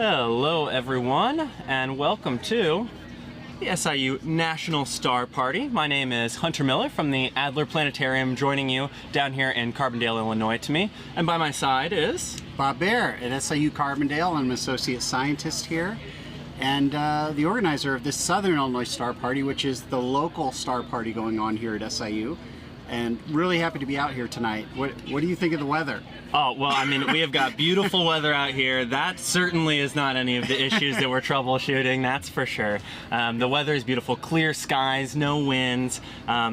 Hello everyone, and welcome to the SIU National Star Party. My name is Hunter Miller from the Adler Planetarium, joining you down here in Carbondale, Illinois to me. And by my side is... Bob Baer at SIU Carbondale. I'm an associate scientist here and the organizer of this Southern Illinois Star Party, which is the local star party going on here at SIU. And really happy to be out here tonight. What do you think of the weather? Oh, well, I mean, we have got beautiful weather out here. That certainly is not any of the issues that we're troubleshooting, that's for sure. The weather is beautiful, clear skies, no winds,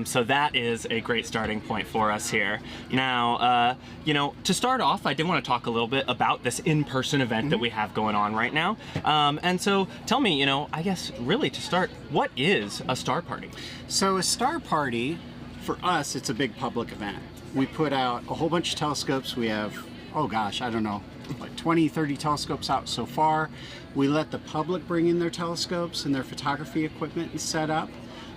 so that is a great starting point for us here. Now, you know, to start off, I did want to talk a little bit about this in-person event that we have going on right now. And so tell me, you know, I guess really to start, what is a star party? So a star party, for us, it's a big public event. We put out a whole bunch of telescopes. We have, oh gosh, I don't know, like 20, 30 telescopes out so far. We let the public bring in their telescopes and their photography equipment and set up,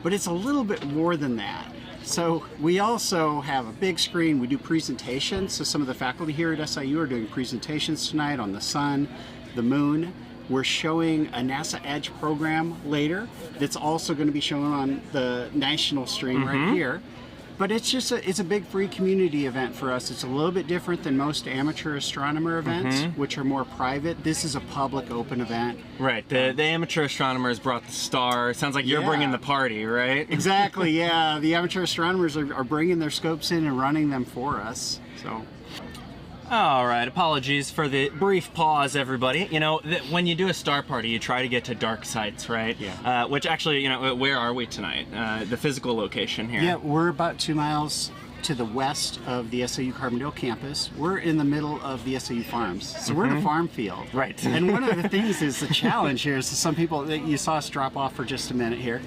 but it's a little bit more than that. So we also have a big screen. We do presentations. So some of the faculty here at SIU are doing presentations tonight on the sun, the moon. We're showing a NASA Edge program later that's also going to be shown on the national stream right here. But it's just it's a big free community event for us. It's a little bit different than most amateur astronomer events, which are more private. This is a public open event. Right, the amateur astronomers brought the star. Sounds like you're bringing the party, right? Exactly, yeah. The amateur astronomers are bringing their scopes in and running them for us. So. All right, apologies for the brief pause, everybody. You know, when you do a star party, you try to get to dark sites, right? Yeah. Which actually, you know, where are we tonight? The physical location here. Yeah, we're about 2 miles to the west of the SIU Carbondale campus. We're in the middle of the SIU farms. So we're in a farm field. Right. And one of the things is the challenge here is some people, that you saw us drop off for just a minute here.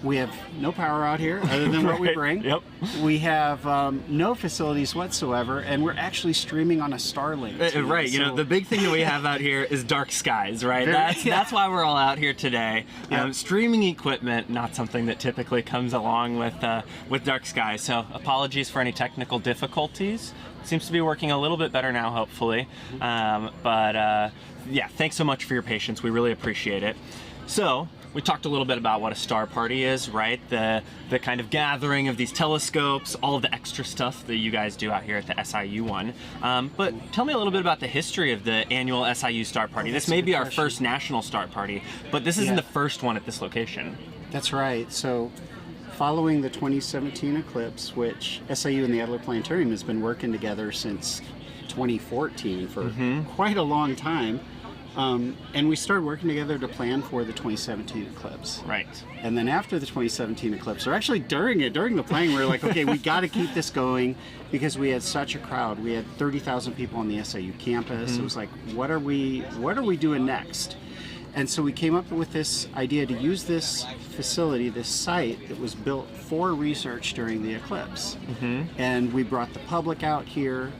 We have no power out here other than what we bring. Yep. We have no facilities whatsoever, and we're actually streaming on a Starlink. Right, you know, the big thing that we have out here is dark skies, right? That's why we're all out here today. Streaming equipment, not something that typically comes along with dark skies. So apologies for any technical difficulties. Seems to be working a little bit better now, hopefully. Yeah, thanks so much for your patience. We really appreciate it. So, we talked a little bit about what a star party is, right? The kind of gathering of these telescopes, all of the extra stuff that you guys do out here at the SIU one. But tell me a little bit about the history of the annual SIU Star Party. This may be our first national star party, but this isn't the first one at this location. That's right. So, following the 2017 eclipse, which SIU and the Adler Planetarium has been working together since 2014 for quite a long time. And we started working together to plan for the 2017 eclipse. Right. And then after the 2017 eclipse, or actually during the planning, we were like, okay, we got to keep this going because we had such a crowd. We had 30,000 people on the SIU campus. It was like, what are we doing next? And so we came up with this idea to use this facility, this site that was built for research during the eclipse. And we brought the public out here.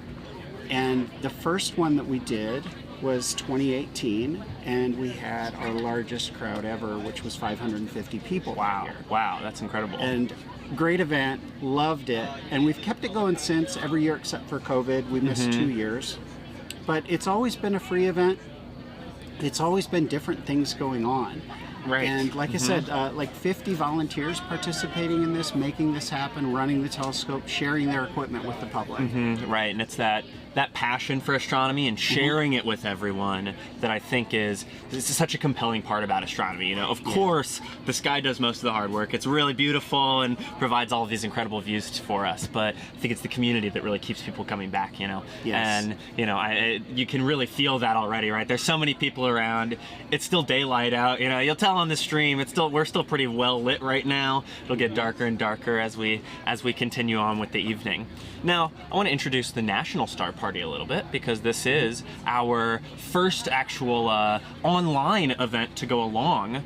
And the first one that we did was 2018, and we had our largest crowd ever, which was 550 people. Wow, here. Wow, that's incredible. And great event, loved it, and we've kept it going since, every year except for COVID. We missed 2 years, but it's always been a free event. It's always been different things going on. Right. And like I said, like 50 volunteers participating in this, making this happen, running the telescope, sharing their equipment with the public. Right, and it's that passion for astronomy and sharing it with everyone that I think this is such a compelling part about astronomy. You know, of course, the sky does most of the hard work. It's really beautiful and provides all of these incredible views for us, but I think it's the community that really keeps people coming back, you know. Yes. And, you know, you can really feel that already, right? There's so many people around. It's still daylight out, you know. You'll tell on the stream, we're still pretty well lit right now. It'll get darker and darker as we continue on with the evening. Now, I want to introduce the National Star Party a little bit because this is our first actual online event to go along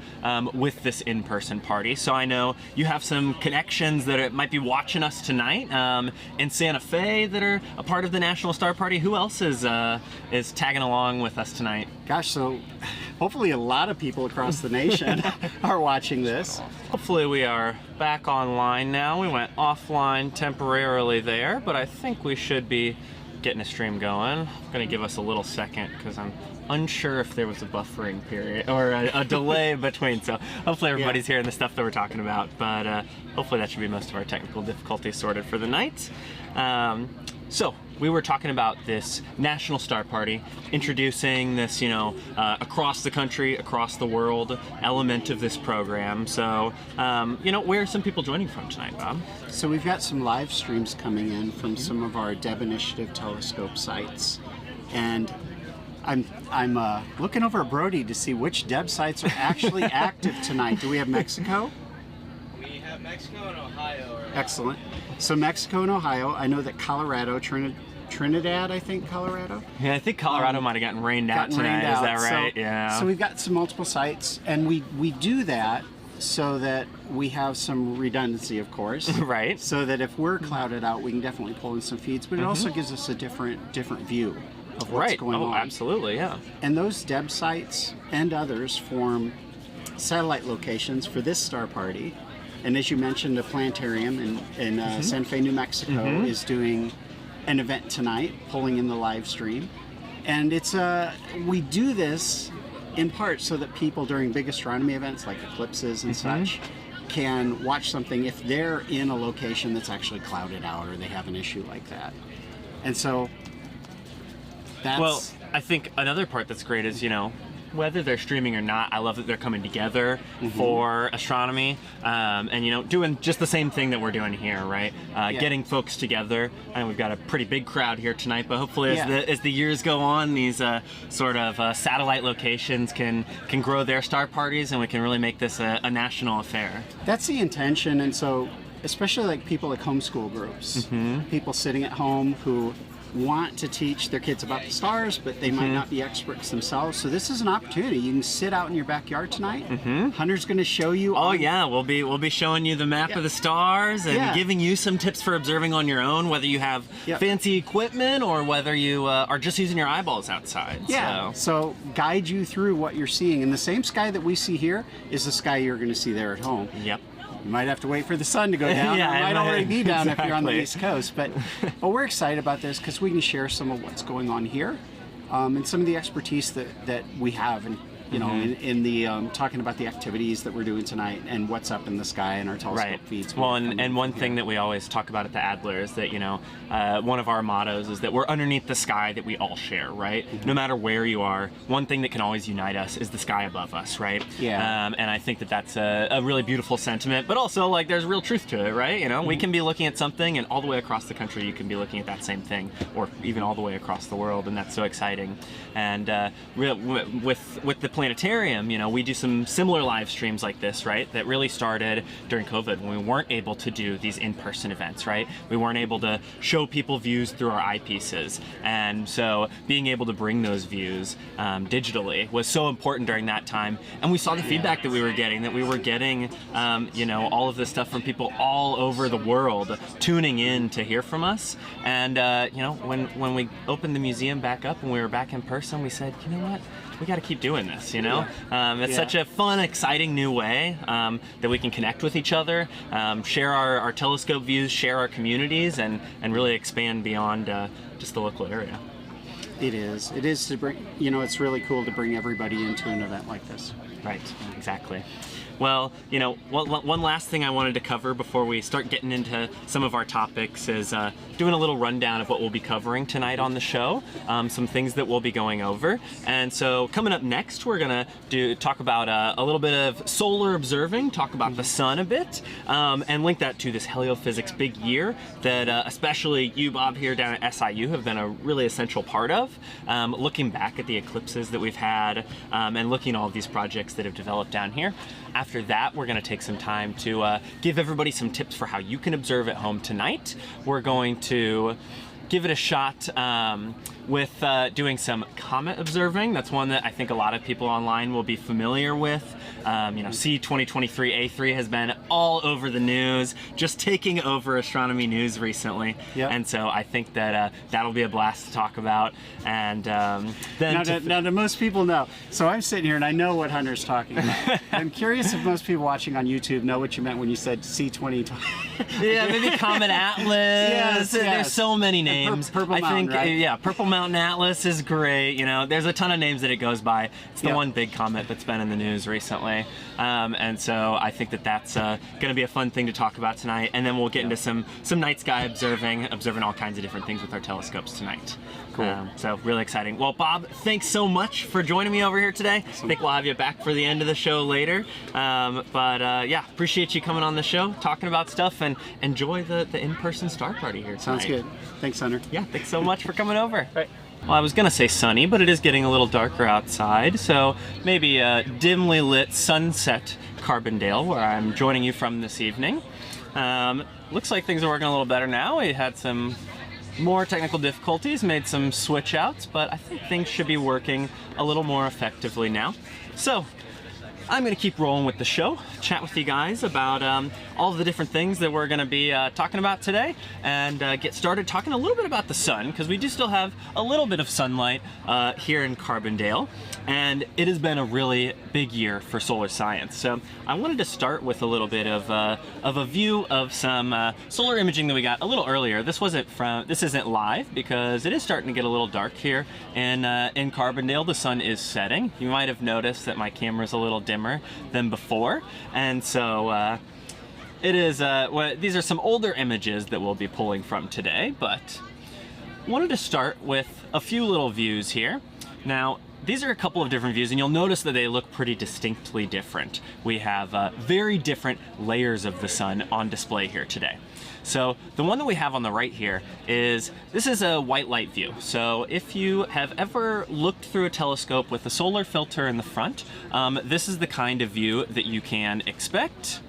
with this in-person party. So I know you have some connections that might be watching us tonight in Santa Fe that are a part of the National Star Party. Who else is tagging along with us tonight? Gosh, so hopefully a lot of people across the nation are watching this. Hopefully we are back online now. We went offline temporarily there, but I think we should be getting a stream going. I'm going to give us a little second because I'm unsure if there was a buffering period or a delay between. So hopefully everybody's hearing the stuff that we're talking about. But hopefully that should be most of our technical difficulties sorted for the night. So we were talking about this National Star Party, introducing this, across the country, across the world element of this program. So, where are some people joining from tonight, Bob? So we've got some live streams coming in from some of our Deb Initiative telescope sites, and I'm looking over at Brody to see which Deb sites are actually active tonight. Do we have Mexico? We have Mexico and Ohio. Excellent. So Mexico and Ohio. I know that Colorado, Trinidad, I think Colorado. Yeah, I think Colorado might have gotten rained out tonight. Is that right? Yeah. So we've got some multiple sites, and we do that so that we have some redundancy, of course. Right. So that if we're clouded out, we can definitely pull in some feeds, but it also gives us a different view of what's going on. Oh, absolutely, yeah. And those Deb sites and others form satellite locations for this star party. And as you mentioned, the planetarium in Santa Fe, New Mexico is doing an event tonight, pulling in the live stream. And we do this in part so that people during big astronomy events like eclipses and such can watch something if they're in a location that's actually clouded out or they have an issue like that. And so that's... Well, I think another part that's great is, whether they're streaming or not, I love that they're coming together for astronomy, and doing just the same thing that we're doing here, right? Getting folks together. And we've got a pretty big crowd here tonight, but hopefully as the years go on, these sort of satellite locations can grow their star parties, and we can really make this a national affair. That's the intention, and so especially like people like homeschool groups, people sitting at home who want to teach their kids about the stars, but they might not be experts themselves. So this is an opportunity. You can sit out in your backyard tonight. Hunter's going to show you. Oh yeah, we'll be showing you the map of the stars and giving you some tips for observing on your own, whether you have fancy equipment or whether you are just using your eyeballs outside. Yeah. So guide you through what you're seeing. And the same sky that we see here is the sky you're going to see there at home. Yep. You might have to wait for the sun to go down. It might already be down if you're on the East Coast. But we're excited about this because we can share some of what's going on here and some of the expertise that we have in the talking about the activities that we're doing tonight and what's up in the sky and our telescope feeds. Well, and one thing that we always talk about at the Adler is that, one of our mottos is that we're underneath the sky that we all share, right? No matter where you are, one thing that can always unite us is the sky above us, right? Yeah. And I think that that's a really beautiful sentiment, but also, like, there's real truth to it, right? We can be looking at something, and all the way across the country, you can be looking at that same thing, or even all the way across the world, and that's so exciting. And with the planetarium, we do some similar live streams like this, right? That really started during COVID when we weren't able to do these in-person events, right? We weren't able to show people views through our eyepieces. And so being able to bring those views digitally was so important during that time. And we saw the feedback that we were getting, all of this stuff from people all over the world tuning in to hear from us. And, when we opened the museum back up and we were back in person, we said, you know what? We got to keep doing this, It's such a fun, exciting new way that we can connect with each other, share our telescope views, share our communities, and really expand beyond just the local area. It is. It is to bring, it's really cool to bring everybody into an event like this. Right, exactly. Well, one last thing I wanted to cover before we start getting into some of our topics is doing a little rundown of what we'll be covering tonight on the show, some things that we'll be going over. And so coming up next, we're going to talk about a little bit of solar observing, talk about the sun a bit, and link that to this heliophysics big year that especially you, Bob, here down at SIU have been a really essential part of, looking back at the eclipses that we've had and looking at all of these projects that have developed down here. After that, we're going to take some time to give everybody some tips for how you can observe at home tonight. We're going to give it a shot with doing some comet observing. That's one that I think a lot of people online will be familiar with. C2023A3 has been all over the news, just taking over astronomy news recently. Yep. And so I think that that'll be a blast to talk about. And then now, do most people know? So I'm sitting here and I know what Hunter's talking about. I'm curious if most people watching on YouTube know what you meant when you said C20. Yeah, maybe Comet Atlas. Yes. There's so many names. Purple I Mountain, think, right? yeah, Purple Mountain Atlas is great. There's a ton of names that it goes by. It's the one big comet that's been in the news recently. And so I think that that's going to be a fun thing to talk about tonight. And then we'll get into some night sky observing all kinds of different things with our telescopes tonight. Cool. So really exciting. Well, Bob, thanks so much for joining me over here today. I think we'll have you back for the end of the show later. Yeah, appreciate you coming on the show, talking about stuff, and enjoy the in-person star party here tonight. Sounds good. Thanks, Hunter. Yeah, thanks so much for coming over. Right. Well, I was gonna say sunny, but it is getting a little darker outside, so maybe a dimly lit sunset Carbondale, where I'm joining you from this evening. Looks like things are working a little better now. We had some more technical difficulties, made some switch outs, but I think things should be working a little more effectively now. So I'm going to keep rolling with the show, chat with you guys about all of the different things that we're going to be talking about today, and get started talking a little bit about the sun, because we do still have a little bit of sunlight here in Carbondale, and it has been a really big year for solar science. So I wanted to start with a little bit of a view of some solar imaging that we got a little earlier. This isn't live because it is starting to get a little dark here in Carbondale. The sun is setting. You might have noticed that my camera's a little dimmer than before, and so it is these are some older images that we'll be pulling from today, but wanted to start with a few little views here. Now, these are a couple of different views, and you'll notice that they look pretty distinctly different. We have very different layers of the sun on display here today. So the one that we have on the right here this is a white light view. So if you have ever looked through a telescope with a solar filter in the front, this is the kind of view that you can expect.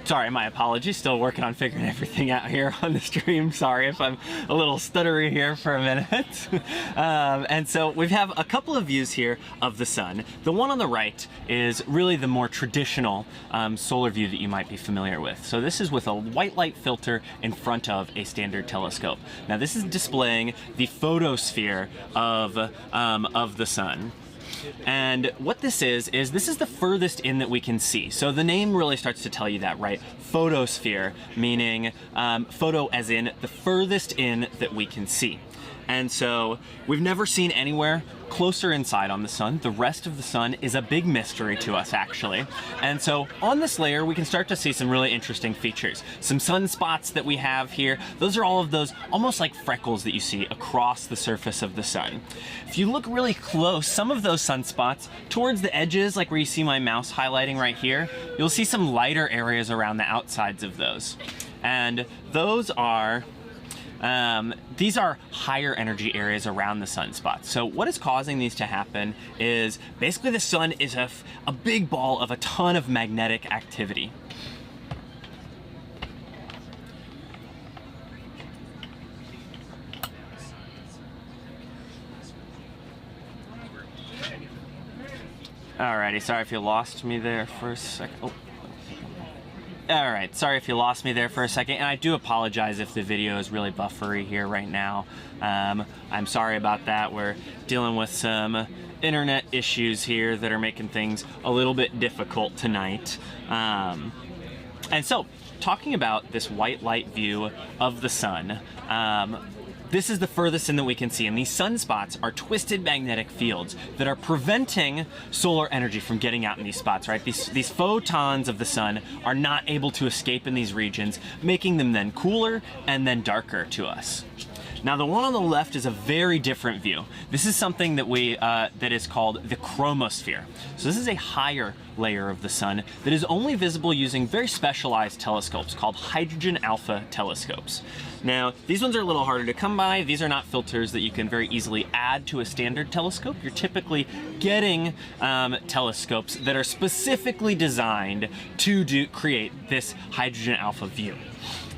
Sorry, my apologies. Still working on figuring everything out here on the stream. Sorry if I'm a little stuttery here for a minute. And so we have a couple of views here of the sun. The one on the right is really the more traditional solar view that you might be familiar with. So this is with a white light filter in front of a standard telescope. Now this is displaying the photosphere of the sun. And what this is this is the furthest in that we can see. So the name really starts to tell you that, right? Photosphere, meaning photo as in the furthest in that we can see. And so we've never seen anywhere closer inside on the sun. The rest of the sun is a big mystery to us, actually. And so on this layer, we can start to see some really interesting features. Some sunspots that we have here, those are all of those almost like freckles that you see across the surface of the sun. If you look really close, some of those sunspots towards the edges, like where you see my mouse highlighting right here, you'll see some lighter areas around the outsides of those. And those are these are higher energy areas around the sunspots. So what is causing these to happen is basically the sun is a big ball of a ton of magnetic activity. Alrighty, sorry if you lost me there for a second. Oh. All right, sorry if you lost me there for a second, and I do apologize if the video is really buffery here right now. I'm sorry about that. We're dealing with some internet issues here that are making things a little bit difficult tonight. And so, talking about this white light view of the sun, this is the furthest in that we can see, and these sunspots are twisted magnetic fields that are preventing solar energy from getting out in these spots, right? These photons of the sun are not able to escape in these regions, making them then cooler and then darker to us. Now the one on the left is a very different view. This is something that that is called the chromosphere. So this is a higher layer of the sun that is only visible using very specialized telescopes called hydrogen alpha telescopes. Now these ones are a little harder to come by. These are not filters that you can very easily add to a standard telescope. You're typically getting telescopes that are specifically designed to create this hydrogen alpha view.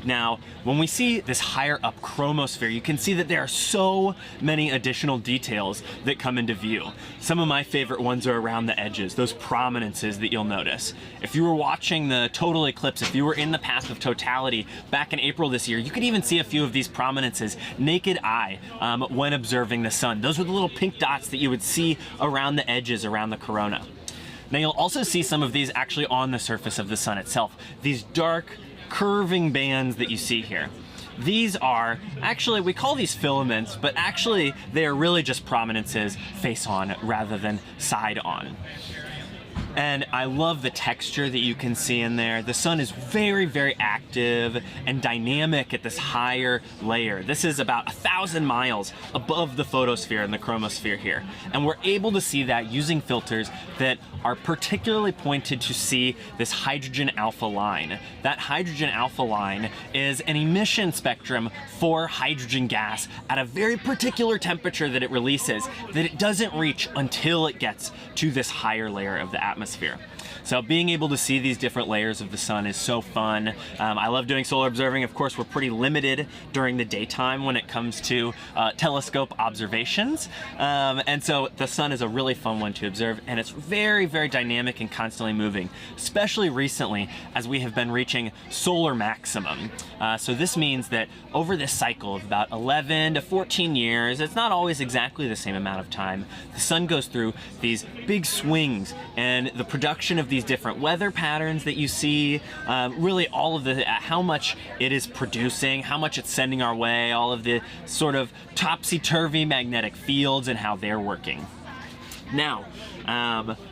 Now, when we see this higher up chromosphere, you can see that there are so many additional details that come into view. Some of my favorite ones are around the edges, those prominences that you'll notice. If you were watching the total eclipse, if you were in the path of totality back in April this year, you could even see a few of these prominences naked eye when observing the sun. Those were the little pink dots that you would see around the edges around the corona. Now you'll also see some of these actually on the surface of the sun itself. These dark, curving bands that you see here. These are, actually we call these filaments, but actually they are really just prominences face on rather than side on. And I love the texture that you can see in there. The sun is very, very active and dynamic at this higher layer. This is about 1,000 miles above the photosphere and the chromosphere here. And we're able to see that using filters that are particularly pointed to see this hydrogen alpha line. That hydrogen alpha line is an emission spectrum for hydrogen gas at a very particular temperature that it releases that it doesn't reach until it gets to this higher layer of the atmosphere. So being able to see these different layers of the sun is so fun. I love doing solar observing. Of course, we're pretty limited during the daytime when it comes to telescope observations. And so the sun is a really fun one to observe, and it's very, very dynamic and constantly moving, especially recently as we have been reaching solar maximum. So this means that over this cycle of about 11 to 14 years, it's not always exactly the same amount of time, the sun goes through these big swings, and the production of these different weather patterns that you see, really all of the, how much it is producing, how much it's sending our way, all of the sort of topsy-turvy magnetic fields and how they're working. Now,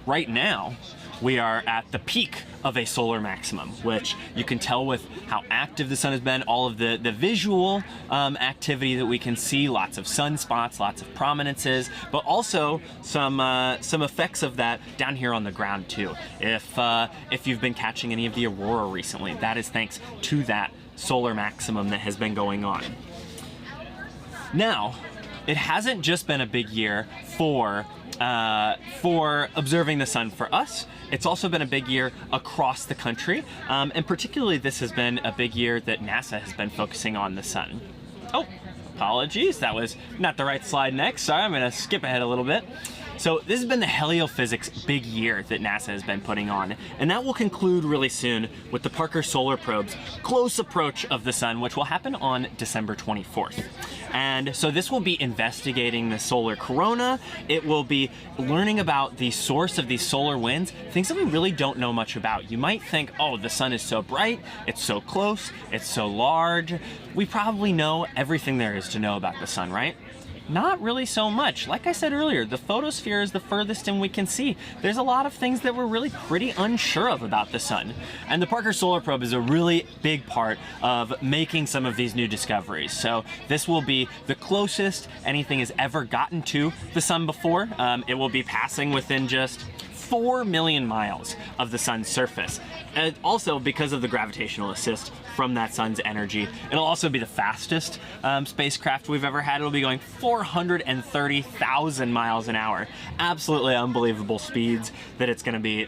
right now, we are at the peak of a solar maximum, which you can tell with how active the sun has been, all of the visual activity that we can see, lots of sunspots, lots of prominences, but also some effects of that down here on the ground too. If you've been catching any of the aurora recently, that is thanks to that solar maximum that has been going on. Now, it hasn't just been a big year for observing the sun for us. It's also been a big year across the country, and particularly this has been a big year that NASA has been focusing on the sun. Oh, apologies, that was not the right slide next. Sorry, I'm gonna skip ahead a little bit. So this has been the heliophysics big year that NASA has been putting on, and that will conclude really soon with the Parker Solar Probe's close approach of the sun, which will happen on December 24th. And so this will be investigating the solar corona. It will be learning about the source of these solar winds, things that we really don't know much about. You might think, oh, the sun is so bright, it's so close, it's so large. We probably know everything there is to know about the sun, right? Not really so much. Like I said earlier, the photosphere is the furthest in we can see. There's a lot of things that we're really pretty unsure of about the sun. And the Parker Solar Probe is a really big part of making some of these new discoveries. So this will be the closest anything has ever gotten to the sun before. It will be passing within just 4 million miles of the sun's surface. And also, because of the gravitational assist from that sun's energy, it'll also be the fastest spacecraft we've ever had. It'll be going 430,000 miles an hour. Absolutely unbelievable speeds that it's gonna be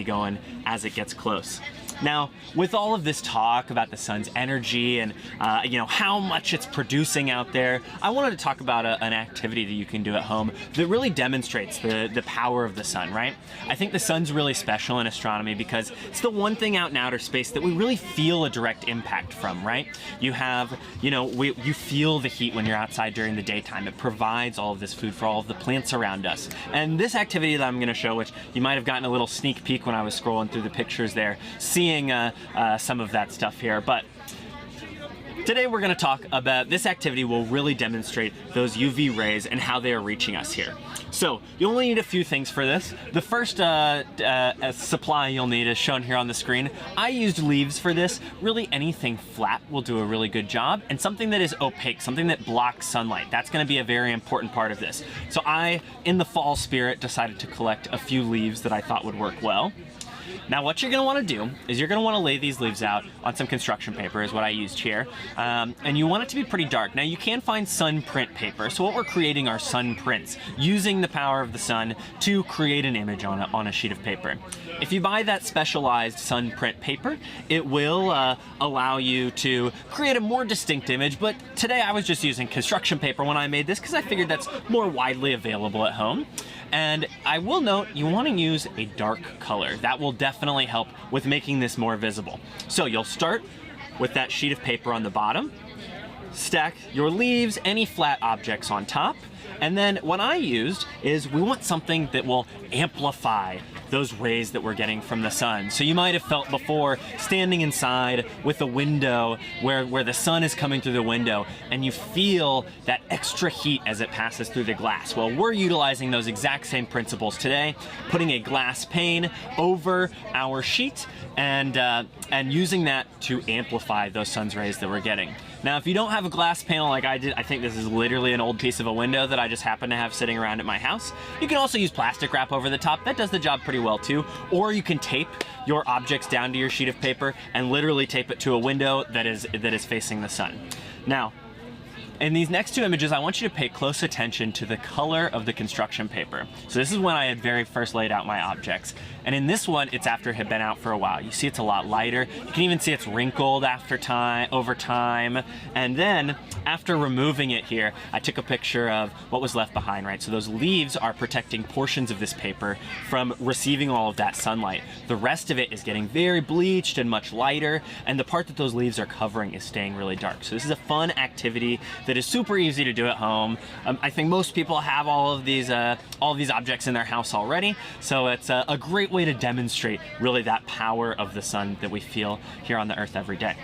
going as it gets close. Now, with all of this talk about the sun's energy and how much it's producing out there, I wanted to talk about an activity that you can do at home that really demonstrates the power of the sun, right? I think the sun's really special in astronomy because it's the one thing out in outer space that we really feel a direct impact from, right? You have, you feel the heat when you're outside during the daytime. It provides all of this food for all of the plants around us. And this activity that I'm going to show, which you might have gotten a little sneak peek when I was scrolling through the pictures there, seeing some of that stuff here, but today we're going to talk about this activity will really demonstrate those UV rays and how they are reaching us here. So you only need a few things for this. The first supply you'll need is shown here on the screen. I used leaves for this. Really anything flat will do a really good job, and something that is opaque, something that blocks sunlight. That's going to be a very important part of this. So I, in the fall spirit, decided to collect a few leaves that I thought would work well. Now what you're going to want to do is you're going to want to lay these leaves out on some construction paper, is what I used here, and you want it to be pretty dark. Now you can find sun print paper, so what we're creating are sun prints, using the power of the sun to create an image on a sheet of paper. If you buy that specialized sun print paper, it will allow you to create a more distinct image, but today I was just using construction paper when I made this because I figured that's more widely available at home. And I will note, you want to use a dark color. That will definitely help with making this more visible. So you'll start with that sheet of paper on the bottom, stack your leaves, any flat objects on top, and then what I used is we want something that will amplify those rays that we're getting from the sun. So you might have felt before standing inside with a window where the sun is coming through the window and you feel that extra heat as it passes through the glass. Well, we're utilizing those exact same principles today, putting a glass pane over our sheet and using that to amplify those sun's rays that we're getting. Now, if you don't have a glass panel like I did, I think this is literally an old piece of a window that I just happen to have sitting around at my house. You can also use plastic wrap over the top. That does the job pretty well too. Or you can tape your objects down to your sheet of paper and literally tape it to a window that is facing the sun. Now, in these next two images, I want you to pay close attention to the color of the construction paper. So this is when I had very first laid out my objects. And in this one, it's after it had been out for a while. You see it's a lot lighter. You can even see it's wrinkled over time. And then after removing it here, I took a picture of what was left behind, right? So those leaves are protecting portions of this paper from receiving all of that sunlight. The rest of it is getting very bleached and much lighter, and the part that those leaves are covering is staying really dark. So this is a fun activity that is super easy to do at home. I think most people have all of these objects in their house already, so it's a great way to demonstrate really that power of the sun that we feel here on the Earth every day.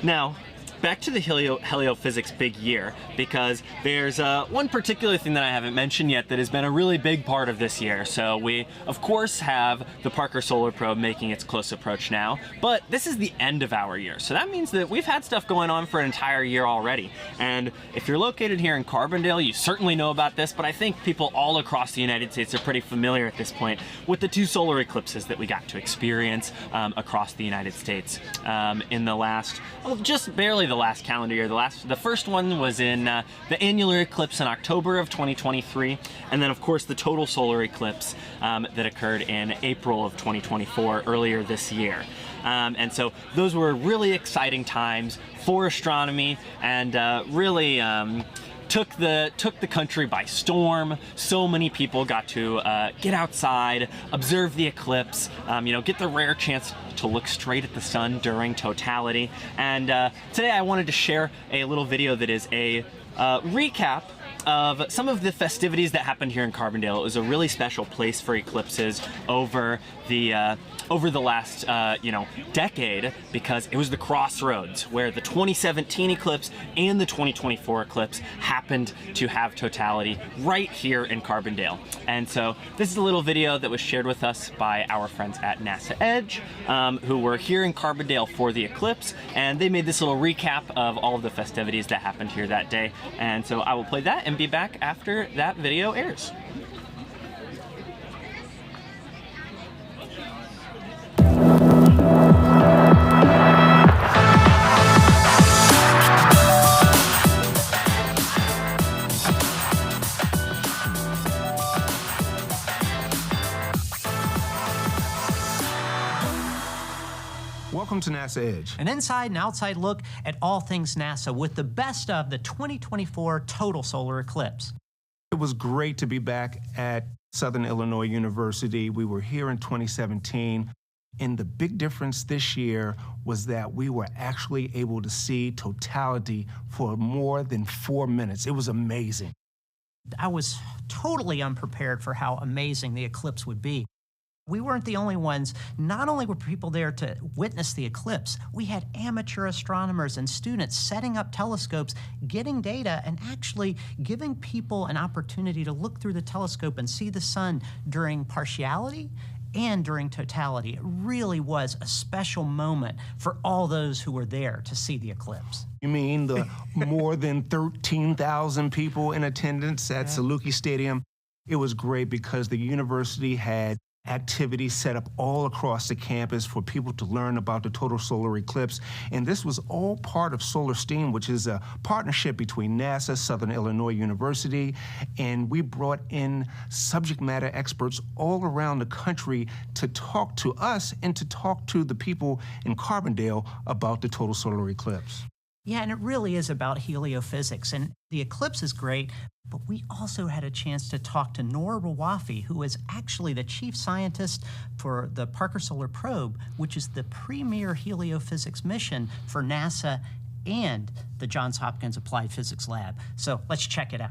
Now, back to the heliophysics big year, because there's one particular thing that I haven't mentioned yet that has been a really big part of this year. So we, of course, have the Parker Solar Probe making its close approach now, but this is the end of our year. So that means that we've had stuff going on for an entire year already. And if you're located here in Carbondale, you certainly know about this, but I think people all across the United States are pretty familiar at this point with the 2 solar eclipses that we got to experience across the United States in the last, well, just barely the last calendar year. The first one was in the annular eclipse in October of 2023, and then of course the total solar eclipse that occurred in April of 2024, earlier this year. And so those were really exciting times for astronomy, and really took the country by storm. So many people got to get outside, observe the eclipse, get the rare chance to look straight at the sun during totality. And today I wanted to share a little video that is a recap of some of the festivities that happened here in Carbondale. It was a really special place for eclipses over the last decade, because it was the Crossroads where the 2017 eclipse and the 2024 eclipse happened to have totality right here in Carbondale. And so this is a little video that was shared with us by our friends at NASA Edge, who were here in Carbondale for the eclipse, and they made this little recap of all of the festivities that happened here that day. And so I will play that and be back after that video airs. Welcome to NASA Edge. An inside and outside look at all things NASA with the best of the 2024 total solar eclipse. It was great to be back at Southern Illinois University. We were here in 2017, and the big difference this year was that we were actually able to see totality for more than 4 minutes. It was amazing. I was totally unprepared for how amazing the eclipse would be. We weren't the only ones. Not only were people there to witness the eclipse, we had amateur astronomers and students setting up telescopes, getting data, and actually giving people an opportunity to look through the telescope and see the sun during partiality and during totality. It really was a special moment for all those who were there to see the eclipse. You mean the more than 13,000 people in attendance at Saluki Stadium? It was great because the university had activities set up all across the campus for people to learn about the total solar eclipse. And this was all part of SolarSTEAM, which is a partnership between NASA, Southern Illinois University, and we brought in subject matter experts all around the country to talk to us and to talk to the people in Carbondale about the total solar eclipse. Yeah, and it really is about heliophysics. And the eclipse is great, but we also had a chance to talk to Nora Rawafi, who is actually the chief scientist for the Parker Solar Probe, which is the premier heliophysics mission for NASA and the Johns Hopkins Applied Physics Lab. So let's check it out.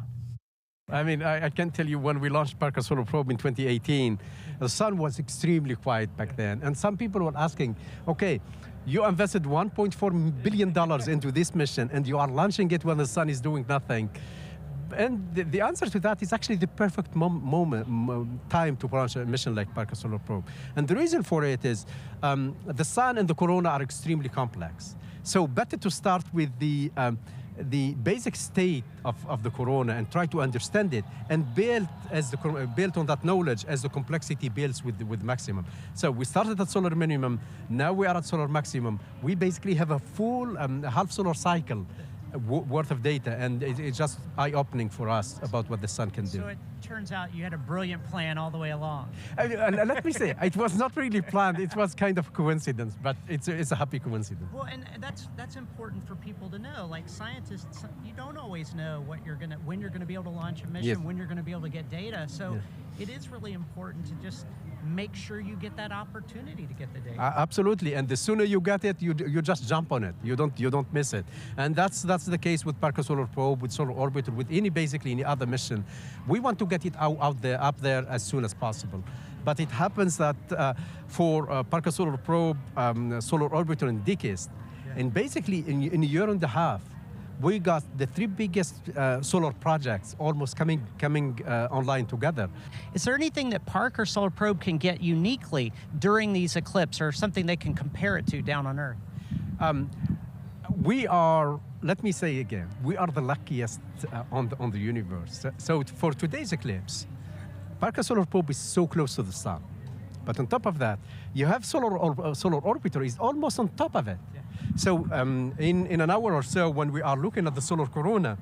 I mean, I can tell you when we launched Parker Solar Probe in 2018, the sun was extremely quiet back then. And some people were asking, okay, you invested $1.4 billion into this mission and you are launching it when the sun is doing nothing. And the answer to that is actually the perfect time to launch a mission like Parker Solar Probe. And the reason for it is the sun and the corona are extremely complex. So better to start with the basic state of the corona and try to understand it and build on that knowledge as the complexity builds with maximum. So we started at solar minimum, now we are at solar maximum. We basically have a full half solar cycle worth of data, and it's just eye-opening for us about what the sun can do. So it turns out you had a brilliant plan all the way along. And let me say, it was not really planned. It was kind of coincidence, but it's a happy coincidence. Well, and that's important for people to know. Like scientists, you don't always know when you're gonna be able to launch a mission, Yes. when you're gonna be able to get data. So it is really important to just make sure you get that opportunity to get the data. Absolutely, and the sooner you get it, you just jump on it. You don't miss it, and that's the case with Parker Solar Probe, with Solar Orbiter, with basically any other mission. We want to get it up there as soon as possible. But it happens that for Parker Solar Probe, Solar Orbiter, and DKIST, and basically in a year and a half, we got the three biggest solar projects almost coming online together. Is there anything that Parker Solar Probe can get uniquely during these eclipses, or something they can compare it to down on Earth? We are, let me say again, we are the luckiest on the universe. So for today's eclipse, Parker Solar Probe is so close to the sun. But on top of that, you have Solar Orbiter is almost on top of it. So in an hour or so, when we are looking at the solar corona,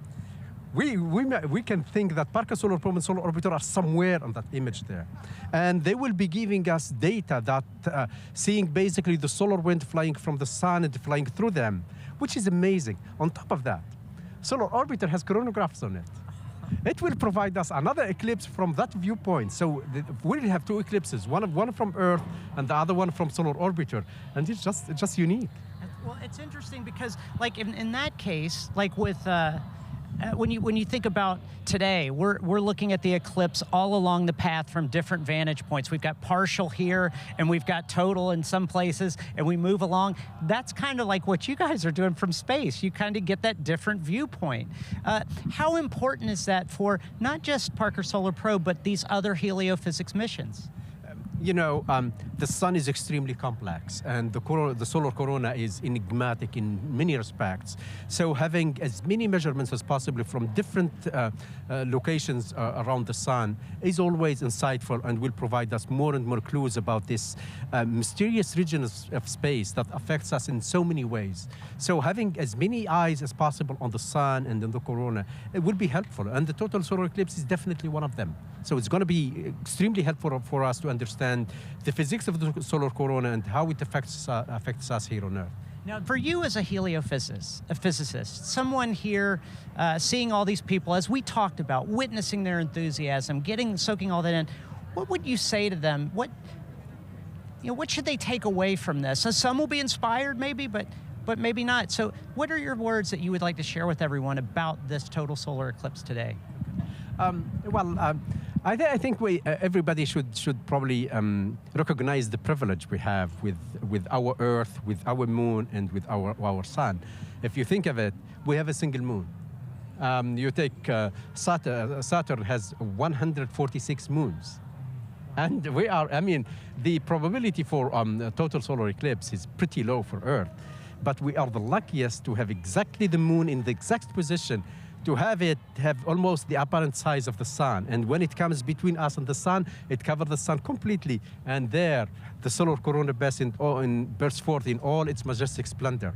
we can think that Parker Solar Probe and Solar Orbiter are somewhere on that image there. And they will be giving us data that seeing basically the solar wind flying from the sun and flying through them, which is amazing. On top of that, Solar Orbiter has coronagraphs on it. It will provide us another eclipse from that viewpoint. So we'll have two eclipses, one from Earth and the other one from Solar Orbiter. And it's just unique. Well, it's interesting because, like in that case, like with when you think about today, we're looking at the eclipse all along the path from different vantage points. We've got partial here, and we've got total in some places, and we move along. That's kind of like what you guys are doing from space. You kind of get that different viewpoint. How important is that for not just Parker Solar Probe, but these other heliophysics missions? You know, the sun is extremely complex, and the solar corona is enigmatic in many respects. So having as many measurements as possible from different locations around the sun is always insightful and will provide us more and more clues about this mysterious region of space that affects us in so many ways. So having as many eyes as possible on the sun and on the corona, it will be helpful. And the total solar eclipse is definitely one of them. So it's going to be extremely helpful for us to understand the physics of the solar corona and how it affects us here on Earth. Now, for you as a physicist, someone here seeing all these people, as we talked about, witnessing their enthusiasm, soaking all that in, what would you say to them? What should they take away from this? So some will be inspired, maybe, but maybe not. So what are your words that you would like to share with everyone about this total solar eclipse today? I think everybody should probably recognize the privilege we have with our Earth, with our moon, and with our sun. If you think of it, we have a single moon. You take Saturn has 146 moons. And the probability for a total solar eclipse is pretty low for Earth. But we are the luckiest to have exactly the moon in the exact position to have it have almost the apparent size of the sun. And when it comes between us and the sun, it covers the sun completely. And there, the solar corona bursts forth in all its majestic splendor.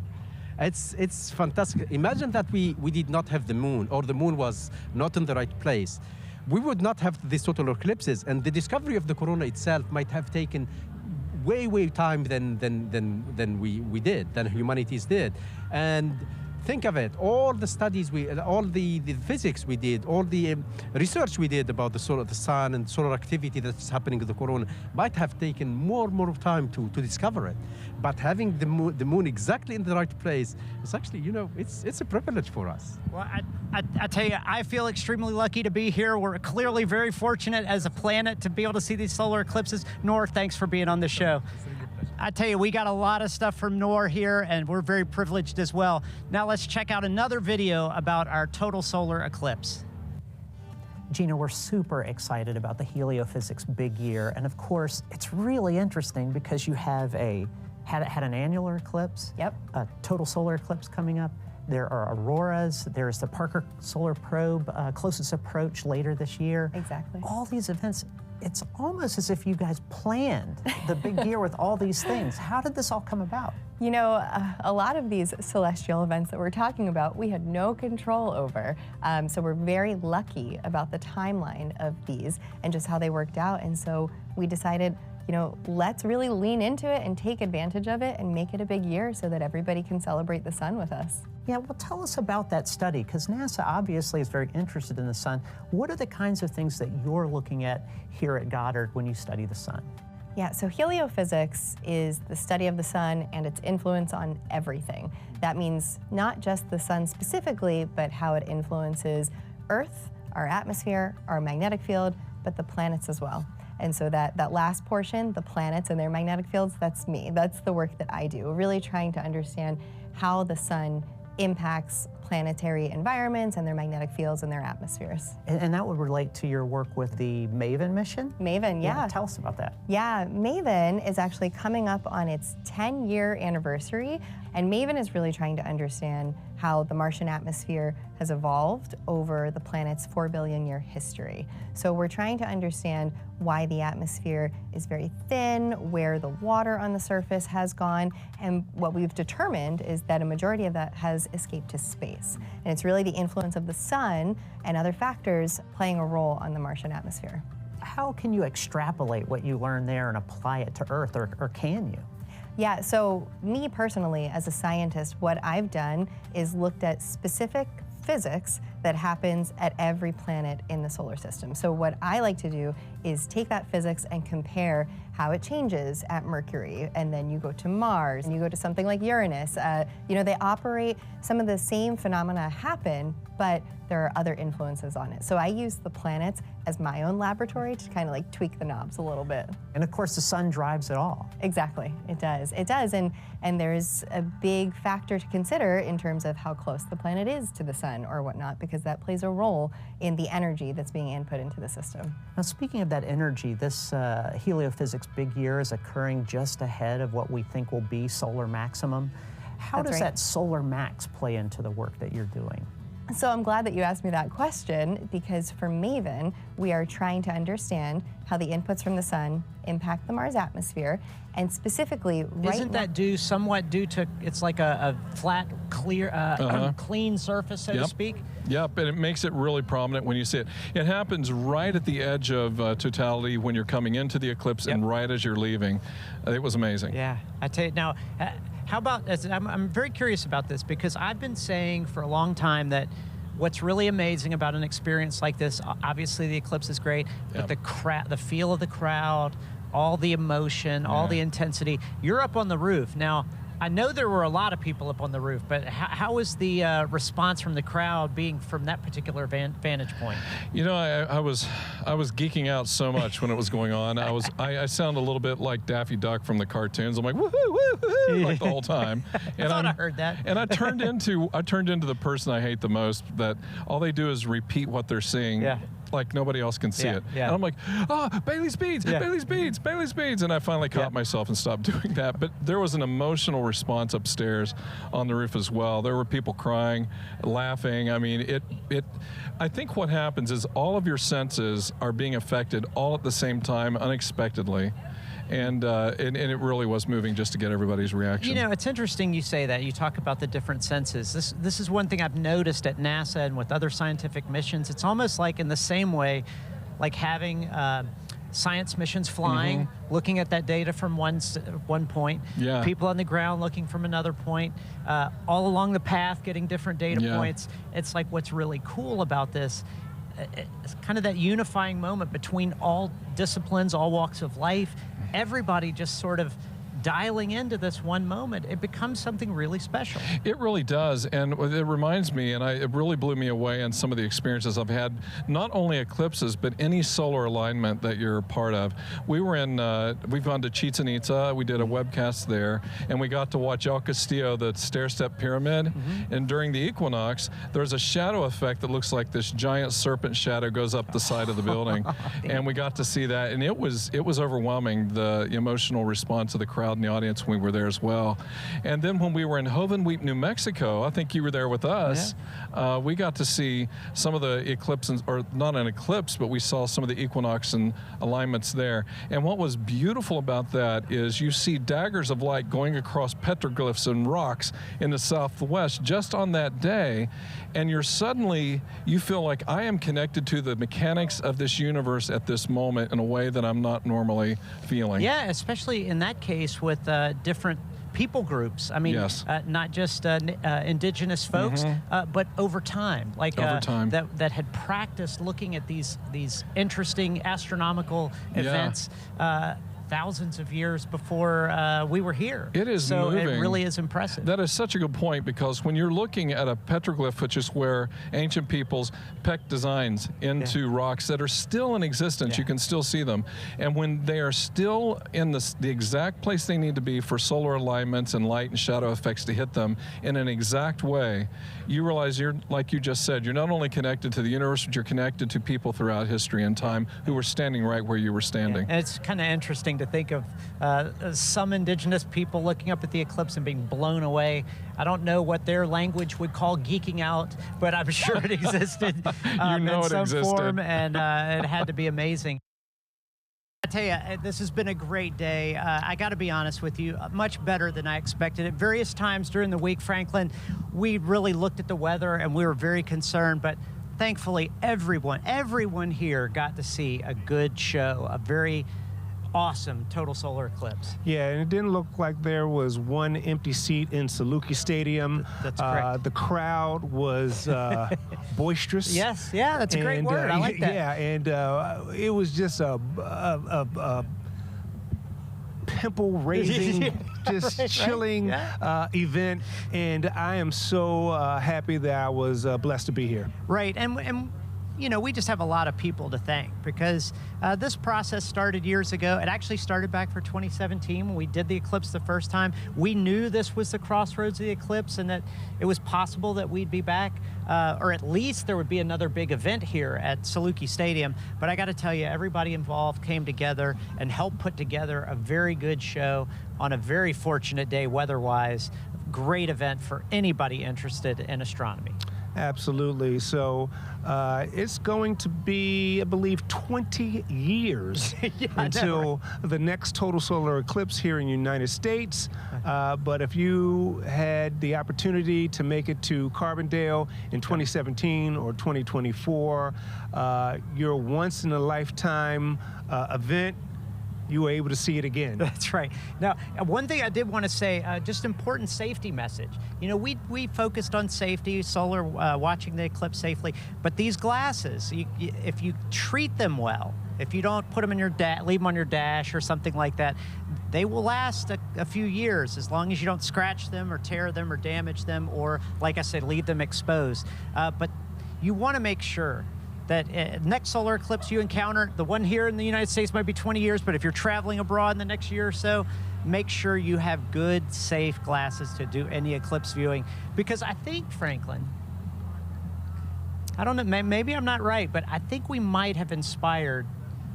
It's fantastic. Imagine that we did not have the moon, or the moon was not in the right place. We would not have these total eclipses, and the discovery of the corona itself might have taken way time than humanities did. And think of it, all the studies all the physics we did, all the research we did about the sun and solar activity that's happening with the corona might have taken more time to discover it. But having the moon exactly in the right place is actually, it's a privilege for us. Well, I tell you, I feel extremely lucky to be here. We're clearly very fortunate as a planet to be able to see these solar eclipses. Noor, thanks for being on the show. I tell you, we got a lot of stuff from Noor here, and we're very privileged as well. Now let's check out another video about our total solar eclipse. Gina, we're super excited about the heliophysics big year, and of course, it's really interesting because you have had an annular eclipse, a total solar eclipse coming up. There are auroras. There's the Parker Solar Probe closest approach later this year. Exactly. All these events. It's almost as if you guys planned the big year with all these things. How did this all come about? You know, a lot of these celestial events that we're talking about, we had no control over. So we're very lucky about the timeline of these and just how they worked out. And so we decided, let's really lean into it and take advantage of it and make it a big year so that everybody can celebrate the sun with us. Yeah, well, tell us about that study, because NASA obviously is very interested in the sun. What are the kinds of things that you're looking at here at Goddard when you study the sun? Yeah, so heliophysics is the study of the sun and its influence on everything. That means not just the sun specifically, but how it influences Earth, our atmosphere, our magnetic field, but the planets as well. And so that last portion, the planets and their magnetic fields, that's me. That's the work that I do, really trying to understand how the sun impacts planetary environments and their magnetic fields and their atmospheres. And that would relate to your work with the MAVEN mission? MAVEN, yeah. Tell us about that. Yeah, MAVEN is actually coming up on its 10-year anniversary, and MAVEN is really trying to understand how the Martian atmosphere has evolved over the planet's 4 billion year history. So we're trying to understand why the atmosphere is very thin, where the water on the surface has gone, and what we've determined is that a majority of that has escaped to space. And it's really the influence of the sun and other factors playing a role on the Martian atmosphere. How can you extrapolate what you learn there and apply it to Earth, or can you? Yeah, so me personally, as a scientist, what I've done is looked at specific physics that happens at every planet in the solar system. So what I like to do is take that physics and compare how it changes at Mercury, and then you go to Mars, and you go to something like Uranus. They operate, some of the same phenomena happen, but there are other influences on it. So I use the planets as my own laboratory to kind of like tweak the knobs a little bit. And of course, the sun drives it all. Exactly, it does. It does, and there's a big factor to consider in terms of how close the planet is to the sun or whatnot, because that plays a role in the energy that's being input into the system. Now, speaking of that energy, this heliophysics big year is occurring just ahead of what we think will be solar maximum. How does that solar max play into the work that you're doing? So I'm glad that you asked me that question, because for MAVEN, we are trying to understand how the inputs from the sun impact the Mars atmosphere, and specifically Isn't that somewhat due to, it's like a flat, clear, clean surface, so to speak? Yep, and it makes it really prominent when you see it. It happens right at the edge of totality when you're coming into the eclipse and right as you're leaving. It was amazing. Yeah, I tell you, now, how about, I'm very curious about this, because I've been saying for a long time that what's really amazing about an experience like this, obviously the eclipse is great, but the feel of the crowd, all the emotion, all the intensity. You're up on the roof. Now, I know there were a lot of people up on the roof, but how was the response from the crowd being from that particular vantage point? You know, I was geeking out so much when it was going on. I sound a little bit like Daffy Duck from the cartoons. I'm like woohoo, woohoo, like the whole time. And I heard that. And I turned into the person I hate the most. That all they do is repeat what they're seeing. like nobody else can see it. Yeah. And I'm like, oh, Bailey's beads, Bailey's beads, Bailey's beads. And I finally caught myself and stopped doing that. But there was an emotional response upstairs on the roof as well. There were people crying, laughing. I mean, I think what happens is all of your senses are being affected all at the same time, unexpectedly. And it really was moving just to get everybody's reaction. You know, it's interesting you say that. You talk about the different senses. This is one thing I've noticed at NASA and with other scientific missions. It's almost like in the same way, like having science missions flying, looking at that data from one point, people on the ground looking from another point, all along the path getting different data points. It's like what's really cool about this, it's kind of that unifying moment between all disciplines, all walks of life, everybody just sort of dialing into this one moment. It becomes something really special. It really does, and it reminds me, and it really blew me away on some of the experiences I've had, not only eclipses, but any solar alignment that you're a part of. We've gone to Chichen Itza, we did a webcast there, and we got to watch El Castillo, the stair-step pyramid, and during the equinox, there's a shadow effect that looks like this giant serpent shadow goes up the side of the building, and we got to see that, and it was overwhelming, the emotional response of the crowd in the audience when we were there as well. And then when we were in Hovenweep, New Mexico, I think you were there with us, we got to see some of the eclipses, or not an eclipse, but we saw some of the equinox and alignments there. And what was beautiful about that is you see daggers of light going across petroglyphs and rocks in the southwest just on that day, and you feel like I am connected to the mechanics of this universe at this moment in a way that I'm not normally feeling. Yeah, especially in that case with different people groups. I mean, not just indigenous folks, but over time, like that had practiced looking at these interesting astronomical events thousands of years before we were here. It is so moving. It really is impressive. That is such a good point, because when you're looking at a petroglyph, which is where ancient peoples pecked designs into rocks that are still in existence, you can still see them. And when they are still in the exact place they need to be for solar alignments and light and shadow effects to hit them in an exact way, you realize you're, like you just said, you're not only connected to the universe, but you're connected to people throughout history and time who were standing right where you were standing. And it's kind of interesting to think of some indigenous people looking up at the eclipse and being blown away. I don't know what their language would call geeking out, but I'm sure it existed in some form, and it had to be amazing. I tell you, this has been a great day. I got to be honest with you, much better than I expected. At various times during the week, Franklin, we really looked at the weather and we were very concerned, but thankfully everyone here got to see a good show, a very awesome total solar eclipse. Yeah, and it didn't look like there was one empty seat in Saluki Stadium. That's correct. The crowd was boisterous. Yes, yeah, that's a great word. I like that. Yeah, and it was just a pimple-raising, just chilling event, and I am so happy that I was blessed to be here. Right, and you know, we just have a lot of people to thank, because this process started years ago. It actually started back for 2017 when we did the eclipse the first time. We knew this was the crossroads of the eclipse and that it was possible that we'd be back, or at least there would be another big event here at Saluki Stadium. But I got to tell you, everybody involved came together and helped put together a very good show on a very fortunate day weather-wise. Great event for anybody interested in astronomy. Absolutely. So it's going to be, I believe, 20 years until the next total solar eclipse here in the United States. But if you had the opportunity to make it to Carbondale in 2017 or 2024, your once-in-a-lifetime event, you were able to see it again. That's right. Now, one thing I did want to say, just important safety message. You know, we focused on safety, solar, watching the eclipse safely, but these glasses, if you treat them well, if you don't put them in your leave them on your dash or something like that, they will last a few years as long as you don't scratch them or tear them or damage them, or, like I said, leave them exposed. But you want to make sure that next solar eclipse you encounter, the one here in the United States might be 20 years, but if you're traveling abroad in the next year or so, make sure you have good, safe glasses to do any eclipse viewing. Because I think, Franklin, I don't know, maybe I'm not right, but I think we might have inspired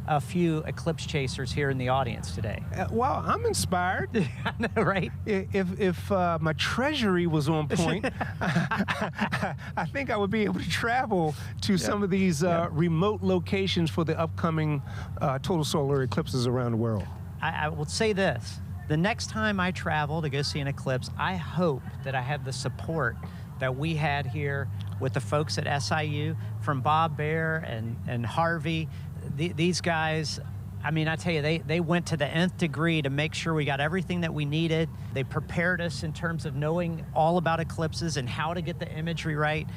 a few eclipse chasers here in the audience today. Well, I'm inspired. I know, right? If my treasury was on point, I think I would be able to travel to some of these remote locations for the upcoming total solar eclipses around the world. I will say this. The next time I travel to go see an eclipse, I hope that I have the support that we had here with the folks at SIU, from Bob Baer and Harvey. These guys, I mean, I tell you, they went to the nth degree to make sure we got everything that we needed. They prepared us in terms of knowing all about eclipses and how to get the imagery right,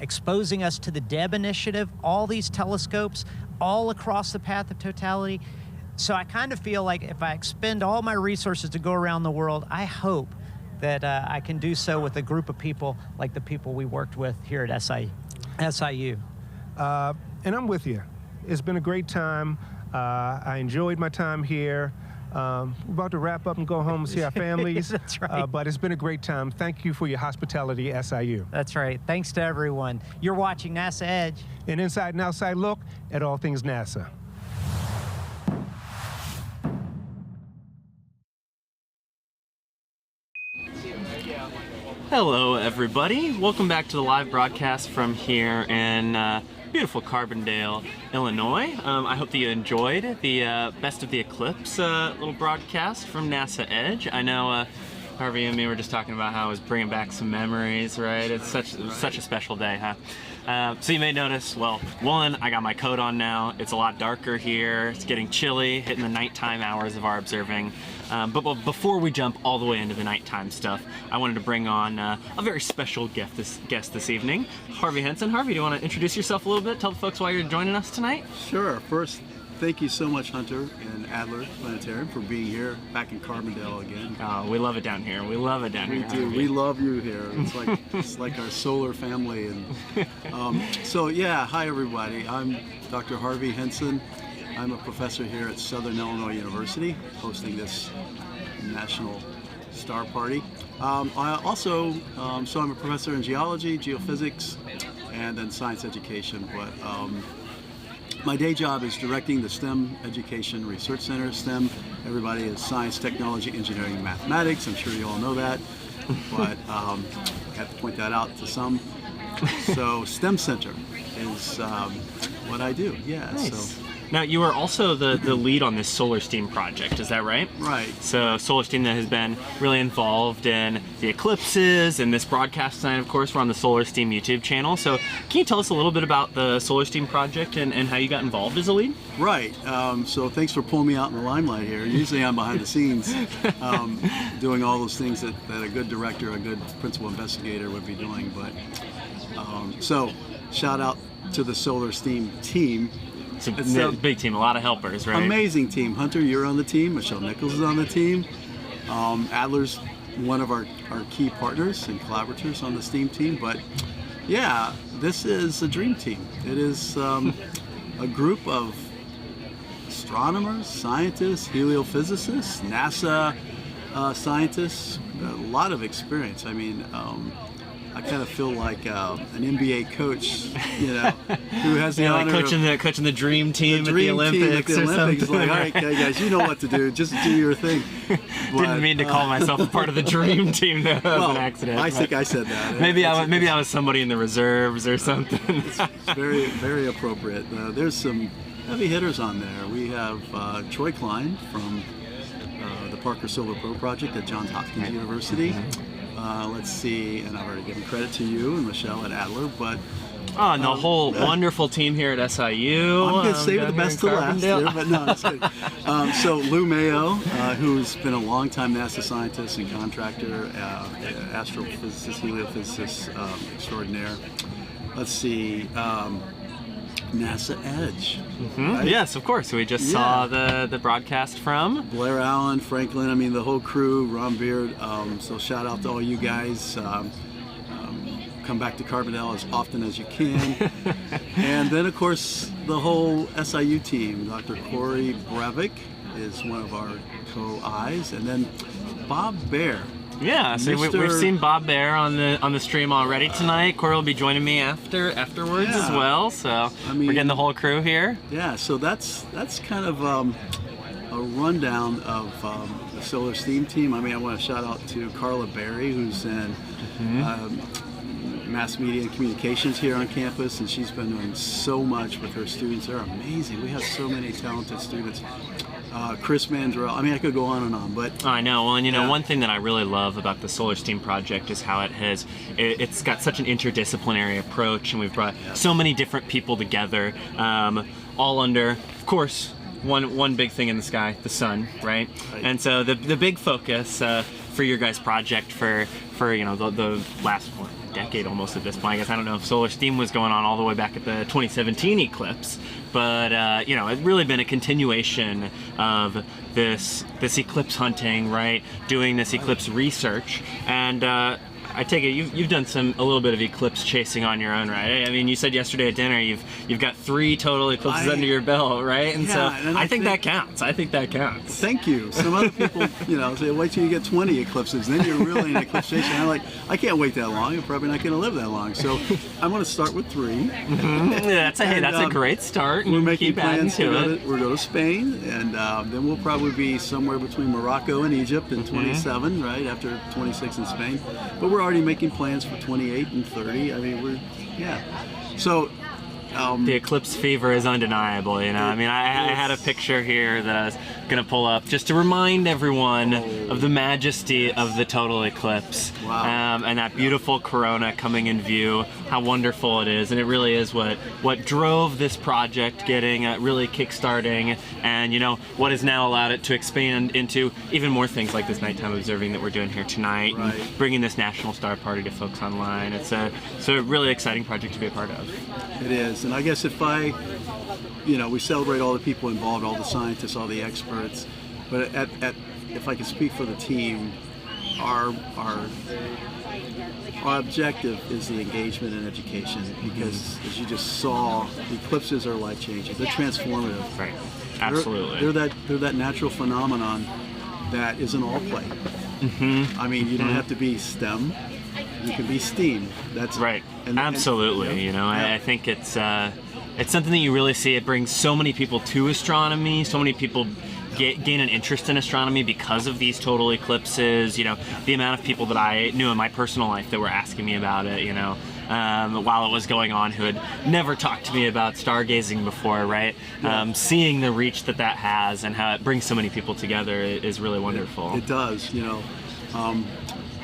exposing us to the DEB initiative, all these telescopes, all across the path of totality. So I kind of feel like if I expend all my resources to go around the world, I hope that I can do so with a group of people like the people we worked with here at SIU. And I'm with you. It's been a great time. I enjoyed my time here. We're about to wrap up and go home and see our families. That's right. But it's been a great time. Thank you for your hospitality, SIU. That's right. Thanks to everyone. You're watching NASA Edge. An inside and outside look at all things NASA. Hello, everybody. Welcome back to the live broadcast from here in beautiful Carbondale, Illinois. I hope that you enjoyed the Best of the Eclipse little broadcast from NASA Edge. I know Harvey and me were just talking about how it was bringing back some memories, right? It's such a special day, huh? So you may notice, well, one, I got my coat on now. It's a lot darker here. It's getting chilly, hitting the nighttime hours of our observing. But before we jump all the way into the nighttime stuff, I wanted to bring on a very special guest this evening, Harvey Henson. Harvey, do you want to introduce yourself a little bit? Tell the folks why you're joining us tonight. Sure. First, thank you so much, Hunter and Adler Planetarium, for being here back in Carbondale again. Oh, we love it down here. We love it down here. We do. We love you here. It's like our solar family. And so yeah, hi everybody. I'm Dr. Harvey Henson. I'm a professor here at Southern Illinois University, hosting this National Star Party. I also, so I'm a professor in geology, geophysics, and then science education. But my day job is directing the STEM Education Research Center. STEM, everybody, is science, technology, engineering, and mathematics. I'm sure you all know that, but I have to point that out to some. So STEM Center is what I do. Yeah. Nice. So. Now, you are also the lead on this SolarSTEAM project, is that right? Right. So SolarSTEAM that has been really involved in the eclipses and this broadcast tonight, of course. We're on the SolarSTEAM YouTube channel. So can you tell us a little bit about the SolarSTEAM project and how you got involved as a lead? Right. So thanks for pulling me out in the limelight here. Usually I'm behind the scenes doing all those things that a good director, a good principal investigator would be doing. But so shout out to the SolarSTEAM team. It's a big team, a lot of helpers, right? Amazing team. Hunter, you're on the team. Michelle Nichols is on the team. Adler's one of our key partners and collaborators on the STEAM team. But yeah, this is a dream team. It is a group of astronomers, scientists, heliophysicists, NASA scientists, a lot of experience. I mean, I kind of feel like an NBA coach, you know, who has the honor like coaching the dream team at the Olympics or something. Like, all right, guys, you know what to do. Just do your thing. But, didn't mean to call myself a part of the dream team. That was an accident. I think I said that. Maybe I was somebody in the reserves or something. It's very, very appropriate. There's some heavy hitters on there. We have Troy Klein from the Parker Solar Pro Project at Johns Hopkins University. Let's see, and I've already given credit to you and Michelle at Adler, but and the whole wonderful team here at SIU. I'm going to save the best to last here, but no, that's good. So Lou Mayo, who's been a longtime NASA scientist and contractor, astrophysicist, heliophysicist extraordinaire. Let's see, NASA Edge. Right? Yes, of course. We just saw the broadcast from Blair Allen, Franklin, I mean the whole crew, Ron Beard. So shout out to all you guys. Come back to Carbondale as often as you can. And then of course the whole SIU team. Dr. Corey Brevik is one of our co-Is. And then Bob Baer. Yeah, so we've seen Bob Bear on the stream already tonight. Corey will be joining me afterwards as well. So we're getting the whole crew here. Yeah, so that's kind of a rundown of the SolarSTEAM team. I mean, I want to shout out to Carla Berry, who's in mass media and communications here on campus, and she's been doing so much with her students. They're amazing. We have so many talented students. Chris Mandrell. I mean, I could go on and on, but I know. Well, and you know, one thing that I really love about the SolarSTEAM project is how it's got such an interdisciplinary approach, and we've brought so many different people together, all under, of course, one big thing in the sky, the sun, right? And so the big focus for your guys' project for you know the last decade almost at this point. I guess I don't know if SolarSTEAM was going on all the way back at the 2017 eclipse, but you know, it's really been a continuation of this eclipse hunting, right? Doing this eclipse research, and I take it you've done a little bit of eclipse chasing on your own, right? I mean, you said yesterday at dinner you've got 3 total eclipses under your belt, right? And so I think that counts. I think that counts. Thank you. Some other people, you know, say wait till you get 20 eclipses, then you're really in eclipse chasing. I'm like, I can't wait that long. I'm probably not going to live that long. So I'm going to start with 3. Yeah, that's a great start. We're making plans to we'll go to Spain, and then we'll probably be somewhere between Morocco and Egypt in 27, right after 26 in Spain. But we're already making plans for 28 and 30. I mean, so the eclipse fever is undeniable, you know. I mean, I had a picture here that I was going to pull up just to remind everyone of the majesty of the total eclipse. Wow. And that beautiful corona coming in view, how wonderful it is. And it really is what drove this project getting really kickstarting, and, you know, what has now allowed it to expand into even more things like this nighttime observing that we're doing here tonight, and bringing this National Star Party to folks online. It's a really exciting project to be a part of. It is. And I guess you know, we celebrate all the people involved, all the scientists, all the experts, but if I can speak for the team, our objective is the engagement and education, because as you just saw, eclipses are life-changing. They're transformative. Right. Absolutely. They're that natural phenomenon that is an all-play. I mean, you don't have to be STEM. You can be STEAM. That's right. Absolutely. You know, I think it's something that you really see. It brings so many people to astronomy. So many people gain an interest in astronomy because of these total eclipses. You know, the amount of people that I knew in my personal life that were asking me about it, you know, while it was going on, who had never talked to me about stargazing before, right? Seeing the reach that has and how it brings so many people together is really wonderful. It does, you know.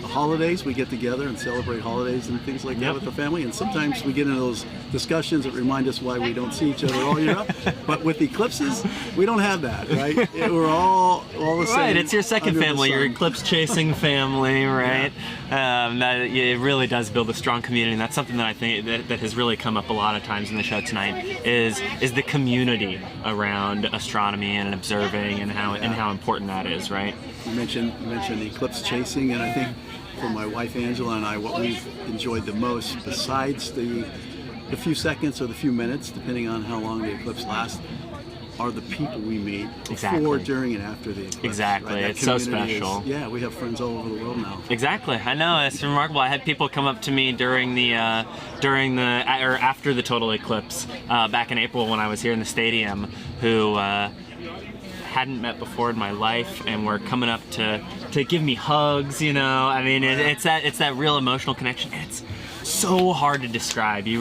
Holidays, we get together and celebrate holidays and things like that with the family, and sometimes we get into those discussions that remind us why we don't see each other all year up. But with eclipses, we don't have that, right? We're all the same. Right, it's your second family, your eclipse chasing family, right? It really does build a strong community, and that's something that I think that has really come up a lot of times in the show tonight is the community around astronomy and observing, and how important that is, right? You mentioned eclipse chasing, and I think for my wife Angela and I, what we've enjoyed the most, besides the few seconds or the few minutes, depending on how long the eclipse lasts, are the people we meet before, during, and after the eclipse. Exactly, right? It's so special. We have friends all over the world now. Exactly, I know, it's remarkable. I had people come up to me during the or after the total eclipse back in April when I was here in the stadium, who hadn't met before in my life, and were coming up to give me hugs, you know. I mean, it's that real emotional connection. It's so hard to describe. You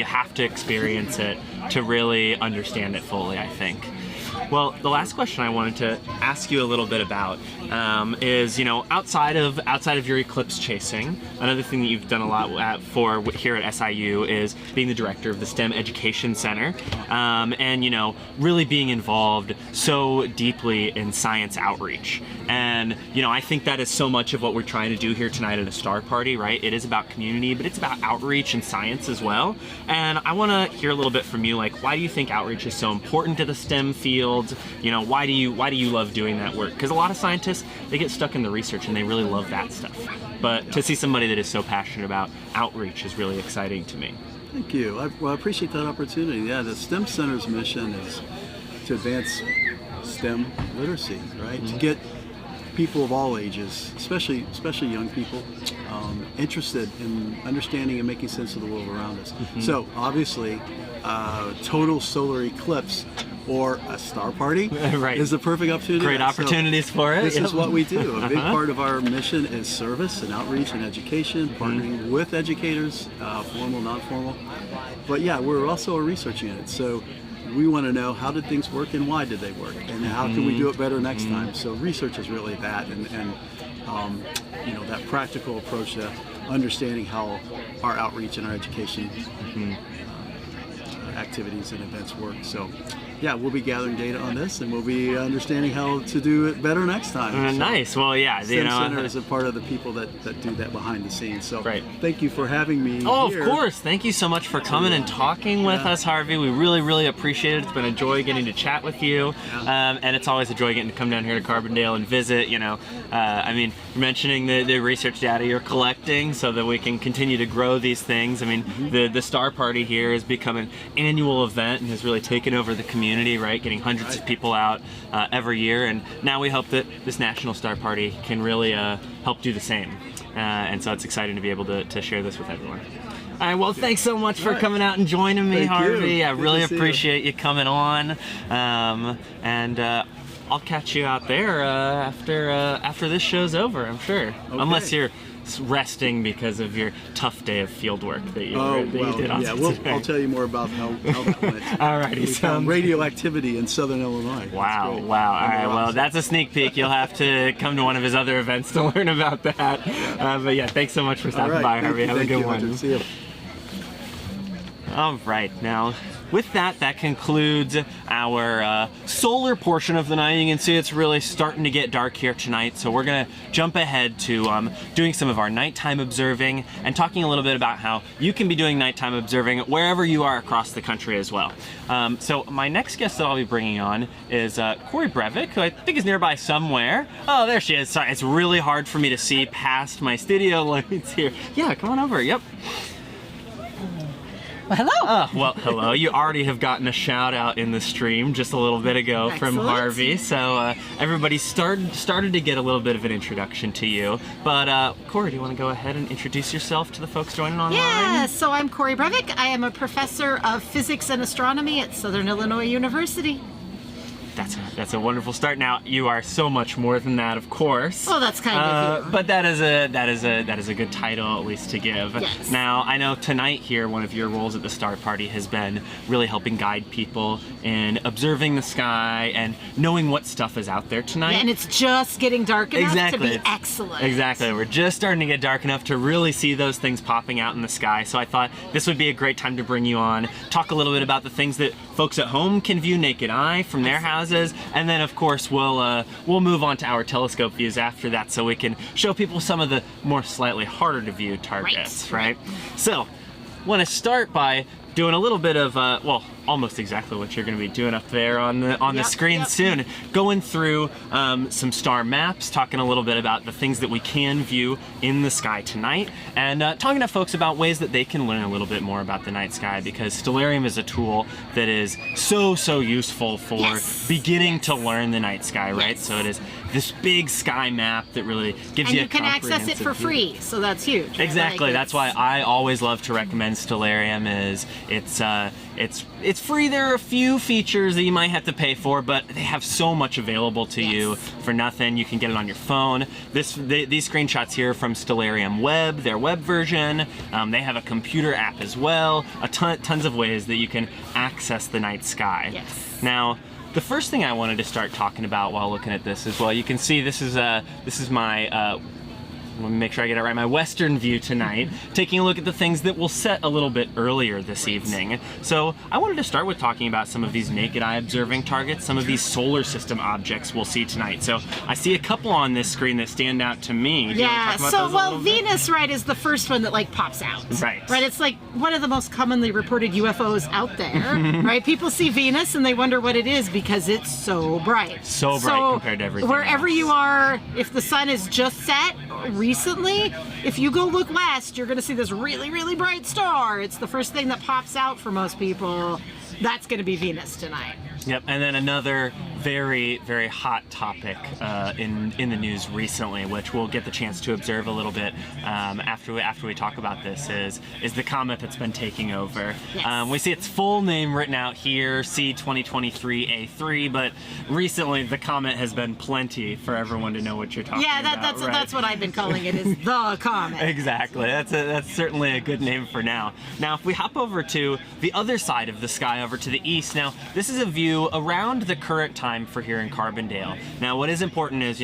have to experience it to really understand it fully, I think. Well, the last question I wanted to ask you a little bit about is, you know, outside of your eclipse chasing, another thing that you've done a lot for here at SIU is being the director of the STEM Education Center, and, you know, really being involved so deeply in science outreach. And, you know, I think that is so much of what we're trying to do here tonight at a Star Party, right? It is about community, but it's about outreach and science as well. And I want to hear a little bit from you, like, why do you think outreach is so important to the STEM field? You know, why do you love doing that work? Because a lot of scientists, they get stuck in the research and they really love that stuff. But to see somebody that is so passionate about outreach is really exciting to me. Thank you. I appreciate that opportunity. Yeah, the STEM Center's mission is to advance STEM literacy, right? To get people of all ages, especially young people, interested in understanding and making sense of the world around us. So obviously, total solar eclipse or a star party is the perfect opportunity. Great opportunities for it. This is what we do. A big part of our mission is service and outreach and education, partnering with educators, formal, non-formal. But yeah, we're also a research unit. So we want to know, how did things work and why did they work, and how can we do it better next time? So research is really that, and you know, that practical approach to understanding how our outreach and our education activities and events work. So yeah, we'll be gathering data on this, and we'll be understanding how to do it better next time. Nice. Well, yeah, STEM Center is a part of the people that do that behind the scenes. So thank you for having me here. Of course. Thank you so much for coming and talking with us, Harvey. We really, really appreciate it. It's been a joy getting to chat with you, and it's always a joy getting to come down here to Carbondale and visit. You know, I mean, you're mentioning the research data you're collecting so that we can continue to grow these things. I mean, the Star Party here has become an annual event and has really taken over the community, right? Getting hundreds of people out every year, and now we hope that this National Star Party can really help do the same. And so it's exciting to be able to share this with everyone. All right, well, thanks so much for coming out and joining me, Harvey. I really appreciate you coming on, and I'll catch you out there after this show's over, I'm sure. Unless you're resting because of your tough day of field work that you did on today. I'll tell you more about how that went. Alrighty, we found radioactivity in southern Illinois. Wow. All right, well, that's a sneak peek. You'll have to come to one of his other events to learn about that. But yeah, thanks so much for stopping by, Harvey. Have a good one. See you. All right, now with that concludes our solar portion of the night. You can see it's really starting to get dark here tonight, so we're gonna jump ahead to doing some of our nighttime observing and talking a little bit about how you can be doing nighttime observing wherever you are across the country as well. So my next guest that I'll be bringing on is Corey Breivik, who I think is nearby somewhere. Oh, there she is. Sorry, it's really hard for me to see past my studio lights here. Yeah, come on over. Yep. Well, hello. Well, hello. You already have gotten a shout out in the stream just a little bit ago from Harvey. So everybody started to get a little bit of an introduction to you. But Corey, do you want to go ahead and introduce yourself to the folks joining online? Yeah, so I'm Corey Breivik. I am a professor of physics and astronomy at Southern Illinois University. That's a wonderful start. Now you are so much more than that, of course. Oh, that's kind of you. But that is a good title at least to give. Yes. Now I know tonight here one of your roles at the Star Party has been really helping guide people in observing the sky and knowing what stuff is out there tonight. Yeah, and it's just getting dark enough to be excellent. Exactly. We're just starting to get dark enough to really see those things popping out in the sky. So I thought this would be a great time to bring you on, talk a little bit about the things that folks at home can view naked eye from their houses, and then of course we'll move on to our telescope views after that, so we can show people some of the more slightly harder to view targets, right? So, want to start by doing a little bit of well, almost exactly what you're going to be doing up there on the screen soon. Going through some star maps, talking a little bit about the things that we can view in the sky tonight, and talking to folks about ways that they can learn a little bit more about the night sky, because Stellarium is a tool that is so useful for beginning to learn the night sky, right? So it is this big sky map that really gives you a comprehensive can access it for free, so that's huge. Right? Exactly. That's why I always love to recommend Stellarium. Is it's free. There are a few features that you might have to pay for, but they have so much available to you for nothing. You can get it on your phone. These screenshots here are from Stellarium Web, their web version. They have a computer app as well. Tons of ways that you can access the night sky. Yes. Now, the first thing I wanted to start talking about while looking at this is, well, you can see this is my let me make sure I get it right, my western view tonight, taking a look at the things that will set a little bit earlier this evening. So I wanted to start with talking about some of these naked eye observing targets, some of these solar system objects we'll see tonight. So I see a couple on this screen that stand out to me. Yeah, so well, Venus, right, is the first one that like pops out. Right. Right, it's like one of the most commonly reported UFOs out there, right? People see Venus and they wonder what it is because it's so bright. So bright compared to everything wherever else. you are, if the sun is just set, recently, if you go look west, you're going to see this really bright star. It's the first thing that pops out for most people. That's going to be Venus tonight. stars. Yep, and then another very, very hot topic in the news recently, which we'll get the chance to observe a little bit after we talk about this, is the comet that's been taking over. Yes. We see its full name written out here, C2023A3, but recently the comet has been plenty for everyone to know what you're talking about. That's what I've been calling it, is the comet. Exactly. That's certainly a good name for now. Now, if we hop over to the other side of the sky, over to the east, now this is a view around the current time for here in Carbondale. Now, what is important is,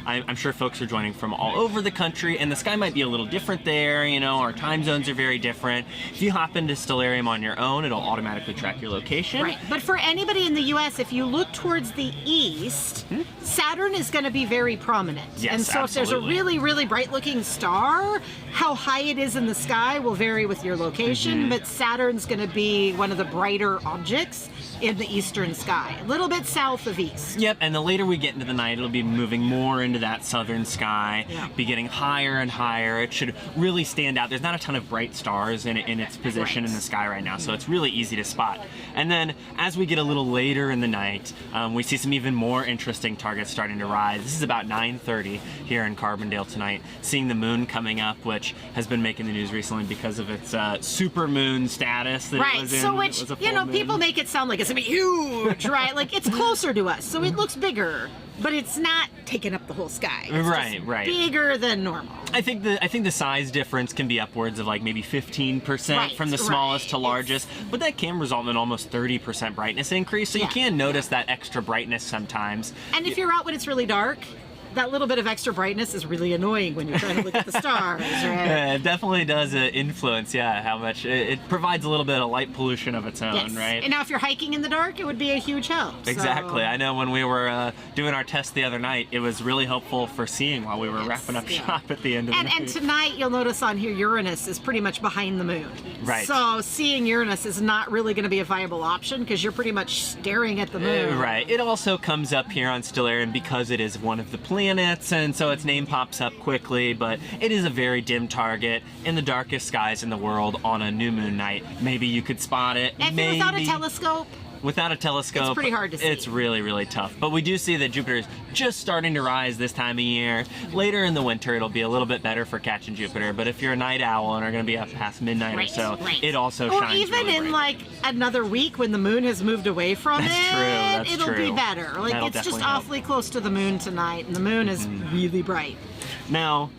I'm sure folks are joining from all over the country, and the sky might be a little different there. Our time zones are very different. If you hop into Stellarium on your own, it'll automatically track your location. Right, but for anybody in the U.S., if you look towards the east, Saturn is going to be very prominent. Yes, and so if there's a really, really bright-looking star, how high it is in the sky will vary with your location, but Saturn's going to be one of the brighter objects in the eastern sky, a little bit south of east. Yep, and the later we get into the night, it'll be moving more into that southern sky, be getting higher and higher. It should really stand out. There's not a ton of bright stars in its position in the sky right now, so it's really easy to spot. And then as we get a little later in the night, we see some even more interesting targets starting to rise. This is about 9:30 here in Carbondale tonight, seeing the moon coming up, which has been making the news recently because of its supermoon status that it was in. So which, it was a full moon. people make it sound like it's gonna be huge, right? Like it's closer to us, so it looks bigger, but it's not taking up the whole sky. It's right. Bigger than normal. I think the size difference can be upwards of like maybe 15% from the smallest to largest, but that can result in almost 30% brightness increase, so you can notice that extra brightness sometimes. And if you're out when it's really dark, that little bit of extra brightness is really annoying when you're trying to look at the stars, right? Yeah, it definitely does influence, how much it provides a little bit of light pollution of its own, right? And now if you're hiking in the dark, it would be a huge help. Exactly. So. I know when we were doing our test the other night, it was really helpful for seeing while we were wrapping up shop at the end of the night. And tonight, you'll notice on here, Uranus is pretty much behind the moon. Right. So seeing Uranus is not really going to be a viable option because you're pretty much staring at the moon. Right. It also comes up here on Stellarium because it is one of the planets, and so its name pops up quickly, but it is a very dim target in the darkest skies in the world on a new moon night. Maybe you could spot it. And without a telescope? Without a telescope, it's pretty hard to see. It's really, really tough. But we do see that Jupiter is just starting to rise this time of year. Later in the winter, it'll be a little bit better for catching Jupiter. But if you're a night owl and are going to be up past midnight or so, it also shines Or even really in bright. like another week when the moon has moved away from That's it'll true. be better. Like That'll it's just definitely help. awfully close to the moon tonight, and the moon is really bright. Now,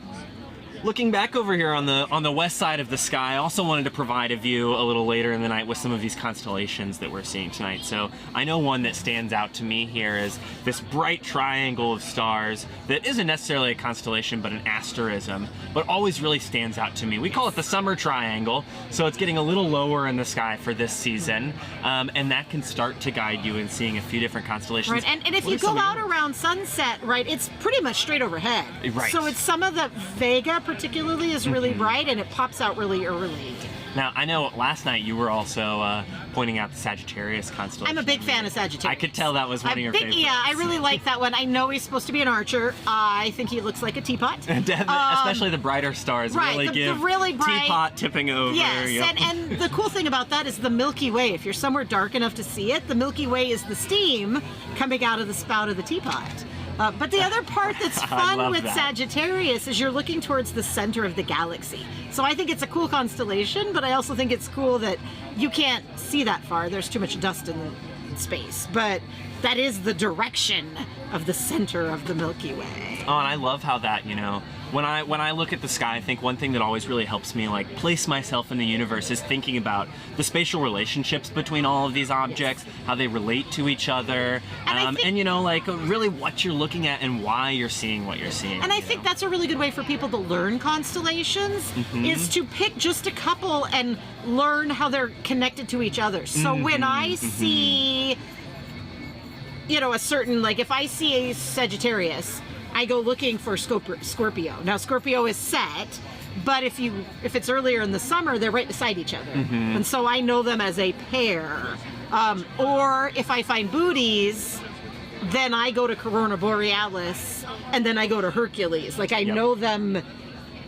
looking back over here on the west side of the sky, I also wanted to provide a view a little later in the night with some of these constellations that we're seeing tonight. So I know one that stands out to me here is this bright triangle of stars that isn't necessarily a constellation but an asterism, but always really stands out to me. We call it the summer triangle, so it's getting a little lower in the sky for this season, and that can start to guide you in seeing a few different constellations. Right, and if you go out around sunset, right, it's pretty much straight overhead. Right. So it's some of the Vega particularly is really bright, and it pops out really early. Now, I know last night you were also pointing out the Sagittarius constellation. I'm a big fan of Sagittarius. I could tell that was one of your favorites. Yeah, I really like that one. I know he's supposed to be an archer. I think he looks like a teapot. Especially the brighter stars really give the really bright, teapot tipping over. Yes, yep. and the cool thing about that is the Milky Way. If you're somewhere dark enough to see it, the Milky Way is the steam coming out of the spout of the teapot. But the other part that's fun with Sagittarius is you're looking towards the center of the galaxy. So I think it's a cool constellation, but I also think it's cool that you can't see that far. There's too much dust in space. But that is the direction of the center of the Milky Way. Oh, and I love how that, when I look at the sky, I think one thing that always really helps me like place myself in the universe is thinking about the spatial relationships between all of these objects, how they relate to each other, and really what you're looking at and why you're seeing what you're seeing. And I think that's a really good way for people to learn constellations, is to pick just a couple and learn how they're connected to each other. So when I see, a certain, like if I see a Sagittarius, I go looking for Scorpio. Now Scorpio is set, but if it's earlier in the summer, they're right beside each other. And so I know them as a pair. Or if I find Booties, then I go to Corona Borealis, and then I go to Hercules. Like I know them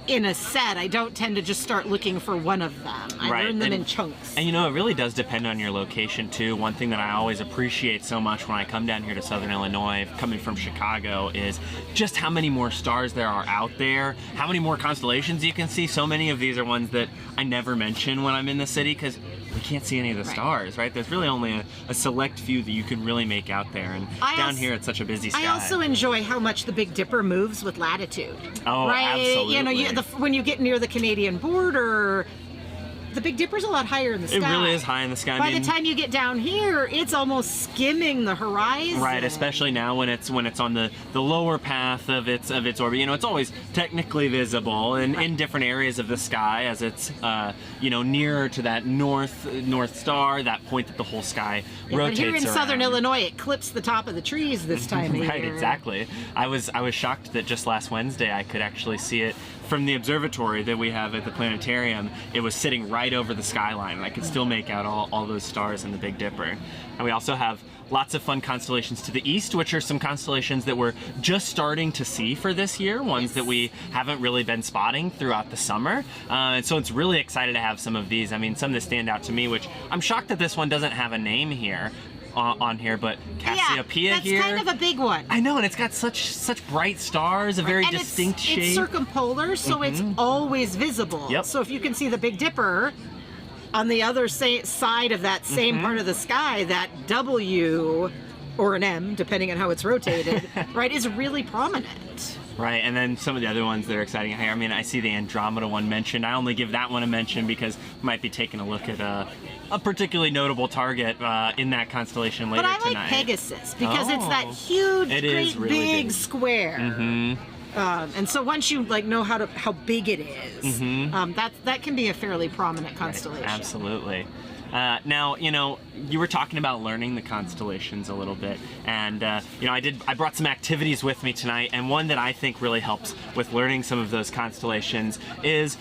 in a set. I don't tend to just start looking for one of them. I learn them in chunks. And you know, it really does depend on your location too. One thing that I always appreciate so much when I come down here to Southern Illinois, coming from Chicago, is just how many more stars there are out there, how many more constellations you can see. So many of these are ones that I never mention when I'm in the city because we can't see any of the stars, right? There's really only a select few that you can really make out there, and down here it's such a busy sky. I also enjoy how much the Big Dipper moves with latitude. Oh, right? absolutely. You know, when you get near the Canadian border, the Big Dipper's a lot higher in the sky. It really is high in the sky. By the time you get down here, it's almost skimming the horizon. Right, especially now when it's on the lower path of its orbit. You know, it's always technically visible in different areas of the sky as it's you know, nearer to that north star, that point that the whole sky rotates But here in around. Southern Illinois, it clips the top of the trees this time of Right, year. exactly. I was shocked that just last Wednesday I could actually see it from the observatory that we have at the planetarium. It was sitting right over the skyline, and I could still make out all those stars in the Big Dipper. And we also have lots of fun constellations to the east, which are some constellations that we're just starting to see for this year, ones that we haven't really been spotting throughout the summer. And so it's really excited to have some of these. I mean, some that stand out to me, which I'm shocked that this one doesn't have a name here. On here, but Cassiopeia that's here. kind of a big one. I know, and it's got such bright stars, a very And distinct shape. It's circumpolar, so it's always visible. Yep. So if you can see the Big Dipper on the other side of that same part of the sky, that W or an M, depending on how it's rotated, right, is really prominent. Right, and then some of the other ones that are exciting here. I mean, I see the Andromeda one mentioned. I only give that one a mention because we might be taking a look at a particularly notable target in that constellation later tonight. But I like Pegasus because it's that huge, great, really big square. And so once you know how big it is, that can be a fairly prominent constellation. Right, absolutely. Now, you know, you were talking about learning the constellations a little bit, and you know, I brought some activities with me tonight, and one that I think really helps with learning some of those constellations is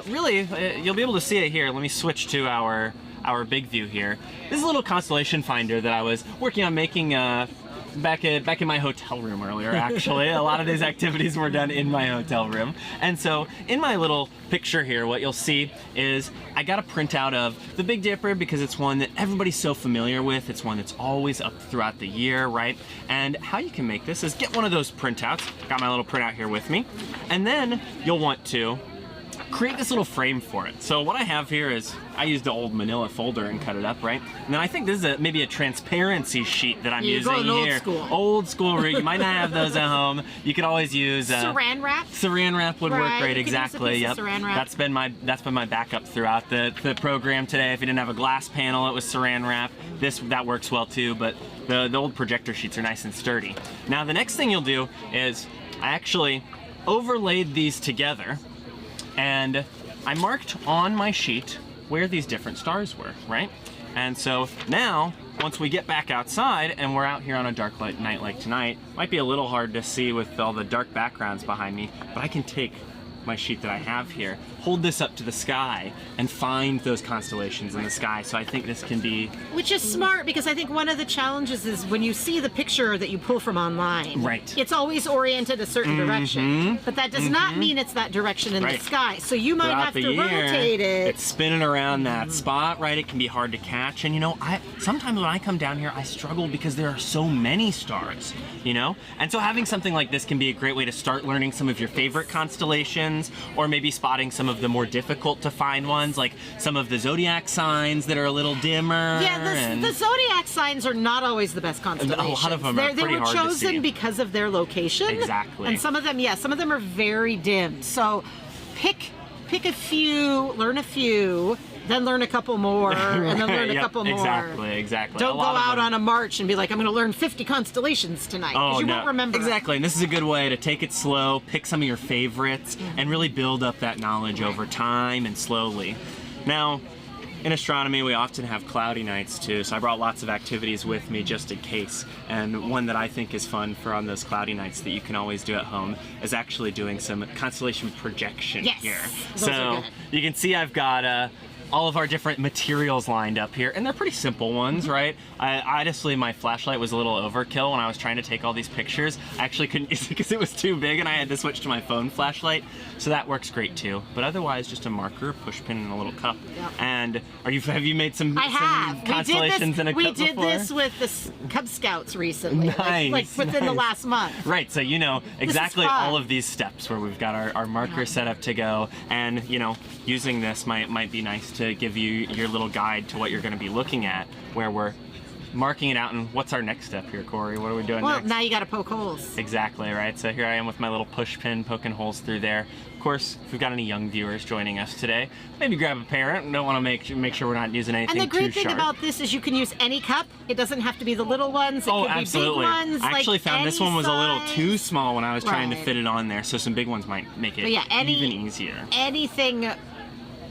really, you'll be able to see it here. Let me switch to our big view here. This is a little constellation finder that I was working on making back in my hotel room earlier, actually. A lot of these activities were done in my hotel room. And so in my little picture here, what you'll see is I got a printout of the Big Dipper because it's one that everybody's so familiar with. It's one that's always up throughout the year, right? And how you can make this is get one of those printouts. Got my little printout here with me. And then you'll want to create this little frame for it. So what I have here is, I used the old manila folder and cut it up, right? And then I think this is maybe a transparency sheet that I'm using here. Old school. You might not have those at home. You could always use Saran wrap. Saran wrap would work great, You can exactly. use a Yep. piece of Saran wrap. That's been my backup throughout the program today. If you didn't have a glass panel, it was Saran wrap. That works well too, but the old projector sheets are nice and sturdy. Now the next thing you'll do is I actually overlaid these together, and I marked on my sheet where these different stars were, right? And so now, once we get back outside and we're out here on a dark night like tonight, might be a little hard to see with all the dark backgrounds behind me, but I can take my sheet that I have here, hold this up to the sky, and find those constellations in the sky. So I think this can be... Which is smart, because I think one of the challenges is when you see the picture that you pull from online, right, it's always oriented a certain direction, but that does not mean it's that direction in the sky. So you might have to rotate it. It's spinning around that spot, right? It can be hard to catch. And you know, sometimes when I come down here, I struggle because there are so many stars, you know? And so having something like this can be a great way to start learning some of your favorite constellations, or maybe spotting some of the more difficult to find ones, like some of the zodiac signs that are a little dimmer. Yeah, the zodiac signs are not always the best constellations. A lot of them are pretty hard to see. They were chosen because of their location. Exactly. And some of them are very dim. So pick a few, learn a few, then learn a couple more, and then learn a couple more. Exactly. Don't go out on a march and be like, I'm going to learn 50 constellations tonight, because you won't remember. Exactly, and this is a good way to take it slow, pick some of your favorites, and really build up that knowledge over time and slowly. Now, in astronomy, we often have cloudy nights too, so I brought lots of activities with me just in case. And one that I think is fun for on those cloudy nights that you can always do at home is actually doing some constellation projection here. Those are good. You can see I've got all of our different materials lined up here, and they're pretty simple ones, right? Honestly, my flashlight was a little overkill when I was trying to take all these pictures. I actually couldn't use it because it was too big, and I had to switch to my phone flashlight, so that works great too. But otherwise, just a marker, push pin, and a little cup. Yep. And have you made some, I have. some constellations in a cup We did before? this with the Cub Scouts recently, Nice, like within the last month. Right, so you know exactly fun. all of these steps where we've got our marker set up to go, and you know, using this might be nice to give you your little guide to what you're going to be looking at, where we're marking it out. And what's our next step here, Corey? What are we doing Well, next? now you got to poke holes. Exactly, right? So here I am with my little push pin poking holes through there. Of course, if we've got any young viewers joining us today, maybe grab a parent. Don't want to make sure we're not using anything And the great too thing sharp. about this is you can use any cup. It doesn't have to be the little ones. It Oh, could absolutely. be big ones. I actually like found this any one was a little size. too small when I was trying to Right. fit it on there, so some big ones might make it But yeah, even easier. Anything,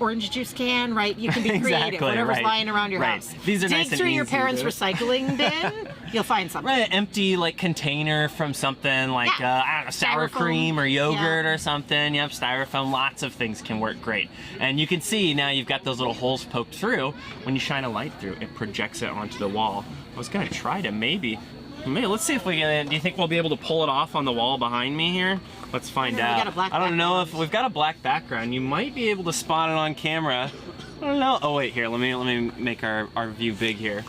orange juice can, right? You can be creative. Exactly, Whatever's right. lying around your Right. house. These are Dig nice and through your easy parents' to- recycling bin. You'll find something. Right, an empty like container from something like Yeah. I don't know, sour Styrofoam. cream or yogurt Yeah. or something. Yep, styrofoam. Lots of things can work great. And you can see now you've got those little holes poked through. When you shine a light through, it projects it onto the wall. I was gonna try to maybe let's see if we can. Do you think we'll be able to pull it off on the wall behind me here? Let's find We out. got a black I don't know background. if we've got a black background. You might be able to spot it on camera. I don't know. Oh wait, here. Let me make our view big here.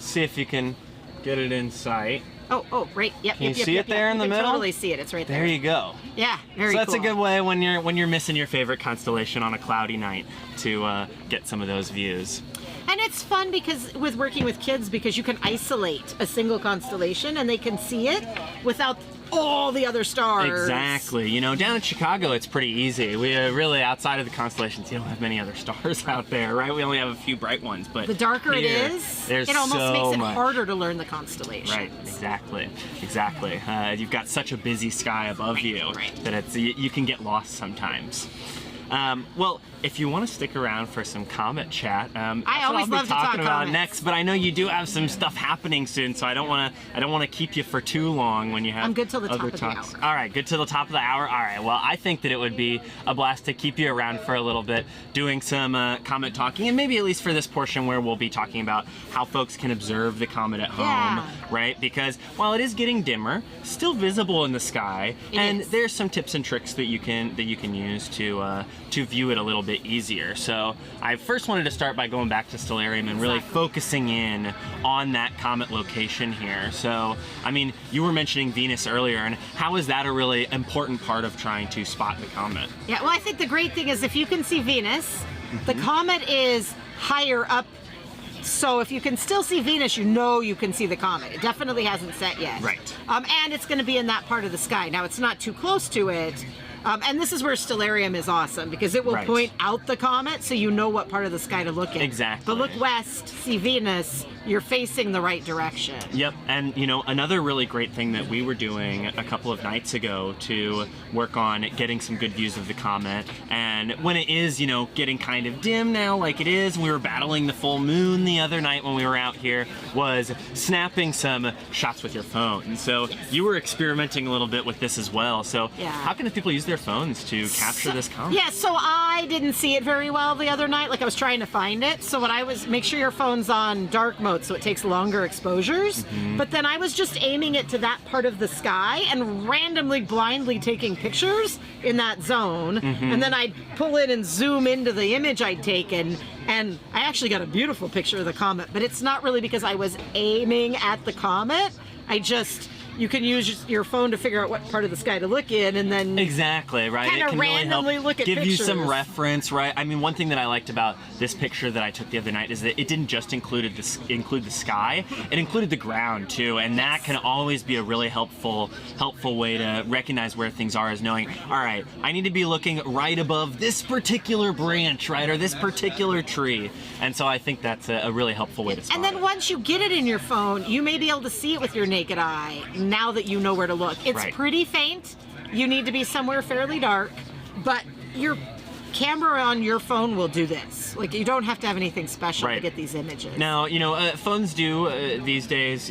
See if you can get it in sight. Oh, right. Yep. Can you yep, see yep, it there yep. in the You can middle? Totally see it. It's right there. There you go. Yeah, very So that's cool. a good way when you're missing your favorite constellation on a cloudy night to get some of those views. And it's fun because with working with kids, because you can isolate a single constellation and they can see it without all the other stars. Exactly. You know, down in Chicago, it's pretty easy. We really, outside of the constellations, you don't have many other stars out there, right? We only have a few bright ones, but The darker it here, is, there's it almost so makes it much. harder to learn the constellations. Right, exactly. You've got such a busy sky above you that you can get lost sometimes. Well, if you want to stick around for some comet chat, that's what always I'll be love to talk talking about comets. next. But I know you do have some stuff happening soon, so I don't want to keep you for too long when you have. I'm good till the top other of the talks. hour. All right, good till the top of the hour. All right. Well, I think that it would be a blast to keep you around for a little bit, doing some comet talking, and maybe at least for this portion where we'll be talking about how folks can observe the comet at home, Yeah. right? Because while it is getting dimmer, still visible in the sky, and is. there's some tips and tricks that you can use to view it a little bit easier. So I first wanted to start by going back to Stellarium and really focusing in on that comet location here. So, I mean, you were mentioning Venus earlier, and how is that a really important part of trying to spot the comet? Yeah, well, I think the great thing is if you can see Venus, the comet is higher up. So if you can still see Venus, you know you can see the comet. It definitely hasn't set yet. Right. And it's going to be in that part of the sky. Now, it's not too close to it. And this is where Stellarium is awesome because it will Right. point out the comet so you know what part of the sky to look at. Exactly. But look west, see Venus, you're facing the right direction. Yep, and you know, another really great thing that we were doing a couple of nights ago to work on getting some good views of the comet, and when it is, you know, getting kind of dim now like it is, we were battling the full moon the other night when we were out here, was snapping some shots with your phone. So you were experimenting a little bit with this as well. So Yeah. how can the people use their phones to capture this comet? Yeah, so I didn't see it very well the other night. Like I was trying to find it. So what I was, make sure your phone's on dark mode so it takes longer exposures. But then I was just aiming it to that part of the sky and randomly blindly taking pictures in that zone. And then I'd pull in and zoom into the image I'd taken. And I actually got a beautiful picture of the comet, but it's not really because I was aiming at the comet. You can use your phone to figure out what part of the sky to look in, and then Exactly, right? Kinda It can really randomly help look at give you some pictures. reference, right? I mean, one thing that I liked about this picture that I took the other night is that it didn't just include the sky, it included the ground too, and that can always be a really helpful way to recognize where things are, is knowing, all right, I need to be looking right above this particular branch, right, or this particular tree, and so I think that's a really helpful way to spot And then it. once you get it in your phone, you may be able to see it with your naked eye now that you know where to look. It's Right. pretty faint. You need to be somewhere fairly dark, but camera on your phone will do this. Like, you don't have to have anything special to Right. get these images. Now, phones do these days,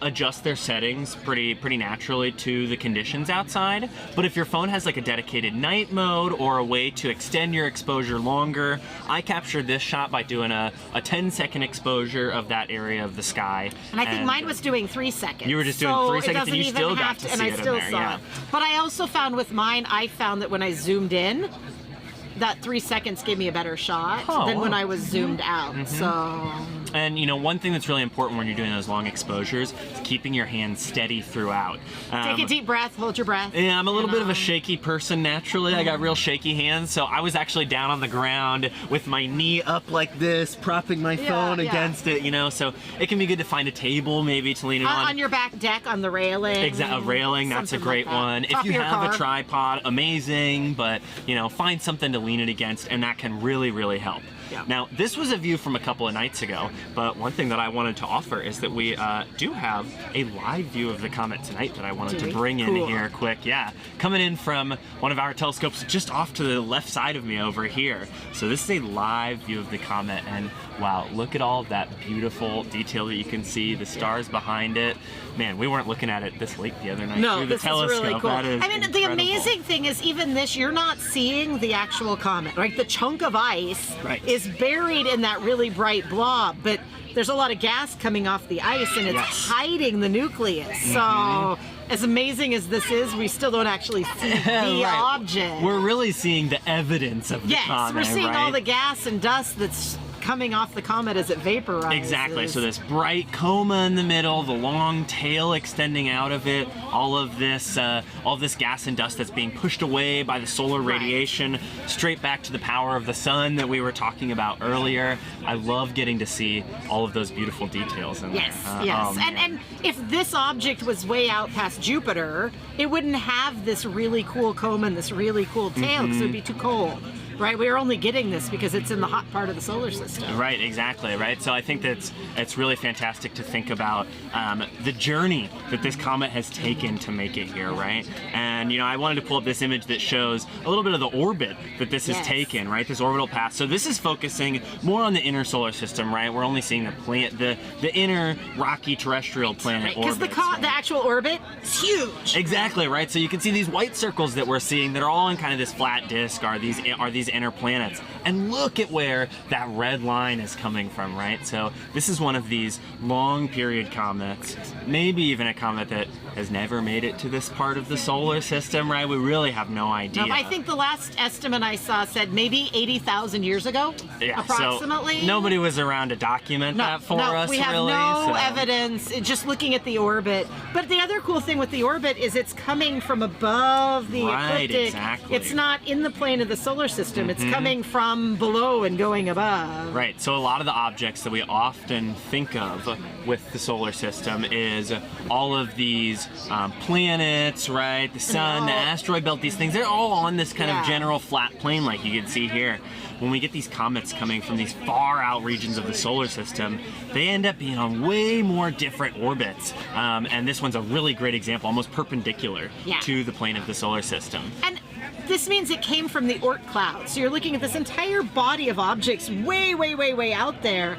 adjust their settings pretty naturally to the conditions outside. But if your phone has like a dedicated night mode or a way to extend your exposure longer, I captured this shot by doing a 10-second exposure of that area of the sky. And I think mine was doing 3 seconds. You were just doing so 3 it seconds, and you doesn't still even got have to and see I it in still there, saw yeah. it. But I also found with mine, I found that when I zoomed in, that 3 seconds gave me a better shot than when I was zoomed out. So. And one thing that's really important when you're doing those long exposures is keeping your hand steady throughout. Take a deep breath, hold your breath. Yeah, I'm a little bit of a shaky person naturally. I got real shaky hands, so I was actually down on the ground with my knee up like this, propping my phone against it, so it can be good to find a table maybe to lean it on. On your back deck, on the railing. Exactly, a railing, that's a great one. Top If you of your have car. a tripod, amazing, but find something to lean it against, and that can really, really help. Yeah. Now, this was a view from a couple of nights ago, but one thing that I wanted to offer is that we do have a live view of the comet tonight that I wanted to bring in here quick. Yeah, coming in from one of our telescopes just off to the left side of me over here. So this is a live view of the comet, and wow, look at all of that beautiful detail that you can see, the stars behind it. Man, we weren't looking at it this late the other night through the telescope. Is really cool. That is I mean, the incredible. amazing thing is even this, you're not seeing the actual comet, right? The chunk of ice is buried in that really bright blob, but there's a lot of gas coming off the ice and it's hiding the nucleus. So as amazing as this is, we still don't actually see the object. We're really seeing the evidence of the comet, we're seeing all right? the gas and dust that's coming off the comet as it vaporizes. Exactly. So this bright coma in the middle, the long tail extending out of it, all of this gas and dust that's being pushed away by the solar radiation, straight back to the power of the sun that we were talking about earlier. I love getting to see all of those beautiful details in Yes, there. yes. And if this object was way out past Jupiter, it wouldn't have this really cool coma and this really cool tail because it would be too cold. Right, we're only getting this because it's in the hot part of the solar system. Right, exactly, right? So I think it's really fantastic to think about the journey that this comet has taken to make it here, right? And, I wanted to pull up this image that shows a little bit of the orbit that this has taken, right? This orbital path. So this is focusing more on the inner solar system, right? We're only seeing the inner rocky terrestrial planet because orbits, the actual orbit is huge. Exactly, right? So you can see these white circles that we're seeing that are all in kind of this flat disk are these inner planets. And look at where that red line is coming from, right? So this is one of these long period comets, maybe even a comet that has never made it to this part of the solar system, right? We really have no idea. No, I think the last estimate I saw said maybe 80,000 years ago, approximately. So nobody was around to document that for us, we have really. no evidence, just looking at the orbit. But the other cool thing with the orbit is it's coming from above the ecliptic. Exactly. It's not in the plane of the solar system. It's coming from below and going above. Right, so a lot of the objects that we often think of with the solar system is all of these planets, right? The sun, the asteroid belt, these things, they're all on this kind of general flat plane like you can see here. When we get these comets coming from these far out regions of the solar system, they end up being on way more different orbits. And this one's a really great example, almost perpendicular to the plane of the solar system. And this means it came from the Oort cloud. So you're looking at this entire body of objects way, way, way, way out there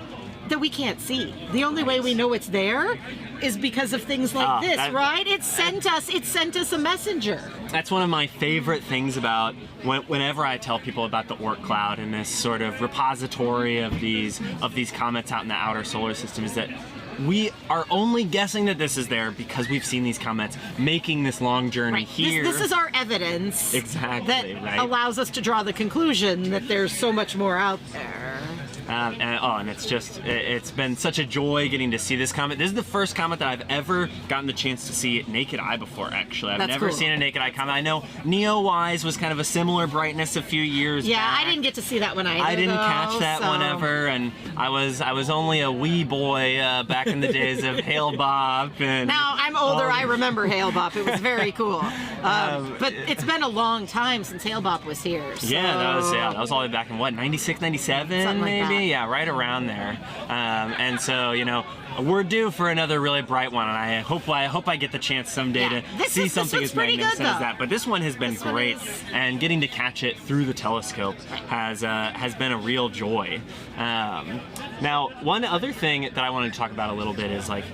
that we can't see. The only way we know it's there is because of things like this, right? It sent us a messenger. That's one of my favorite things about whenever I tell people about the Oort cloud and this sort of repository of these comets out in the outer solar system is that we are only guessing that this is there because we've seen these comets making this long journey here. This is our evidence that allows us to draw the conclusion that there's so much more out there. And it's been such a joy getting to see this comet. This is the first comet that I've ever gotten the chance to see naked eye before, actually. I've never seen a naked eye comet. I know Neowise was kind of a similar brightness a few years back. I didn't get to see that one either. I didn't catch that one ever, and I was only a wee boy back in the days of Hale Bop. And now I'm older. I remember Hale Bop. It was very cool. But it's been a long time since Hale Bop was here. So. Yeah, that was all the way back in 96, 97, something like maybe. Yeah, right around there. And so, you know, we're due for another really bright one, and I hope I get the chance someday to see something as magnificent as that. But this one has been great, and getting to catch it through the telescope has been a real joy. Now, one other thing that I wanted to talk about a little bit is like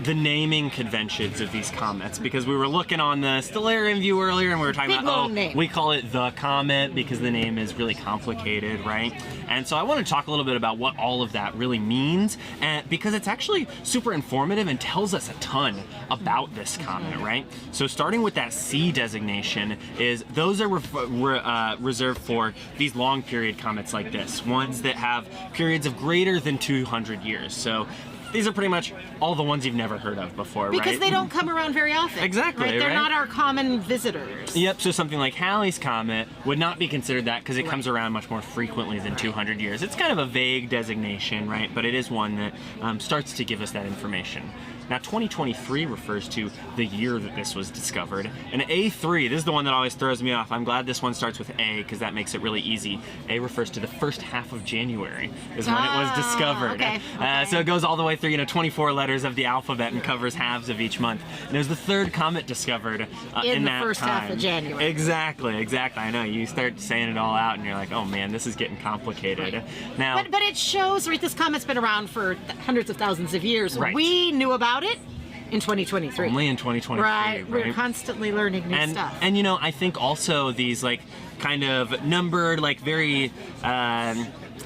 the naming conventions of these comets, because we were looking on the Stellarium view earlier and we were talking about, we call it the comet because the name is really complicated, right? And so I want to talk a little bit about what all of that really means, and because it's actually super informative and tells us a ton about this comet, right? So starting with that C designation is those are reserved for these long period comets like this, ones that have periods of greater than 200 years. So these are pretty much all the ones you've never heard of before, right? Because they don't come around very often. Exactly, right? They're not our common visitors. Yep, so something like Halley's Comet would not be considered that because it comes around much more frequently than 200 years. It's kind of a vague designation, right? But it is one that starts to give us that information. Now, 2023 refers to the year that this was discovered. And A3, this is the one that always throws me off. I'm glad this one starts with A because that makes it really easy. A refers to the first half of January is when it was discovered. Okay. So it goes all the way through, you know, 24 letters of the alphabet and covers halves of each month. And it was the third comet discovered in that first half of January. Exactly. I know. You start saying it all out and you're like, oh man, this is getting complicated. Now, but it shows, right, this comet's been around for hundreds of thousands of years. Right. We knew about it in 2023. Only in 2023. Right. We're constantly learning new stuff. And you know, I think also these like kind of numbered, like very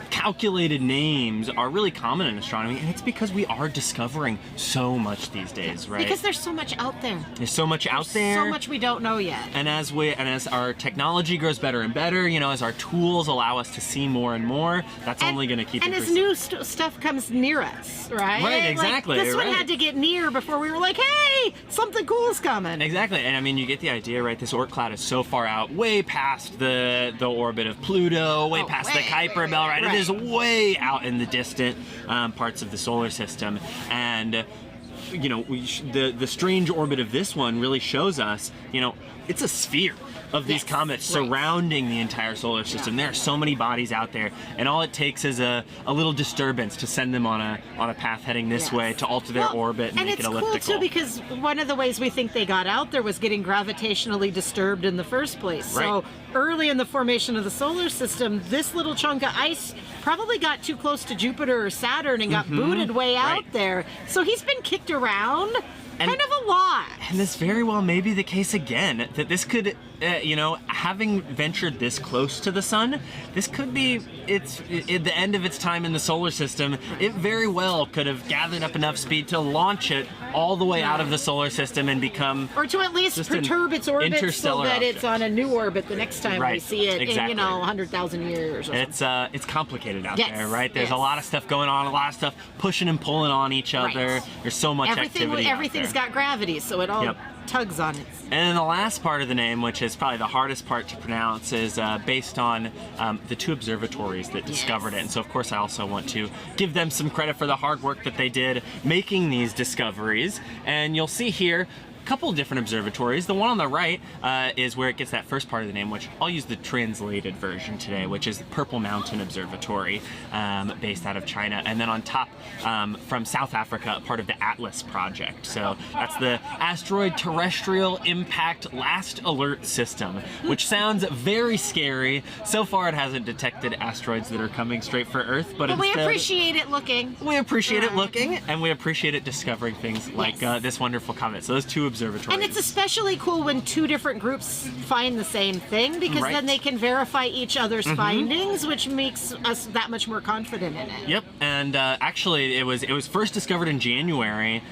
calculated names are really common in astronomy, and it's because we are discovering so much these days, right? Because there's so much out there. There's so much out there. So much we don't know yet. And as our technology grows better and better, you know, as our tools allow us to see more and more, that's only going to keep increasing. And as new stuff comes near us, right? Right, exactly. Like, this one had to get near before we were like, hey, something cool's coming. Exactly, and I mean, you get the idea, right? This Oort cloud is so far out, way past the orbit of Pluto, way past the Kuiper Belt, right? It is way out in the distant parts of the solar system, and you know, the strange orbit of this one really shows us, you know, it's a sphere of these comets surrounding the entire solar system. There are so many bodies out there, and all it takes is a little disturbance to send them on a path heading this way to alter their orbit and make it elliptical. And it's cool too because one of the ways we think they got out there was getting gravitationally disturbed in the first place. Right. So early in the formation of the solar system, this little chunk of ice probably got too close to Jupiter or Saturn and got booted way out there. So he's been kicked around kind of a lot. And this very well may be the case again, that this could, you know, having ventured this close to the sun, this could be at the end of its time in the solar system. It very well could have gathered up enough speed to launch it all the way out of the solar system and become, or to at least perturb its orbit so that it's on a new orbit the next time we see it in, you know, 100,000 years. Or it's complicated out there, right? There's a lot of stuff going on, a lot of stuff pushing and pulling on each other. There's so much activity. Everything's got gravity, so it all tugs on it. And then the last part of the name, which is probably the hardest part to pronounce, is based on the two observatories that discovered it. And so, of course, I also want to give them some credit for the hard work that they did making these discoveries. And you'll see here couple different observatories. The one on the right is where it gets that first part of the name, which I'll use the translated version today, which is Purple Mountain Observatory, based out of China. And then on top, from South Africa, part of the Atlas project. So that's the Asteroid Terrestrial Impact Last Alert System, which sounds very scary. So far, it hasn't detected asteroids that are coming straight for Earth, but we appreciate it looking. We appreciate it looking, and we appreciate it discovering things like this wonderful comet. So those two observatories. And it's especially cool when two different groups find the same thing, because then they can verify each other's findings, which makes us that much more confident in it. Yep, and actually it was first discovered in January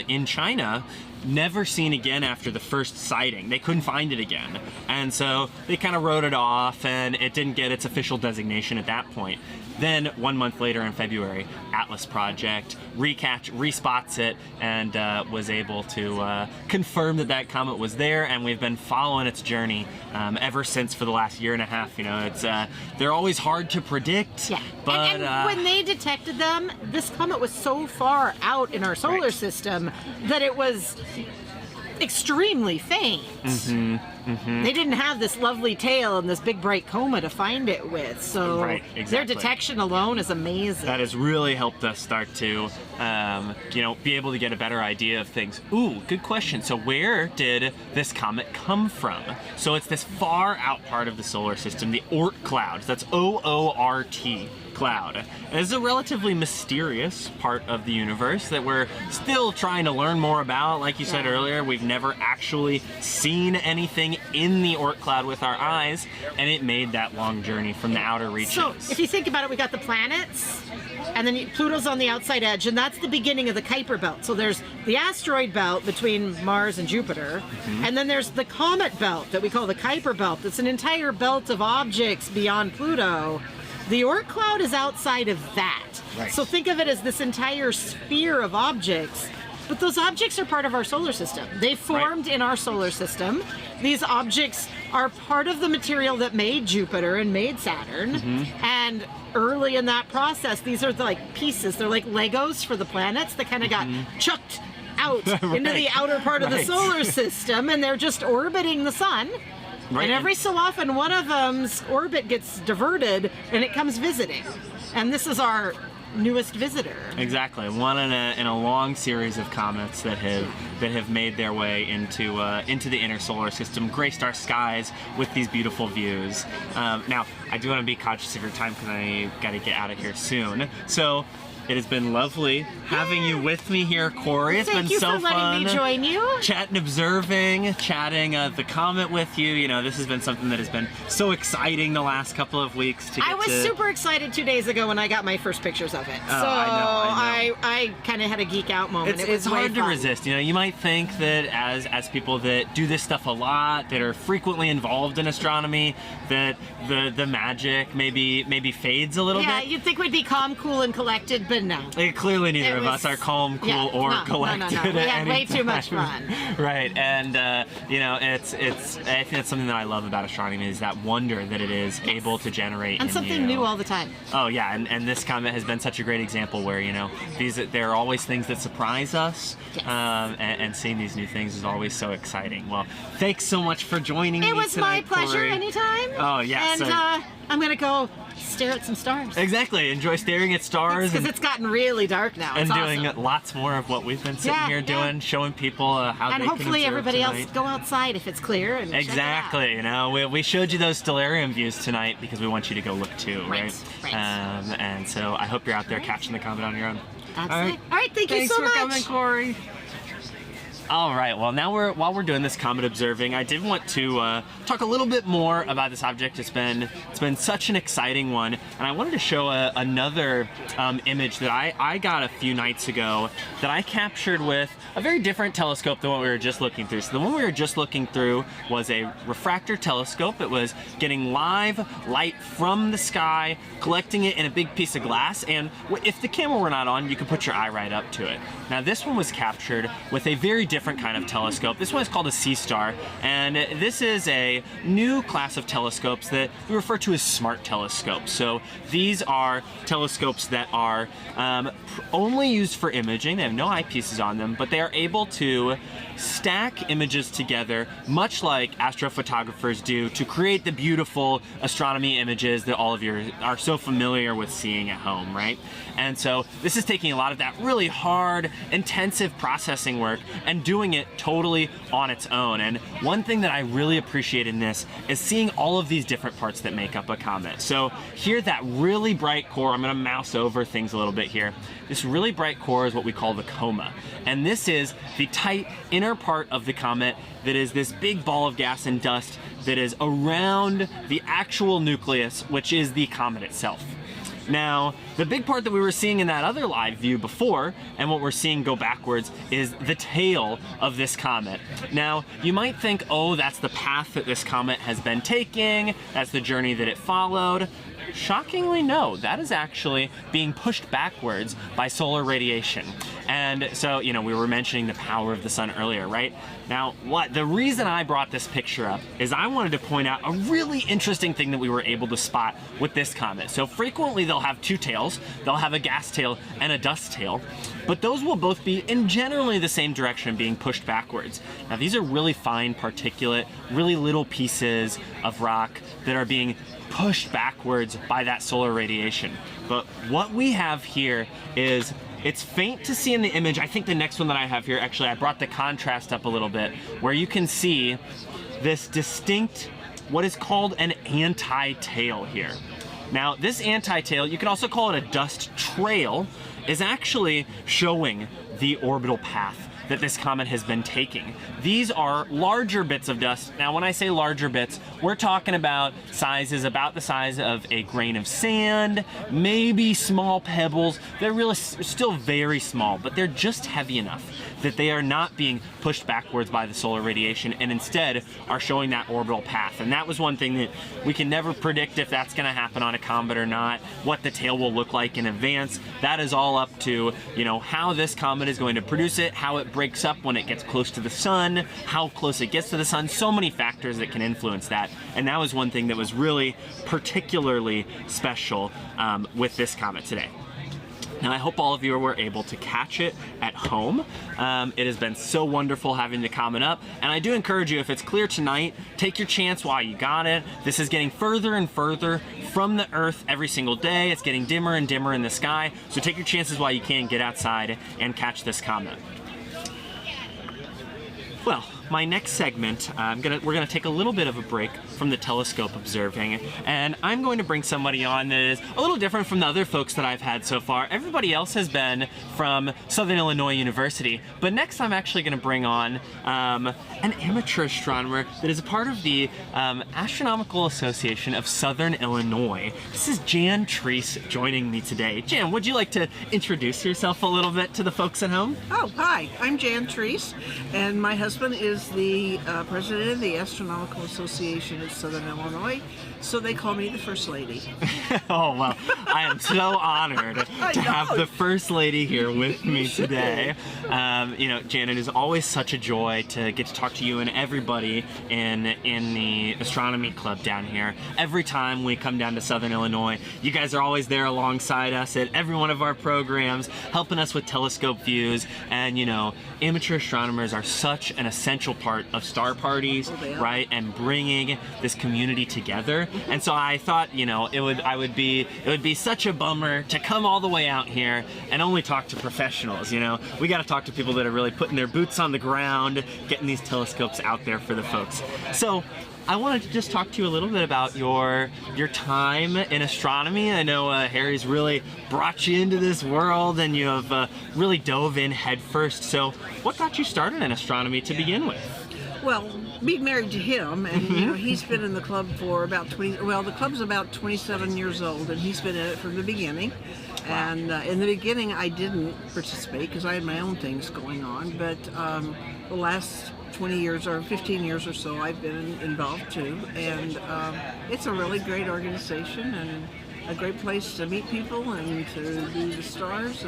in China. Never seen again after the first sighting. They couldn't find it again. And so they kind of wrote it off, and it didn't get its official designation at that point. Then 1 month later in February, Atlas Project respots it and was able to confirm that comet was there, and we've been following its journey ever since for the last year and a half. You know, it's they're always hard to predict. Yeah, but and when they detected them, this comet was so far out in our solar system that it was extremely faint. They didn't have this lovely tail and this big bright coma to find it with, so Right, exactly. their detection alone is amazing. That has really helped us start to, be able to get a better idea of things. Ooh, good question. So where did this comet come from? So it's this far out part of the solar system, the Oort cloud. That's O-O-R-T cloud. And it's a relatively mysterious part of the universe that we're still trying to learn more about. Like you said earlier, we've never actually seen anything in the Oort cloud with our eyes, and it made that long journey from the outer reaches. So if you think about it, we got the planets, and then Pluto's on the outside edge, and that's the beginning of the Kuiper belt. So there's the asteroid belt between Mars and Jupiter, and then there's the comet belt that we call the Kuiper belt. It's an entire belt of objects beyond Pluto. The Oort cloud is outside of that. Right. So think of it as this entire sphere of objects. But those objects are part of our solar system. They formed in our solar system. These objects are part of the material that made Jupiter and made Saturn. And early in that process, these are like pieces. They're like Legos for the planets that kind of got chucked out into the outer part of the solar system, and they're just orbiting the sun. And every so often, one of them's orbit gets diverted, and it comes visiting. And this is our newest visitor. Exactly, one in a long series of comets that have made their way into the inner solar system, graced our skies with these beautiful views. Now, I do want to be conscious of your time because I got to get out of here soon. So. It has been lovely having you with me here, Corey. It's been so fun. Thank you for letting me join you. Chatting, observing, chatting the comet with you. You know, this has been something that has been so exciting the last couple of weeks to get I was super excited 2 days ago when I got my first pictures of it. Oh, so I know. I kind of had a geek out moment. It's hard to resist. You know, you might think that as people that do this stuff a lot, that are frequently involved in astronomy, that the magic maybe fades a little bit. Yeah, you'd think we'd be calm, cool, and collected, but no. Clearly neither of us are calm, cool, or collected. No. We had way too much fun. Right, and I think that's something that I love about astronomy is that wonder that it is able to generate. And something new all the time. Oh yeah, and this comet has been such a great example where there are always things that surprise us, and seeing these new things is always so exciting. Well, thanks so much for joining me. It was tonight, my pleasure. Corey. Anytime. Oh yeah. And I'm gonna go stare at some stars. Exactly. Enjoy staring at stars. Because it's gotten really dark now. And it's doing awesome. Lots more of what we've been sitting here doing, showing people how they can observe. And hopefully everybody tonight. else go outside if it's clear. And exactly. Check it out. We showed you those stellarium views tonight because we want you to go look too, right? Right. And so I hope you're out there catching the comet on your own. Absolutely. All right. Thank you so much. Thanks for coming, Corey. All right, well now while we're doing this comet observing, I did want to talk a little bit more about this object. It's been such an exciting one, and I wanted to show another image that I got a few nights ago that I captured with a very different telescope than what we were just looking through. So the one we were just looking through was a refractor telescope. It was getting live light from the sky, collecting it in a big piece of glass, and if the camera were not on, you could put your eye right up to it. Now this one was captured with a very different kind of telescope. This one is called a C-star, and this is a new class of telescopes that we refer to as smart telescopes. So these are telescopes that are only used for imaging. They have no eyepieces on them, but they are able to stack images together much like astrophotographers do to create the beautiful astronomy images that all of you are so familiar with seeing at home, right? And so this is taking a lot of that really hard, intensive processing work and doing it totally on its own. And one thing that I really appreciate in this is seeing all of these different parts that make up a comet. So here, that really bright core, I'm gonna mouse over things a little bit here. This really bright core is what we call the coma. And this is the tight inner part of the comet that is this big ball of gas and dust that is around the actual nucleus, which is the comet itself. Now, the big part that we were seeing in that other live view before, and what we're seeing go backwards, is the tail of this comet. Now, you might think, oh, that's the path that this comet has been taking, that's the journey that it followed. Shockingly, no. That is actually being pushed backwards by solar radiation. And so, we were mentioning the power of the sun earlier, right? Now, the reason I brought this picture up is I wanted to point out a really interesting thing that we were able to spot with this comet. So frequently they'll have two tails. They'll have a gas tail and a dust tail. But those will both be in generally the same direction, being pushed backwards. Now these are really fine particulate, really little pieces of rock that are being pushed backwards by that solar radiation. But what we have here is, it's faint to see in the image. I think the next one that I have here, actually I brought the contrast up a little bit, where you can see this distinct, what is called an anti-tail here. Now this anti-tail, you can also call it a dust trail, is actually showing the orbital path that this comet has been taking. These are larger bits of dust. Now when I say larger bits, we're talking about sizes about the size of a grain of sand, maybe small pebbles. They're really still very small, but they're just heavy enough that they are not being pushed backwards by the solar radiation, and instead are showing that orbital path. And that was one thing that we can never predict if that's gonna happen on a comet or not, what the tail will look like in advance. That is all up to, you know, how this comet is going to produce it, how it breaks up when it gets close to the sun, how close it gets to the sun, so many factors that can influence that. And that was one thing that was really particularly special with this comet today. Now I hope all of you were able to catch it at home. It has been so wonderful having the comet up, and I do encourage you, if it's clear tonight, take your chance while you got it. This is getting further and further from the Earth every single day. It's getting dimmer and dimmer in the sky, so take your chances while you can, get outside and catch this comet. Well, my next segment, we're gonna take a little bit of a break from the telescope observing, and I'm going to bring somebody on that is a little different from the other folks that I've had so far. Everybody else has been from Southern Illinois University, but next I'm actually gonna bring on an amateur astronomer that is a part of the Astronomical Association of Southern Illinois. This is Jan Treese joining me today. Jan, would you like to introduce yourself a little bit to the folks at home? Oh, hi, I'm Jan Treese, and my husband is the president of the Astronomical Association of Southern Illinois, so they call me the First Lady. Oh, well, I am so honored to have the First Lady here with me today. You know, Jan, it is always such a joy to get to talk to you and everybody in the astronomy club down here. Every time we come down to Southern Illinois, you guys are always there alongside us at every one of our programs, helping us with telescope views. And, you know, amateur astronomers are such an essential part of star parties, right? And bringing this community together. And so I thought, you know, it would be such a bummer to come all the way out here and only talk to professionals. You know, we got to talk to people that are really putting their boots on the ground, getting these telescopes out there for the folks. So I wanted to just talk to you a little bit about your time in astronomy. I know Harry's really brought you into this world, and you have really dove in head first. So what got you started in astronomy to begin with? Well, being married to him, and you know, he's been in the club for about 20, well, the club's about 27 years old, and he's been in it from the beginning. And in the beginning, I didn't participate because I had my own things going on, but the last 20 years or 15 years or so, I've been involved too, and it's a really great organization and a great place to meet people and to do the stars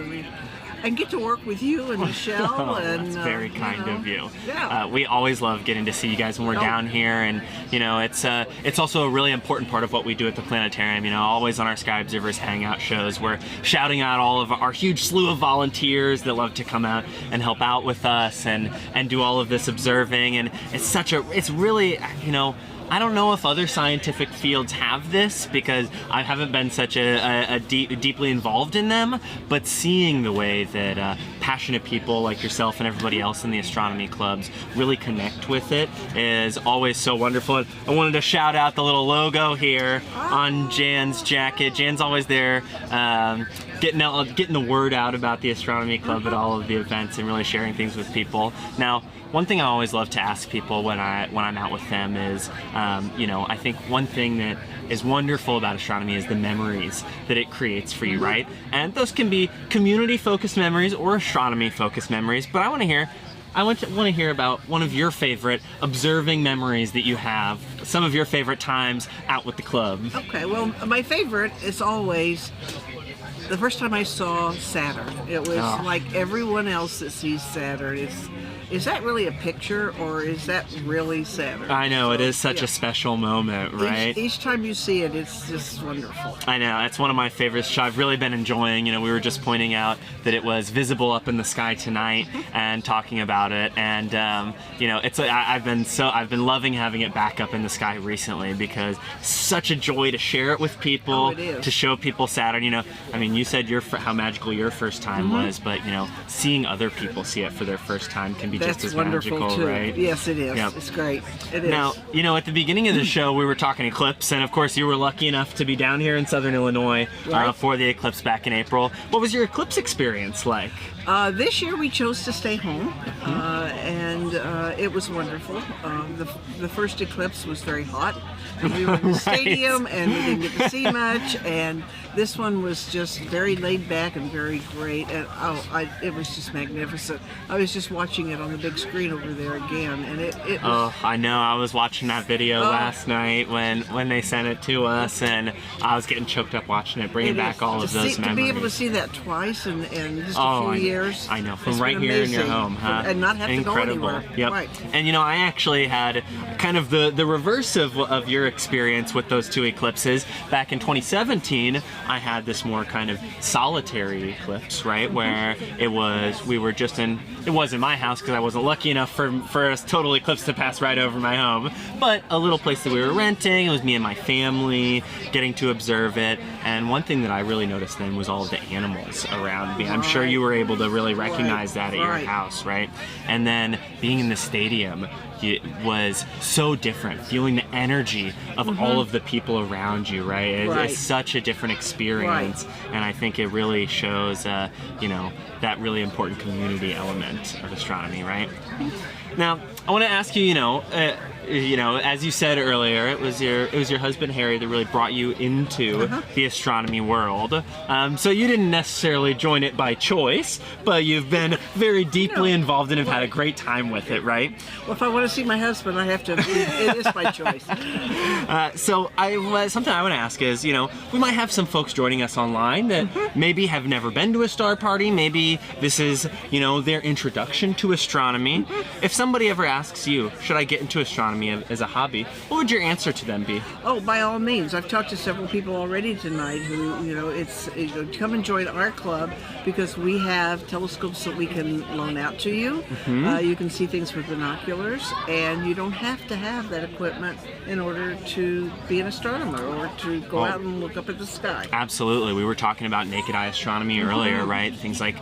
and get to work with you and Michelle. Oh, and that's very kind of you. Yeah. We always love getting to see you guys when we're down here, and you know, it's also a really important part of what we do at the planetarium. You know, always on our Sky Observers Hangout shows, we're shouting out all of our huge slew of volunteers that love to come out and help out with us and do all of this observing. And it's really, you know, I don't know if other scientific fields have this because I haven't been such a deeply involved in them, but seeing the way that passionate people like yourself and everybody else in the astronomy clubs really connect with it is always so wonderful. And I wanted to shout out the little logo here on Jan's jacket. Jan's always there getting the word out about the astronomy club at all of the events and really sharing things with people. Now, one thing I always love to ask people when I'm out with them is, you know, I think one thing that is wonderful about astronomy is the memories that it creates for you, right? And those can be community-focused memories or astronomy-focused memories. But I want to hear about one of your favorite observing memories that you have. Some of your favorite times out with the club. Okay, well, my favorite is always the first time I saw Saturn. It was like everyone else that sees Saturn. is that really a picture or is that really Saturn? I know, it is such yeah. a special moment, right? Each time you see it, it's just wonderful. I know, it's one of my favorites. I've really been enjoying, we were just pointing out that it was visible up in the sky tonight and talking about it, and I've been loving having it back up in the sky recently because it's such a joy to share it with people, to show people Saturn. You said how magical your first time was, but seeing other people see it for their first time can be just as magical, too. right? Yes, it is. Yep. It's great. It is. Now, at the beginning of the show, we were talking eclipse, and of course, you were lucky enough to be down here in Southern Illinois for the eclipse back in April. What was your eclipse experience like? This year we chose to stay home, and it was wonderful. The first eclipse was very hot. We were in the stadium, and we didn't get to see much, and this one was just very laid back and very great, and it was just magnificent. I was just watching it on the big screen over there again, and it was... Oh, I know. I was watching that video last night when they sent it to us, and I was getting choked up watching it, bringing back all of those memories. To be able to see that twice in just a few years. I know, from right here in your home, huh? And not have to go anywhere. Yep. Right. And I actually had kind of the reverse of your experience with those two eclipses. Back in 2017, I had this more kind of solitary eclipse, right? Where it wasn't my house because I wasn't lucky enough for a total eclipse to pass right over my home, but a little place that we were renting. It was me and my family getting to observe it. And one thing that I really noticed then was all of the animals around me. I'm sure you were able to really recognize that at your house, right? And then being in the stadium, it was so different, feeling the energy of all of the people around you, right? It's such a different experience, and I think it really shows, that really important community element of astronomy, right? Now, I want to ask you, as you said earlier, it was your husband Harry that really brought you into the astronomy world. So you didn't necessarily join it by choice, but you've been very deeply involved and have had a great time with it, right? Well, if I want to see my husband, I have to. It is my choice. So something I want to ask is, we might have some folks joining us online that maybe have never been to a star party. Maybe this is, their introduction to astronomy. If somebody ever asks you, should I get into astronomy as a hobby, what would your answer to them be? Oh, by all means. I've talked to several people already tonight who, come and join our club because we have telescopes that we can loan out to you. You can see things with binoculars, and you don't have to have that equipment in order to be an astronomer or to go out and look up at the sky. Absolutely. We were talking about naked eye astronomy earlier, right? Things like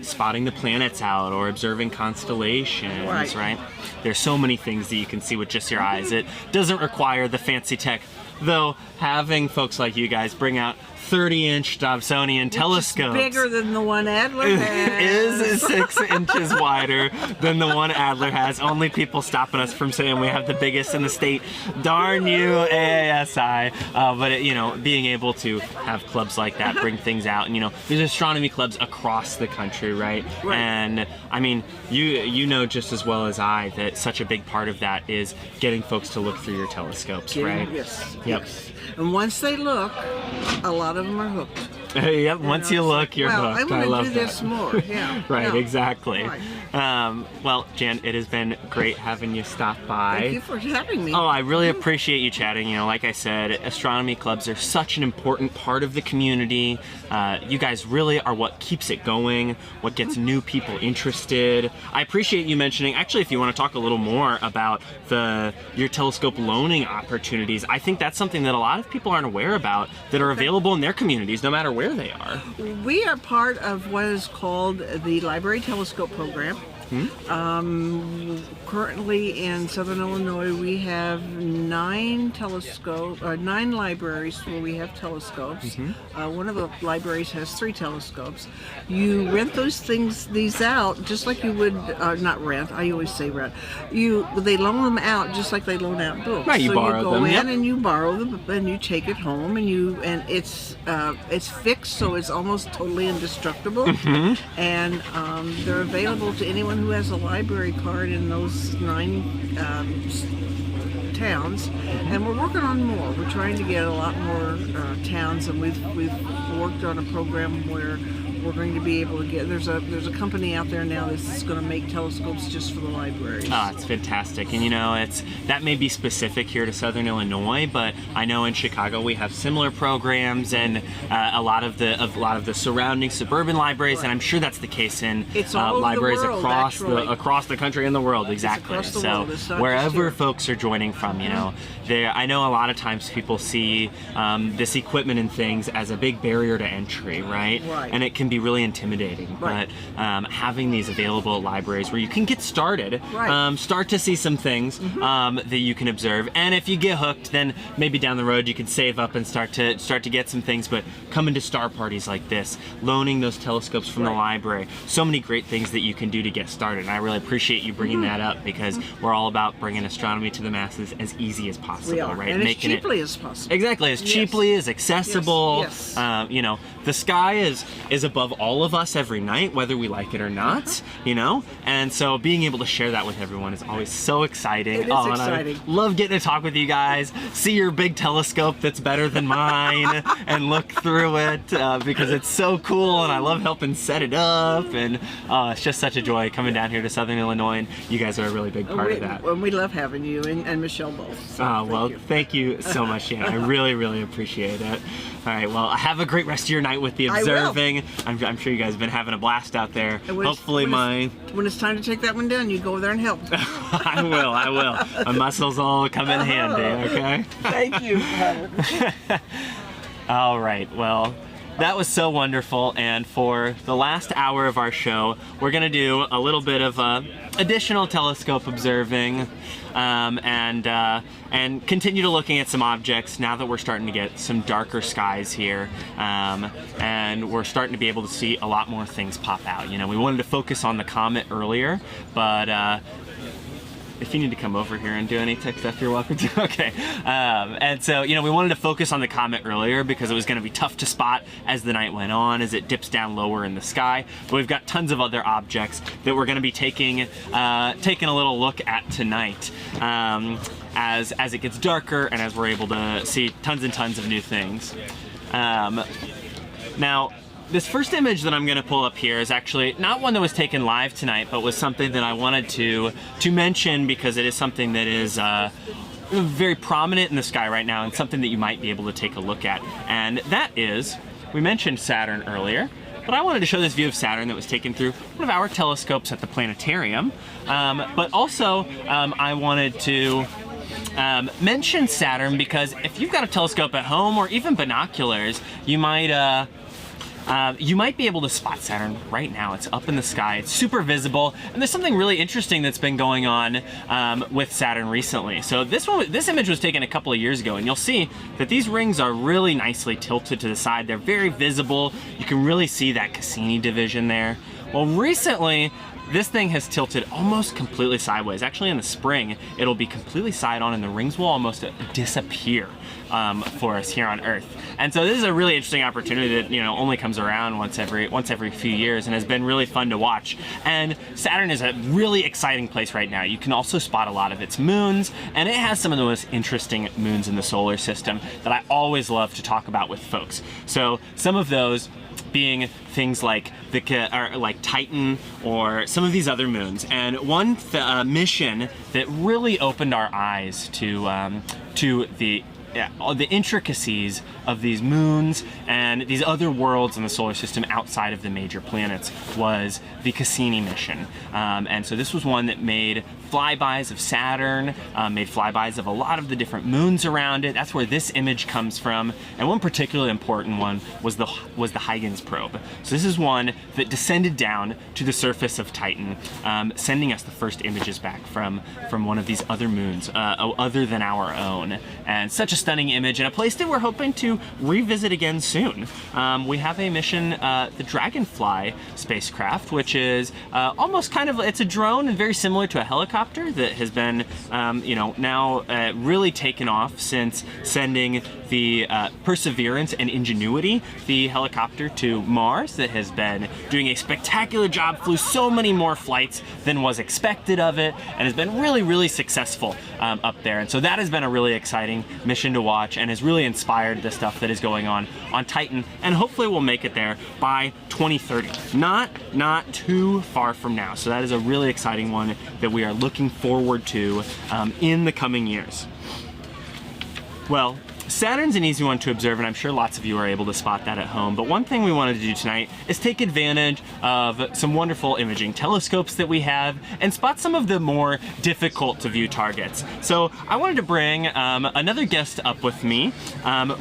spotting the planets out or observing constellations, right? There's so many things that you can see with just your eyes. It doesn't require the fancy tech, though having folks like you guys bring out 30-inch Dobsonian telescopes. Bigger than the one Adler has. Is 6 inches wider than the one Adler has. Only people stopping us from saying we have the biggest in the state. Darn you, AASI. But being able to have clubs like that bring things out, and there's astronomy clubs across the country, right? And you know just as well as I that such a big part of that is getting folks to look through your telescopes, right? Yes. Yep. Yes. And once they look, a lot of them are hooked. Yep, once you look, you're hooked. I love want to do this more. Yeah. Right, exactly. Right. Well, Jan, it has been great having you stop by. Thank you for having me. Oh, I really appreciate you chatting. Like I said, astronomy clubs are such an important part of the community. You guys really are what keeps it going, what gets new people interested. I appreciate you mentioning, actually, if you want to talk a little more about your telescope loaning opportunities, I think that's something that a lot of people aren't aware about that are available in their communities, no matter where they are. We are part of what is called the Library Telescope Program. Currently in Southern Illinois, we have 9 libraries where we have telescopes. One of the libraries has 3 telescopes. You rent these out just like you would, not rent, I always say rent. They loan them out just like they loan out books. Right, you borrow them. You go in and you borrow them, and you take it home, and it's fixed, so it's almost totally indestructible. And they're available to anyone who has a library card in those 9 towns, and we're working on more. We're trying to get a lot more towns, and we've worked on a program where we're going to be able to get. There's a company out there now that's going to make telescopes just for the libraries. Oh, it's fantastic, and that may be specific here to Southern Illinois, but I know in Chicago we have similar programs, and a lot of the surrounding suburban libraries, Right. and I'm sure that's the case in It's all over the libraries world, across the country and the world. Exactly. across the So world. It's not just wherever here. folks are joining from, I know a lot of times people see this equipment and things as a big barrier to entry, right? Right. And it can be really intimidating. Right. But having these available at libraries where you can get started, Right. start to see some things that you can observe, and if you get hooked, then maybe down the road you can save up and start to get some things. But coming to star parties like this, loaning those telescopes from the library, so many great things that you can do to get started. And I really appreciate you bringing that up, because we're all about bringing astronomy to the masses as easy as possible, We are, right? and as Making cheaply as possible. Exactly, as Yes. cheaply, as accessible. Yes. The sky is above all of us every night, whether we like it or not. And so being able to share that with everyone is always so exciting. It is and exciting. I love getting to talk with you guys, see your big telescope that's better than mine, and look through it because it's so cool, and I love helping set it up. And it's just such a joy coming down here to Southern Illinois, and you guys are a really big part of that. And we love having you and Michelle both. So Thank you so much, Shannon. I really, really appreciate it. All right, well, have a great rest of your night with the I will. observing. I'm sure you guys have been having a blast out there. And when Hopefully when it's time to take that one down, you go over there and help. I will. My muscles will come in handy, okay? Thank you, Howard. All right, well, that was so wonderful, and for the last hour of our show, we're going to do a little bit of additional telescope observing and continue to looking at some objects now that we're starting to get some darker skies here, and we're starting to be able to see a lot more things pop out. We wanted to focus on the comet earlier, but if you need to come over here and do any tech stuff, you're welcome to. Okay. And so, we wanted to focus on the comet earlier because it was going to be tough to spot as the night went on, as it dips down lower in the sky. But we've got tons of other objects that we're going to be taking a little look at tonight as it gets darker and as we're able to see tons and tons of new things. Now, this first image that I'm going to pull up here is actually not one that was taken live tonight, but was something that I wanted to mention because it is something that is very prominent in the sky right now and something that you might be able to take a look at. And that is, we mentioned Saturn earlier, but I wanted to show this view of Saturn that was taken through one of our telescopes at the planetarium. But also, I wanted to mention Saturn because if you've got a telescope at home or even binoculars, you might be able to spot Saturn right now. It's up in the sky, it's super visible, and there's something really interesting that's been going on with Saturn recently. So this image was taken a couple of years ago, and you'll see that these rings are really nicely tilted to the side. They're very visible. You can really see that Cassini division there. Well, recently, this thing has tilted almost completely sideways. Actually, in the spring, it'll be completely side on, and the rings will almost disappear for us here on Earth. And so this is a really interesting opportunity that only comes around once every few years, and has been really fun to watch. And Saturn is a really exciting place right now. You can also spot a lot of its moons, and it has some of the most interesting moons in the solar system that I always love to talk about with folks. So some of those being things like Titan or some of these other moons. And one mission that really opened our eyes to the intricacies of these moons and these other worlds in the solar system outside of the major planets was the Cassini mission. And so this was one that made flybys of Saturn, made flybys of a lot of the different moons around it. That's where this image comes from. And one particularly important one was the Huygens probe. So this is one that descended down to the surface of Titan, sending us the first images back from one of these other moons, other than our own. And such a stunning image, and a place that we're hoping to revisit again soon. We have a mission, the Dragonfly spacecraft, which is almost it's a drone and very similar to a helicopter that has been, now really taken off since sending the Perseverance and Ingenuity, the helicopter, to Mars, that has been doing a spectacular job, flew so many more flights than was expected of it, and has been really, really successful up there. And so that has been a really exciting mission mission to watch and has really inspired the stuff that is going on Titan, and hopefully we'll make it there by 2030. Not too far from now. So that is a really exciting one that we are looking forward to in the coming years. Well, Saturn's an easy one to observe, and I'm sure lots of you are able to spot that at home, but one thing we wanted to do tonight is take advantage of some wonderful imaging telescopes that we have and spot some of the more difficult to view targets. So I wanted to bring another guest up with me,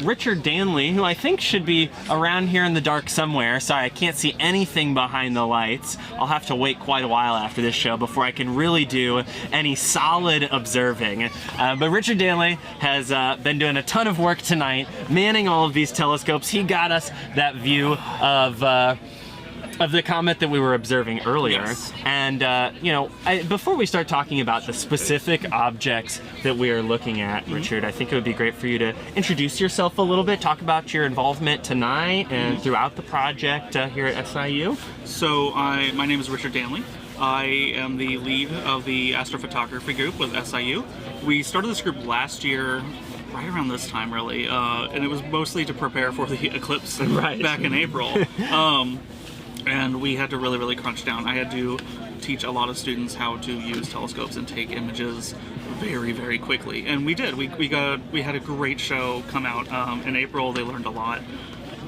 Richard Danley, who I think should be around here in the dark somewhere. Sorry, I can't see anything behind the lights. I'll have to wait quite a while after this show before I can really do any solid observing. But Richard Danley has been doing a ton of work tonight, manning all of these telescopes. He got us that view of the comet that we were observing earlier. Yes. And you know, before we start talking about the specific objects that we are looking at, Richard, I think it would be great for you to introduce yourself a little bit, talk about your involvement tonight and throughout the project here at SIU. So my name is Richard Danley. I am the lead of the astrophotography group with SIU. We started this group last year, right around this time really, and it was mostly to prepare for the eclipse back in April. And we had to really crunch down. I had to teach a lot of students how to use telescopes and take images very quickly, and we did. We had a great show come out in April. They learned a lot.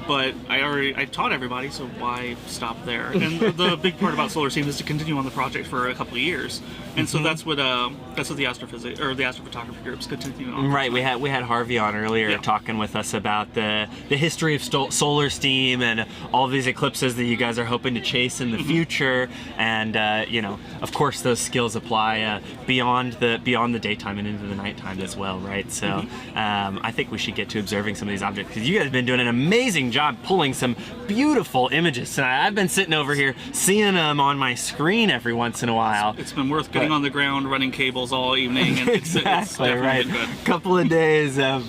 But I taught everybody, so why stop there? And the big part about SolarSTEAM is to continue on the project for a couple of years, and so that's what the astrophysics or the astrophotography groups continue on. Right, we had Harvey on earlier talking with us about the history of SolarSTEAM and all these eclipses that you guys are hoping to chase in the future, and you know, of course, those skills apply beyond the daytime and into the nighttime as well, right? So I think we should get to observing some of these objects because you guys have been doing an amazing job pulling some beautiful images tonight. I've been sitting over here seeing them on my screen every once in a while. It's been worth getting on the ground, running cables all evening, and exactly, it's right. good. Couple of days of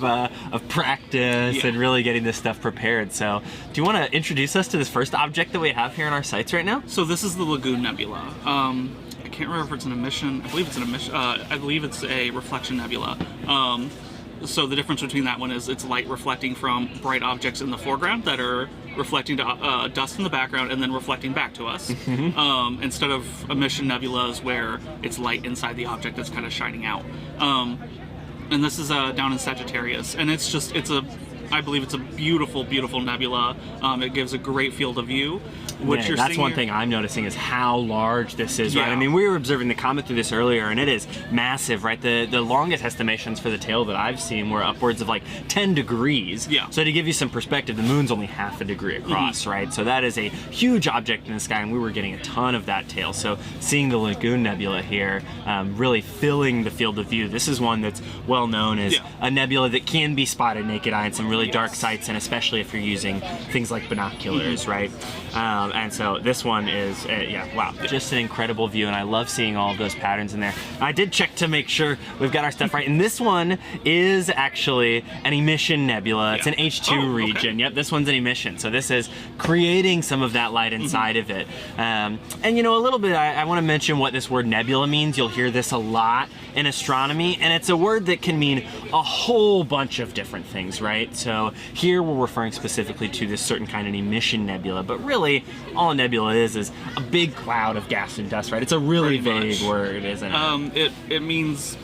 practice and really getting this stuff prepared. So, do you want to introduce us to this first object that we have here in our sights right now? So this is the Lagoon Nebula. I can't remember if it's an emission. I believe it's an emission. I believe it's a reflection nebula. So the difference between that one is it's light reflecting from bright objects in the foreground that are reflecting to dust in the background and then reflecting back to us, instead of emission nebulas where it's light inside the object that's kind of shining out. And this is down in Sagittarius, and I believe it's a beautiful nebula. It gives a great field of view. That's one thing I'm noticing is how large this is, right? I mean, we were observing the comet through this earlier, and it is massive, right? The longest estimations for the tail that I've seen were upwards of like 10 degrees. Yeah. So to give you some perspective, the moon's only half a degree across, right? So that is a huge object in the sky, and we were getting a ton of that tail. So seeing the Lagoon Nebula here really filling the field of view. This is one that's well known as a nebula that can be spotted naked eye in some really dark sights, and especially if you're using things like binoculars, right? And so this one is, wow, just an incredible view, and I love seeing all of those patterns in there. I did check to make sure we've got our stuff right, and this one is actually an emission nebula. It's an H2 region. Yep, this one's an emission, so this is creating some of that light inside of it. And you know, a little bit, I want to mention what this word nebula means. You'll hear this a lot in astronomy, and it's a word that can mean a whole bunch of different things, right? So here we're referring specifically to this certain kind of emission nebula, but really all a nebula is a big cloud of gas and dust, right? It's a really vague word, isn't it? It means,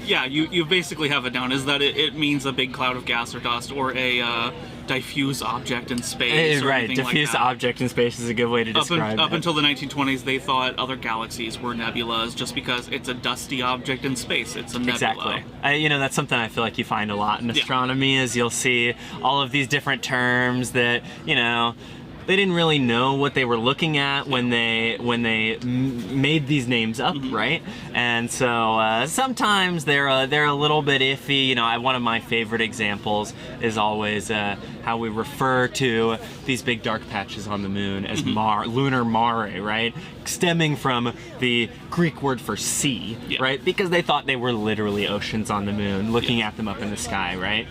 you basically have it down, is that it means a big cloud of gas or dust, or a diffuse object in space. Right, diffuse object in space is a good way to describe it. Up until the 1920s, they thought other galaxies were nebulas just because it's a dusty object in space. It's a nebula. Exactly. You know, that's something I feel like you find a lot in astronomy, is you'll see all of these different terms that, you know, they didn't really know what they were looking at when they made these names up, right? And so sometimes they're a little bit iffy. You know, one of my favorite examples is always how we refer to these big dark patches on the moon as lunar mare, right? Stemming from the Greek word for sea, right? Because they thought they were literally oceans on the moon, looking at them up in the sky, right?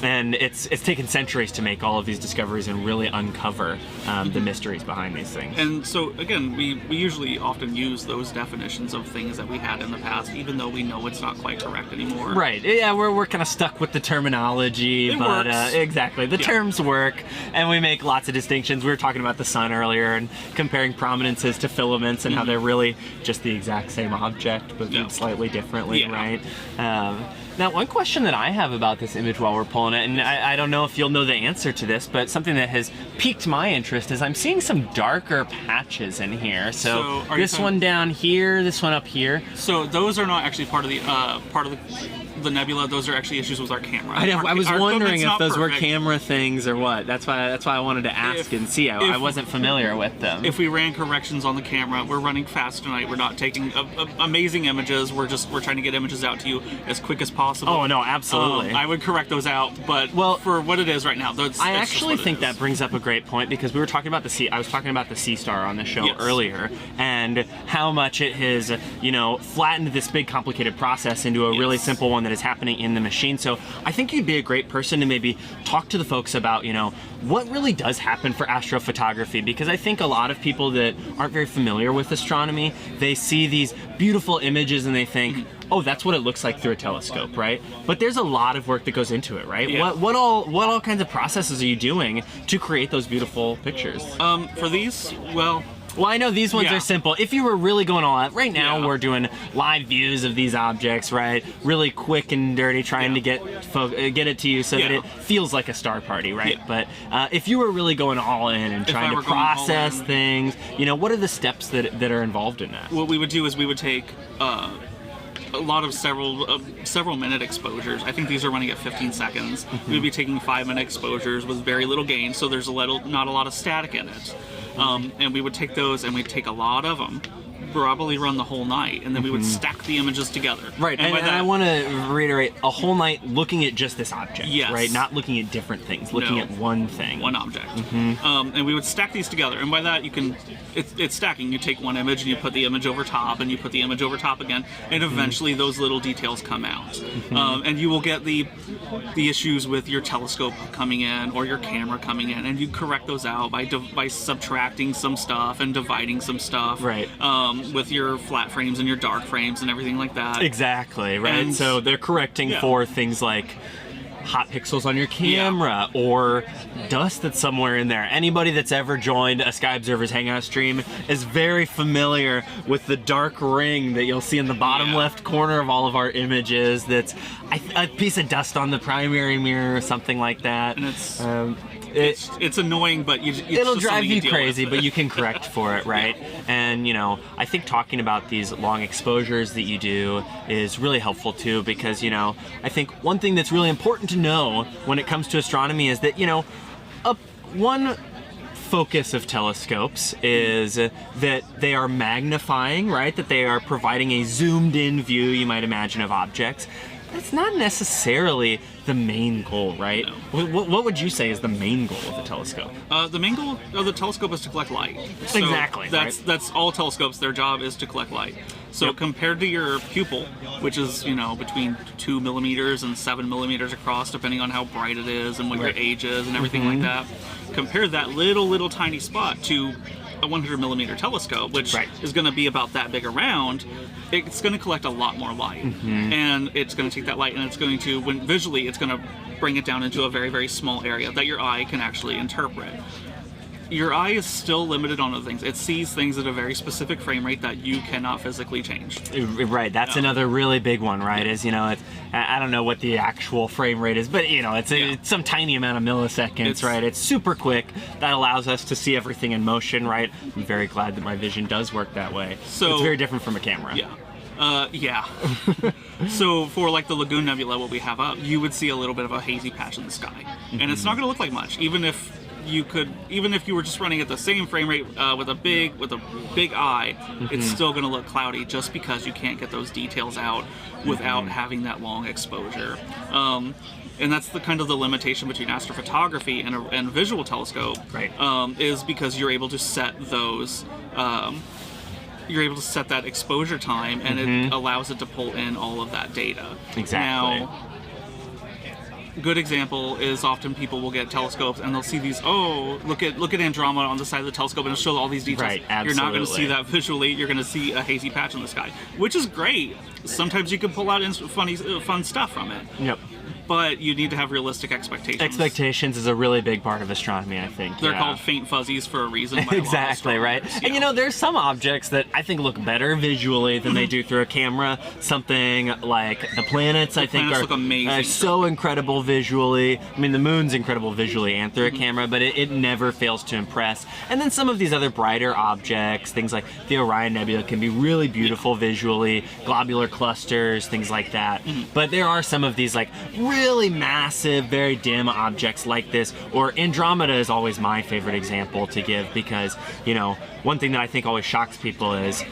And it's taken centuries to make all of these discoveries and really uncover the mysteries behind these things. And so, again, we usually often use those definitions of things that we had in the past, even though we know it's not quite correct anymore. Right. Yeah, we're kind of stuck with the terminology, It but works. exactly, the terms work, and we make lots of distinctions. We were talking about the sun earlier and comparing prominences to filaments and how they're really just the exact same object, but viewed slightly differently, right? Now, one question that I have about this image while we're pulling it, and I don't know if you'll know the answer to this, but something that has piqued my interest is I'm seeing some darker patches in here. So this one down here, this one up here. So those are not actually part of the nebula. Those are actually issues with our camera. I was wondering if those were perfect. camera things or what. That's why I wanted to ask and see. I wasn't familiar with them. If we ran corrections on the camera, we're running fast tonight. We're not taking amazing images. We're trying to get images out to you as quick as possible. Oh no, absolutely. I would correct those out, but for what it is right now, I actually think that brings up a great point, because we were talking about I was talking about the Sea Star on the show earlier, and how much it has, flattened this big complicated process into a really simple one that is happening in the machine. So I think you'd be a great person to maybe talk to the folks about, what really does happen for astrophotography, because I think a lot of people that aren't very familiar with astronomy, they see these beautiful images and they think, oh, that's what it looks like through a telescope, right? But there's a lot of work that goes into it, right? Yeah. What all kinds of processes are you doing to create those beautiful pictures? For these, well, I know these ones are simple. If you were really going all out, right now we're doing live views of these objects, right? Really quick and dirty, trying to get it to you so that it feels like a star party, right? But if you were really going all in and trying to process things, what are the steps that are involved in that? What we would do is we would take a lot of several minute exposures. I think these are running at 15 seconds. We'd be taking 5-minute exposures with very little gain, so there's not a lot of static in it. And we would take those, and we'd take a lot of them, probably run the whole night, and then we would stack the images together. Right, and I want to reiterate, a whole night looking at just this object, right? Not looking at different things, looking at one thing. One object. And we would stack these together, and by that it's stacking. You take one image and you put the image over top, and you put the image over top again, and eventually those little details come out. And you will get the issues with your telescope coming in or your camera coming in, and you correct those out by subtracting some stuff and dividing some stuff. Right. With your flat frames and your dark frames and everything like that. Exactly, right? And so they're correcting for things like hot pixels on your camera or dust that's somewhere in there. Anybody that's ever joined a Sky Observer's Hangout stream is very familiar with the dark ring that you'll see in the bottom left corner of all of our images. That's a piece of dust on the primary mirror or something like that. And it's annoying, but it'll drive you crazy, but you can correct for it, right? And I think talking about these long exposures that you do is really helpful too, because I think one thing that's really important to know when it comes to astronomy is that one focus of telescopes is that they are magnifying, right? That they are providing a zoomed in view, you might imagine, of objects. That's not necessarily the main goal, right? No. What would you say is the main goal of the telescope? The main goal of the telescope is to collect light. So exactly. That's all telescopes. Their job is to collect light. So compared to your pupil, which is between 2 millimeters and 7 millimeters across, depending on how bright it is and what your age is and everything like that, compare that little tiny spot to a 100 millimeter telescope, which is going to be about that big around. It's going to collect a lot more light, and it's going to take that light and it's going to, visually, it's going to bring it down into a very, very small area that your eye can actually interpret. Your eye is still limited on other things. It sees things at a very specific frame rate that you cannot physically change. Right, that's another really big one, right? Is I don't know what the actual frame rate is, but it's some tiny amount of milliseconds, right? It's super quick. That allows us to see everything in motion, right? I'm very glad that my vision does work that way. So it's very different from a camera. So for like the Lagoon Nebula, what we have up, you would see a little bit of a hazy patch in the sky, and it's not going to look like much, even if you were just running at the same frame rate with a big eye, it's still going to look cloudy just because you can't get those details out without having that long exposure. And that's the kind of the limitation between astrophotography and a visual telescope, is because you're able to set those. You're able to set that exposure time, and it allows it to pull in all of that data. Exactly. Now, good example is often people will get telescopes and they'll see these, oh, look at Andromeda on the side of the telescope, and it'll show all these details. Right, absolutely. You're not going to see that visually. You're going to see a hazy patch in the sky, which is great. Sometimes you can pull out fun stuff from it. Yep. But you need to have realistic expectations. Expectations is a really big part of astronomy, I think. They're called faint fuzzies for a reason. By Exactly, right? And you know, there's some objects that I think look better visually than they do through a camera. Something like the planets, I think, look amazing. are so incredible visually. I mean, the moon's incredible visually and through a camera, but it never fails to impress. And then some of these other brighter objects, things like the Orion Nebula, can be really beautiful visually, globular clusters, things like that. But there are some of these like really massive, very dim objects like this, or Andromeda is always my favorite example to give, because, you know, one thing that I think always shocks people is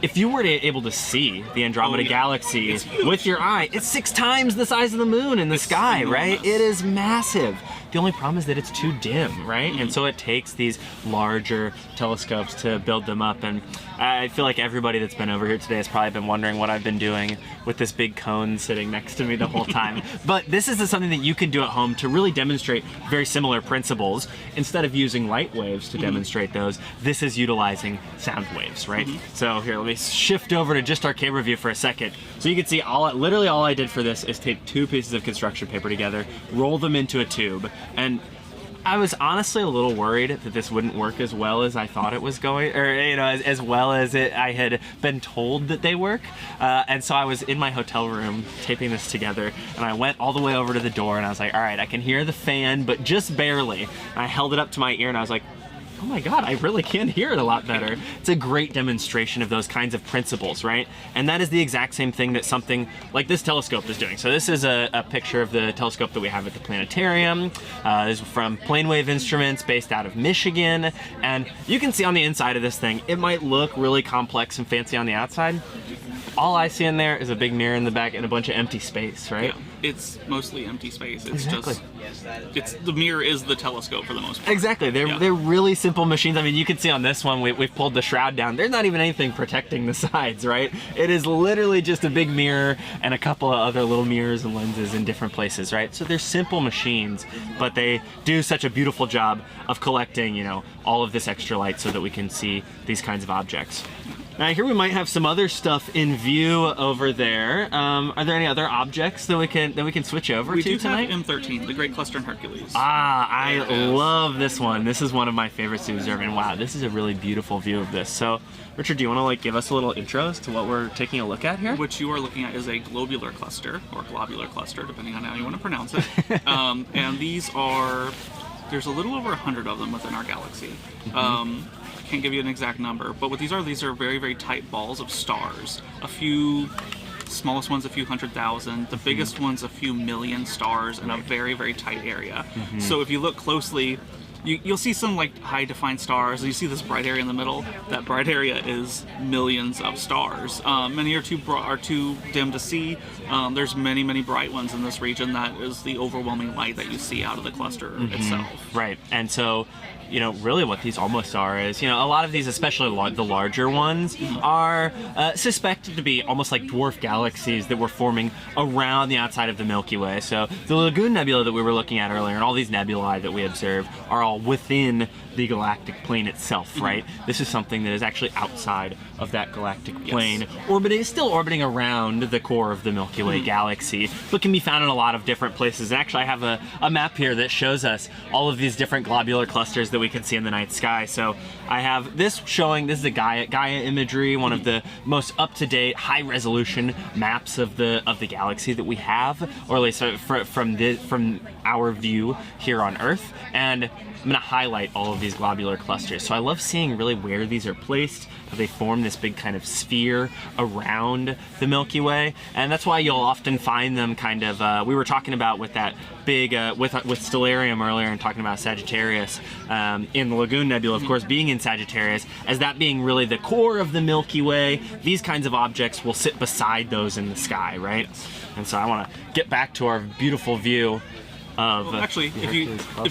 if you were able to see the Andromeda galaxy with your eye, it's 6 times the size of the moon in the sky, right? It is massive. The only problem is that it's too dim, right? And so it takes these larger telescopes to build them up. And I feel like everybody that's been over here today has probably been wondering what I've been doing with this big cone sitting next to me the whole time. But this is something that you can do at home to really demonstrate very similar principles. Instead of using light waves to demonstrate those, this is utilizing sound waves, right? So here, let me shift over to just our camera view for a second. So you can see literally all I did for this is take 2 pieces of construction paper together, roll them into a tube, and I was honestly a little worried that this wouldn't work as well as I thought it was going, or, you know, as well as I had been told that they work. And so I was in my hotel room taping this together, and I went all the way over to the door, and I was like, all right, I can hear the fan, but just barely. And I held it up to my ear, and I was like, oh my God, I really can hear it a lot better. It's a great demonstration of those kinds of principles, right? And that is the exact same thing that something like this telescope is doing. So this is a picture of the telescope that we have at the planetarium. This is from Plane Wave Instruments based out of Michigan. And you can see on the inside of this thing, it might look really complex and fancy on the outside. All I see in there is a big mirror in the back and a bunch of empty space, right? Yeah, it's mostly empty space. It's exactly. The mirror is the telescope for the most part. Exactly. They're really simple machines. I mean, you can see on this one, we've pulled the shroud down. There's not even anything protecting the sides, right? It is literally just a big mirror and a couple of other little mirrors and lenses in different places, right? So they're simple machines, but they do such a beautiful job of collecting, you know, all of this extra light so that we can see these kinds of objects. Now here we might have some other stuff in view over there. Are there any other objects that we can switch over to tonight? We do have M13, the Great Cluster in Hercules. Ah, I love this one. This is one of my favorites to observe, and wow, this is a really beautiful view of this. So, Richard, do you want to give us a little intro as to what we're taking a look at here? What you are looking at is a globular cluster, or globular cluster, depending on how you want to pronounce it. And these are, there's a little over 100 of them within our galaxy. Can't give you an exact number, but what these are very, very tight balls of stars. A few, smallest ones a few 100,000, the biggest ones a few million stars in a very, very tight area. So if you look closely, you'll see some like high defined stars, and you see this bright area in the middle. That bright area is millions of stars. Many are too dim to see. There's many, many bright ones in this region. That is the overwhelming light that you see out of the cluster itself. Right, and so, you know, really what these almost are is, you know, a lot of these, especially the larger ones, are suspected to be almost like dwarf galaxies that were forming around the outside of the Milky Way. So the Lagoon Nebula that we were looking at earlier, and all these nebulae that we observed, are all within the galactic plane itself, right? This is something that is actually outside of that galactic plane, still orbiting around the core of the Milky Way galaxy, but can be found in a lot of different places. And actually I have a map here that shows us all of these different globular clusters that we can see in the night sky. So I have this showing, this is the Gaia imagery, one of the most up-to-date, high-resolution maps of the galaxy that we have, or at least from our view here on Earth. And I'm going to highlight all of these globular clusters. So I love seeing really where these are placed, how they form this big kind of sphere around the Milky Way. And that's why you'll often find them kind of, we were talking about with that big, with Stellarium earlier, and talking about Sagittarius in the Lagoon Nebula, of course, being in Sagittarius, as that being really the core of the Milky Way. These kinds of objects will sit beside those in the sky, right? And so I want to get back to our beautiful view of actually, if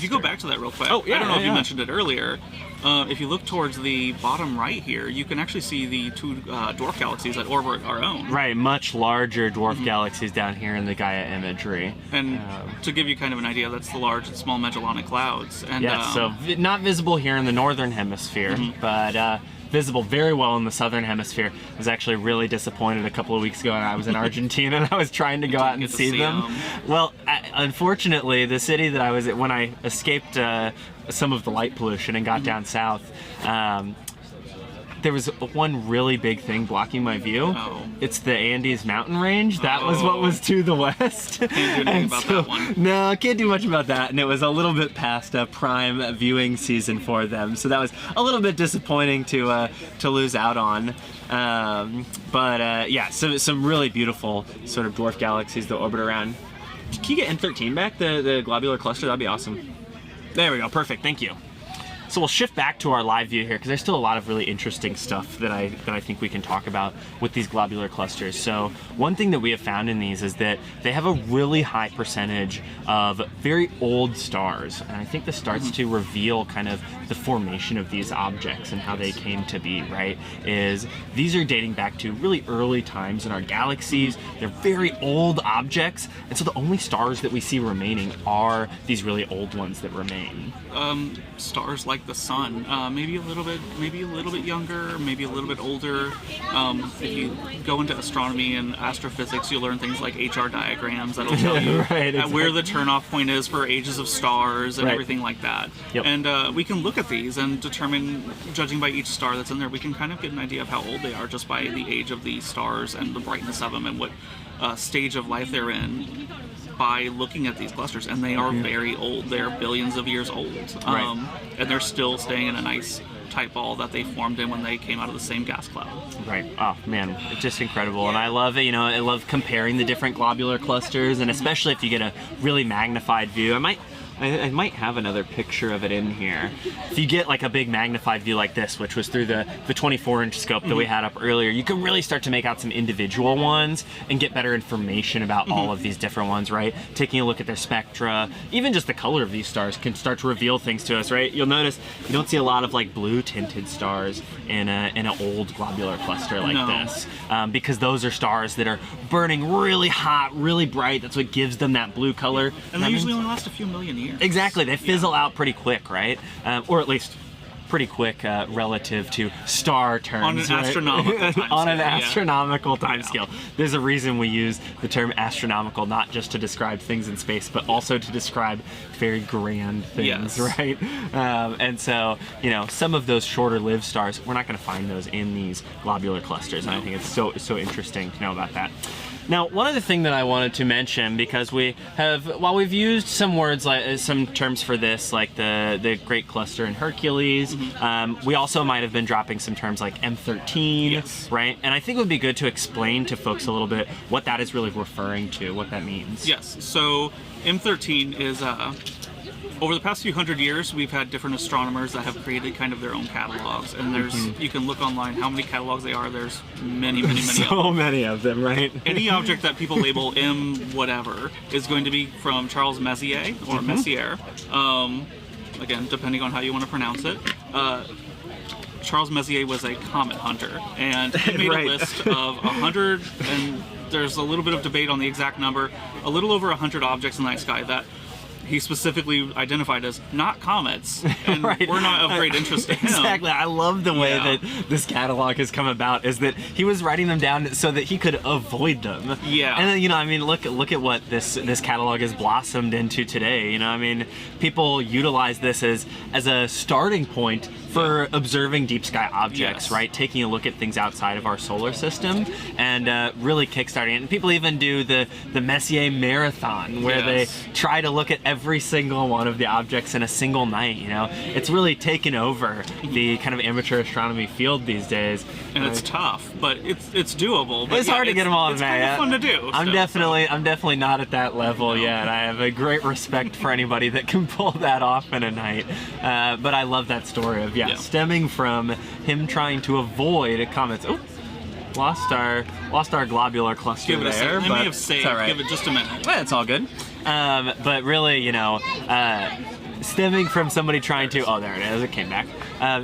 you go back to that real quick, I don't know if you mentioned it earlier, if you look towards the bottom right here, you can actually see the two dwarf galaxies that orbit our own. Right, much larger dwarf galaxies down here in the Gaia imagery. And to give you kind of an idea, that's the large and small Magellanic Clouds. And, so not visible here in the northern hemisphere, but visible very well in the southern hemisphere. I was actually really disappointed a couple of weeks ago, and I was in Argentina and I was trying to go out and see them. Well, unfortunately, the city that I was at, when I escaped some of the light pollution and got down south, there was one really big thing blocking my view. It's the Andes mountain range. That was what was to the west. Can't do anything about that one. No, I can't do much about that. And it was a little bit past prime viewing season for them. So that was a little bit disappointing to lose out on. Yeah, so some really beautiful sort of dwarf galaxies that orbit around. Can you get M13 back, the globular cluster? That'd be awesome. There we go, perfect, thank you. So we'll shift back to our live view here because there's still a lot of really interesting stuff that I think we can talk about with these globular clusters. So one thing that we have found in these is that they have a really high percentage of very old stars. And I think this starts to reveal kind of the formation of these objects and how they came to be, right? Is these are dating back to really early times in our galaxies. They're very old objects. And so the only stars that we see remaining are these really old ones that remain. Stars like the sun, maybe a little bit younger, maybe a little bit older. If you go into astronomy and astrophysics, you'll learn things like HR diagrams that'll tell you where the turnoff point is for ages of stars and everything like that. And we can look at these and determine, judging by each star that's in there, we can kind of get an idea of how old they are just by the age of the stars and the brightness of them and what stage of life they're in, by looking at these clusters. And they are very old. They're billions of years old. And they're still staying in a nice tight ball that they formed in when they came out of the same gas cloud. Right. Oh man, it's just incredible. And I love it. You know, I love comparing the different globular clusters, and especially if you get a really magnified view. I might have another picture of it in here. If you get like a big magnified view like this, which was through the 24-inch scope that we had up earlier, you can really start to make out some individual ones and get better information about all of these different ones, right? Taking a look at their spectra, even just the color of these stars can start to reveal things to us, right? You'll notice you don't see a lot of like blue tinted stars in an old globular cluster like this, because those are stars that are burning really hot, really bright. That's what gives them that blue color. And they usually only last a few million years. Exactly, they fizzle out pretty quick, right? Or at least pretty quick relative to star terms. On an astronomical time On an astronomical time scale. There's a reason we use the term astronomical, not just to describe things in space, but also to describe very grand things, right? And so, you know, some of those shorter-lived stars, we're not going to find those in these globular clusters, and I think it's so interesting to know about that. Now, one other thing that I wanted to mention, because we have, while we've used some words, like some terms for this, like the Great Cluster in Hercules, we also might have been dropping some terms like M13, right? And I think it would be good to explain to folks a little bit what that is really referring to, what that means. Yes, so M13 is, over the past few hundred years, we've had different astronomers that have created kind of their own catalogs, and there's you can look online how many catalogs they are. There's many so many of them, right? Any object that people label M whatever is going to be from Charles Messier or Messier, again, depending on how you want to pronounce it. Charles Messier was a comet hunter, and he made a list of 100, and there's a little bit of debate on the exact number, a little over 100 objects in the night sky that he specifically identified as not comets, and we're not of great interest to him. Exactly. I love the way that this catalog has come about, is that he was writing them down so that he could avoid them. Yeah. And then, you know, I mean, look at what this catalog has blossomed into today. You know, I mean, people utilize this as a starting point for observing deep sky objects, right? Taking a look at things outside of our solar system and really kickstarting it. And people even do the Messier Marathon, where they try to look at every single one of the objects in a single night, you know? It's really taken over the kind of amateur astronomy field these days. And it's tough, but it's doable. But it's hard to get them all in there. It's kind of fun to do. I'm definitely not at that level yet. I have a great respect for anybody that can pull that off in a night. But I love that story of stemming from him trying to avoid comets. Oh, lost our globular cluster give it there. They may have saved. Right. Give it just a minute. Well, it's all good. But really, you know, stemming from somebody trying to, oh, there it is, it came back.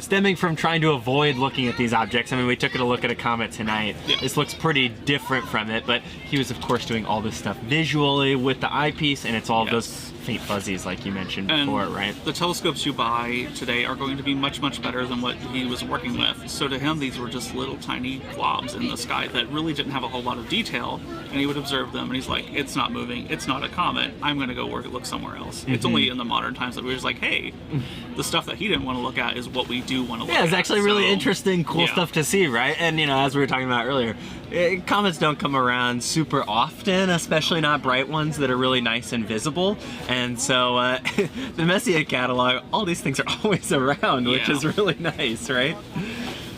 stemming from trying to avoid looking at these objects. I mean, we took a look at a comet tonight. Yeah. This looks pretty different from it, but he was, of course, doing all this stuff visually with the eyepiece, and it's all those faint fuzzies like you mentioned before, right? The telescopes you buy today are going to be much, much better than what he was working with. So to him, these were just little tiny blobs in the sky that really didn't have a whole lot of detail, and he would observe them, and he's like, it's not moving, it's not a comet, I'm going to go look somewhere else. It's only in the modern times that we're just like, hey, the stuff that he didn't want to look at is what we do want to look at. Yeah, it's actually really interesting, cool stuff to see, right? And, you know, as we were talking about earlier, comets don't come around super often, especially not bright ones that are really nice and visible. And so the Messier catalog, all these things are always around, which is really nice, right?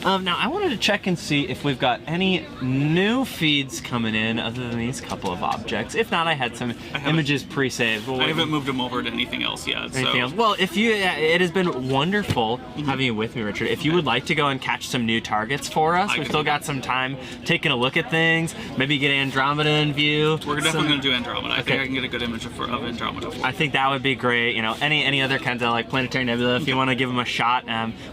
Now, I wanted to check and see if we've got any new feeds coming in other than these couple of objects. If not, I had some images pre-saved. Well, I haven't moved them over to anything else yet. Anything else? Well, if you, it has been wonderful having you with me, Richard. If you would like to go and catch some new targets for us, we've still got some time taking a look at things, maybe get Andromeda in view. We're definitely going to do Andromeda. I think I can get a good image of Andromeda. I think that would be great. You know, any other kinds of like planetary nebula, if you want to give them a shot,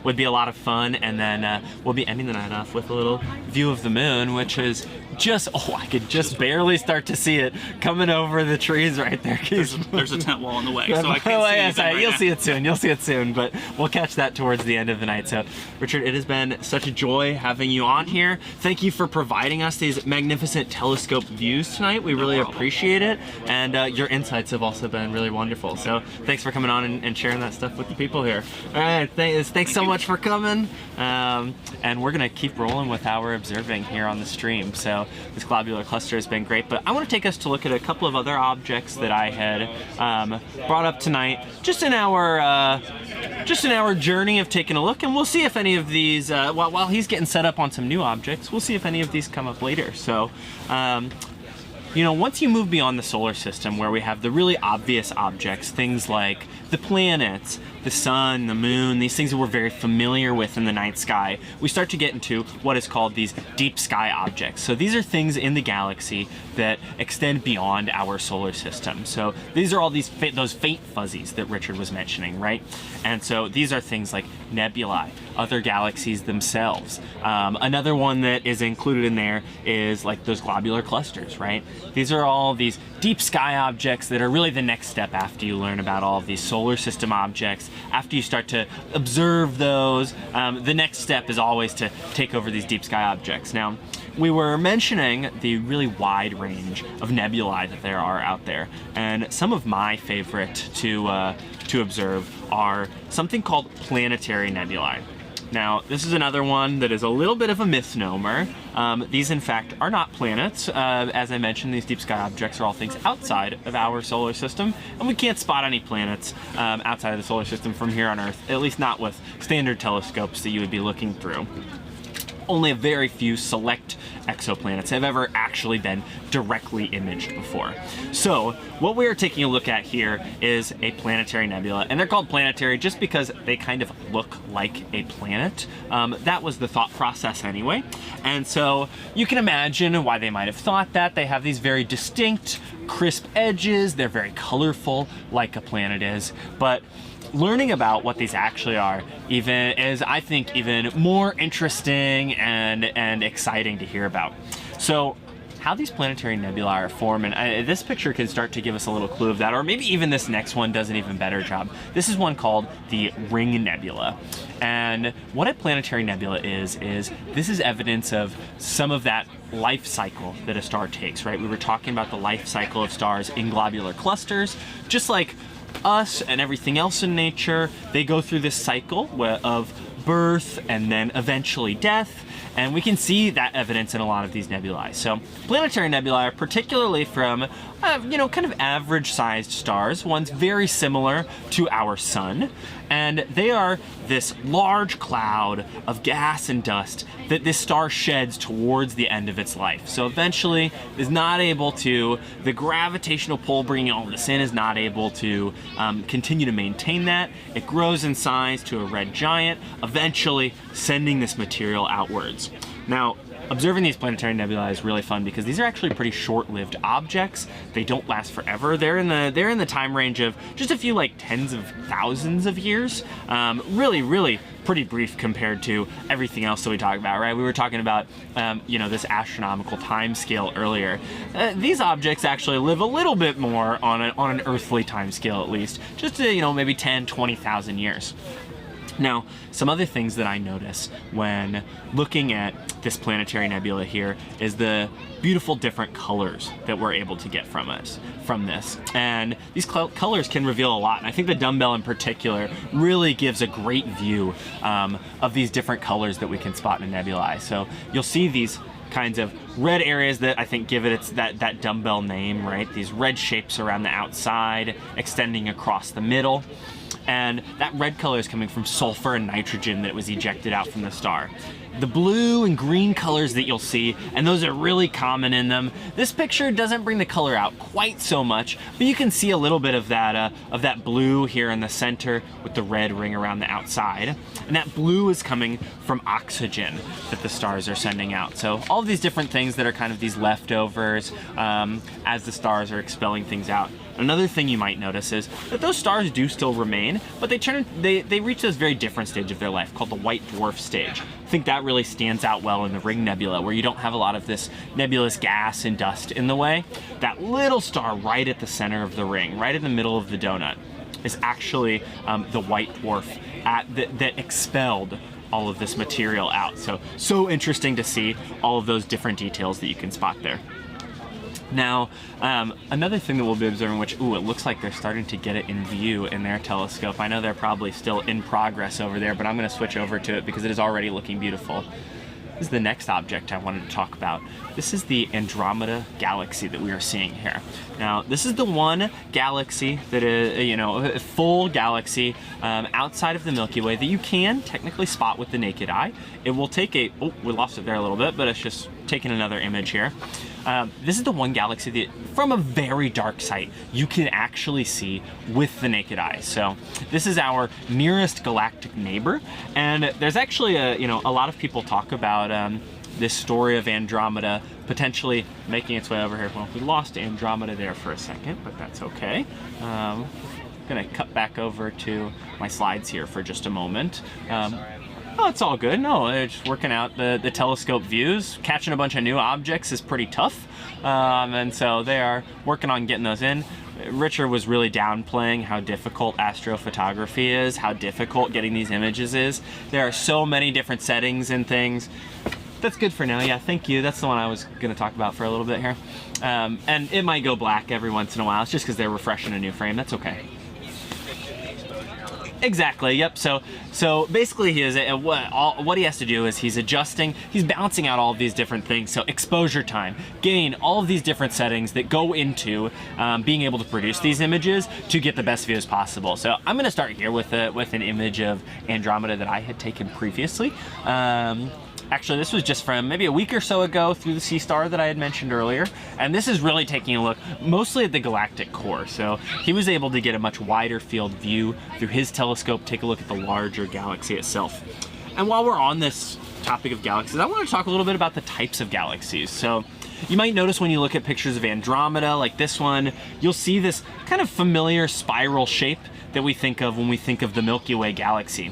would be a lot of fun. And then we'll be ending the night off with a little view of the moon, which is just, I could just barely start to see it coming over the trees right there. There's a tent wall in the way, so I can't see it. You'll see it soon. You'll see it soon, but we'll catch that towards the end of the night. So, Richard, it has been such a joy having you on here. Thank you for providing us these magnificent telescope views tonight. We really appreciate it, and your insights have also been really wonderful. So, thanks for coming on and sharing that stuff with the people here. All right, thanks so much for coming, and we're gonna keep rolling with how we're observing here on the stream. So this globular cluster has been great, but I want to take us to look at a couple of other objects that I had brought up tonight, just in our journey of taking a look, and we'll see if any of these, while he's getting set up on some new objects, we'll see if any of these come up later. So, you know, once you move beyond the solar system, where we have the really obvious objects, things like the planets, the sun, the moon, these things that we're very familiar with in the night sky, we start to get into what is called these deep sky objects. So these are things in the galaxy that extend beyond our solar system. So these are all those faint fuzzies that Richard was mentioning, right? And so these are things like nebulae, other galaxies themselves. Another one that is included in there is like those globular clusters, right? These are all these deep sky objects that are really the next step after you learn about all of these solar system objects. After you start to observe those, the next step is always to take over these deep sky objects. Now, we were mentioning the really wide range of nebulae that there are out there, and some of my favorite to observe are something called planetary nebulae. Now, this is another one that is a little bit of a misnomer. These, in fact, are not planets. As I mentioned, these deep sky objects are all things outside of our solar system, and we can't spot any planets outside of the solar system from here on Earth, at least not with standard telescopes that you would be looking through. Only a very few select exoplanets have ever actually been directly imaged before. So what we are taking a look at here is a planetary nebula, and they're called planetary just because they kind of look like a planet. That was the thought process anyway, and so you can imagine why they might have thought that. They have these very distinct, crisp edges. They're very colorful, like a planet is, but learning about what these actually are is, I think, even more interesting and exciting to hear about. So how these planetary nebulae are formed, and this picture can start to give us a little clue of that, or maybe even this next one does an even better job. This is one called the Ring Nebula. And what a planetary nebula is this is evidence of some of that life cycle that a star takes, right? We were talking about the life cycle of stars in globular clusters, just like us and everything else in nature. They go through this cycle of birth and then eventually death, and we can see that evidence in a lot of these nebulae. So planetary nebulae are particularly from kind of average sized stars, ones very similar to our sun, and they are this large cloud of gas and dust that this star sheds towards the end of its life. So eventually is not able to, the gravitational pull bringing all this in is not able to continue to maintain that. It grows in size to a red giant, eventually sending this material outwards. Now, observing these planetary nebulae is really fun because these are actually pretty short-lived objects. They don't last forever. They're in the time range of just a few, like, tens of thousands of years. Really pretty brief compared to everything else that we talk about, right? We were talking about, you know, this astronomical time scale earlier. These objects actually live a little bit more on an earthly time scale, at least, just to, you know, maybe 10, 20,000 years. Now, some other things that I notice when looking at this planetary nebula here is the beautiful different colors that we're able to get from this. And these colors can reveal a lot. And I think the dumbbell in particular really gives a great view of these different colors that we can spot in a nebulae. So you'll see these kinds of red areas that I think give it that dumbbell name, right? These red shapes around the outside, extending across the middle. And that red color is coming from sulfur and nitrogen that was ejected out from the star. The blue and green colors that you'll see, and those are really common in them. This picture doesn't bring the color out quite so much, but you can see a little bit of that blue here in the center with the red ring around the outside. And that blue is coming from oxygen that the stars are sending out. So all of these different things that are kind of these leftovers as the stars are expelling things out. Another thing you might notice is that those stars do still remain, but they reach this very different stage of their life called the white dwarf stage. I think that really stands out well in the Ring Nebula, where you don't have a lot of this nebulous gas and dust in the way. That little star right at the center of the ring, right in the middle of the donut, is actually the white dwarf that expelled all of this material out. So interesting to see all of those different details that you can spot there. Now, another thing that we'll be observing, which, it looks like they're starting to get it in view in their telescope. I know they're probably still in progress over there, but I'm going to switch over to it because it is already looking beautiful. This is the next object I wanted to talk about. This is the Andromeda galaxy that we are seeing here. Now, this is the one galaxy that is, you know, a full galaxy outside of the Milky Way that you can technically spot with the naked eye. It will take we lost it there a little bit, but it's just taking another image here. This is the one galaxy that, from a very dark site, you can actually see with the naked eye. So this is our nearest galactic neighbor, and there's actually a lot of people talk about this story of Andromeda potentially making its way over here. Well, we lost Andromeda there for a second, but that's okay. I'm gonna cut back over to my slides here for just a moment. Oh, it's all good. No, it's working out the telescope views. Catching a bunch of new objects is pretty tough. And so they are working on getting those in. Richard was really downplaying how difficult astrophotography is, how difficult getting these images is. There are so many different settings and things. That's good for now. Yeah, thank you. That's the one I was going to talk about for a little bit here. And it might go black every once in a while. It's just because they're refreshing a new frame. That's okay. Exactly. Yep. So basically, what he has to do is he's balancing out all of these different things. So exposure time, gain, all of these different settings that go into being able to produce these images to get the best views possible. So I'm going to start here with an image of Andromeda that I had taken previously. Actually, this was just from maybe a week or so ago through the sea star that I had mentioned earlier. And this is really taking a look mostly at the galactic core. So he was able to get a much wider field view through his telescope, take a look at the larger galaxy itself. And while we're on this topic of galaxies, I want to talk a little bit about the types of galaxies. So you might notice when you look at pictures of Andromeda, like this one, you'll see this kind of familiar spiral shape that we think of when we think of the Milky Way galaxy.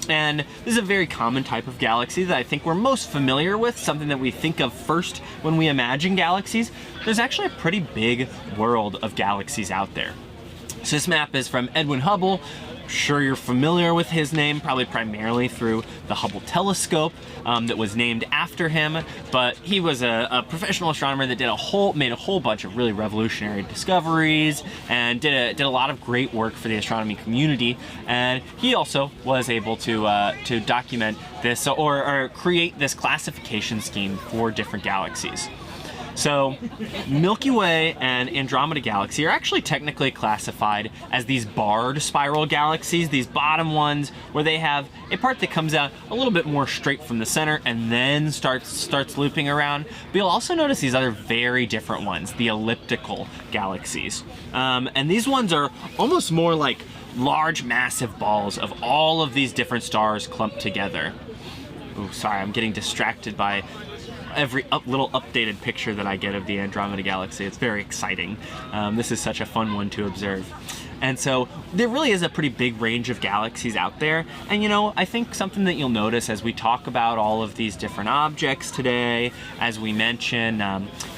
And this is a very common type of galaxy that I think we're most familiar with, something that we think of first when we imagine galaxies. There's actually a pretty big world of galaxies out there. So this map is from Edwin Hubble. I'm sure you're familiar with his name, probably primarily through the Hubble telescope that was named after him. But he was a professional astronomer that made a whole bunch of really revolutionary discoveries and did a lot of great work for the astronomy community. And he also was able to document this or create this classification scheme for different galaxies. So Milky Way and Andromeda Galaxy are actually technically classified as these barred spiral galaxies, these bottom ones where they have a part that comes out a little bit more straight from the center and then starts looping around. But you'll also notice these other very different ones, the elliptical galaxies. And these ones are almost more like large, massive balls of all of these different stars clumped together. Ooh, sorry, I'm getting distracted by every little updated picture that I get of the Andromeda Galaxy. It's very exciting. This is such a fun one to observe. And so there really is a pretty big range of galaxies out there. And you know, I think something that you'll notice as we talk about all of these different objects today, as we mention,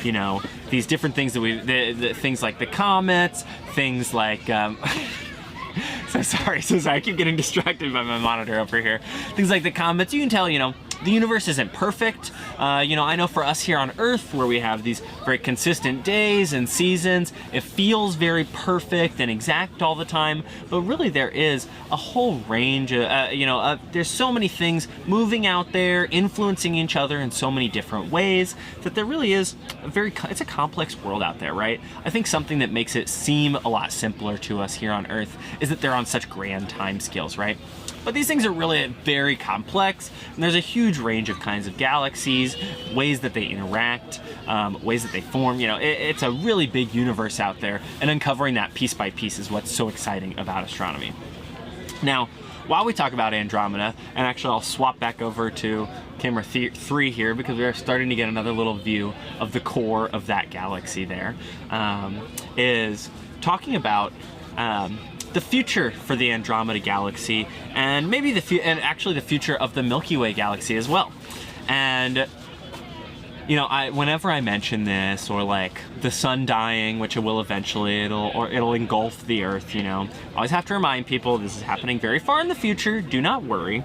you know, these different things that the things like the comets, things like, so sorry, I keep getting distracted by my monitor over here. Things like the comets, you can tell, you know, the universe isn't perfect. You know, I know for us here on Earth, where we have these very consistent days and seasons, it feels very perfect and exact all the time, but really there is a whole range of, you know, there's so many things moving out there, influencing each other in so many different ways, that there really is it's a complex world out there, right? I think something that makes it seem a lot simpler to us here on Earth is that they're on such grand time scales, right? But these things are really very complex, and there's a huge range of kinds of galaxies, ways that they interact, ways that they form. You know, it's a really big universe out there, and uncovering that piece by piece is what's so exciting about astronomy. Now, while we talk about Andromeda, and actually I'll swap back over to camera 3 here, because we are starting to get another little view of the core of that galaxy there, is talking about the future for the Andromeda galaxy, and maybe actually the future of the Milky Way galaxy as well. And you know, whenever I mention this, or like the sun dying, which it will eventually, it'll engulf the Earth, you know, I always have to remind people this is happening very far in the future. Do not worry.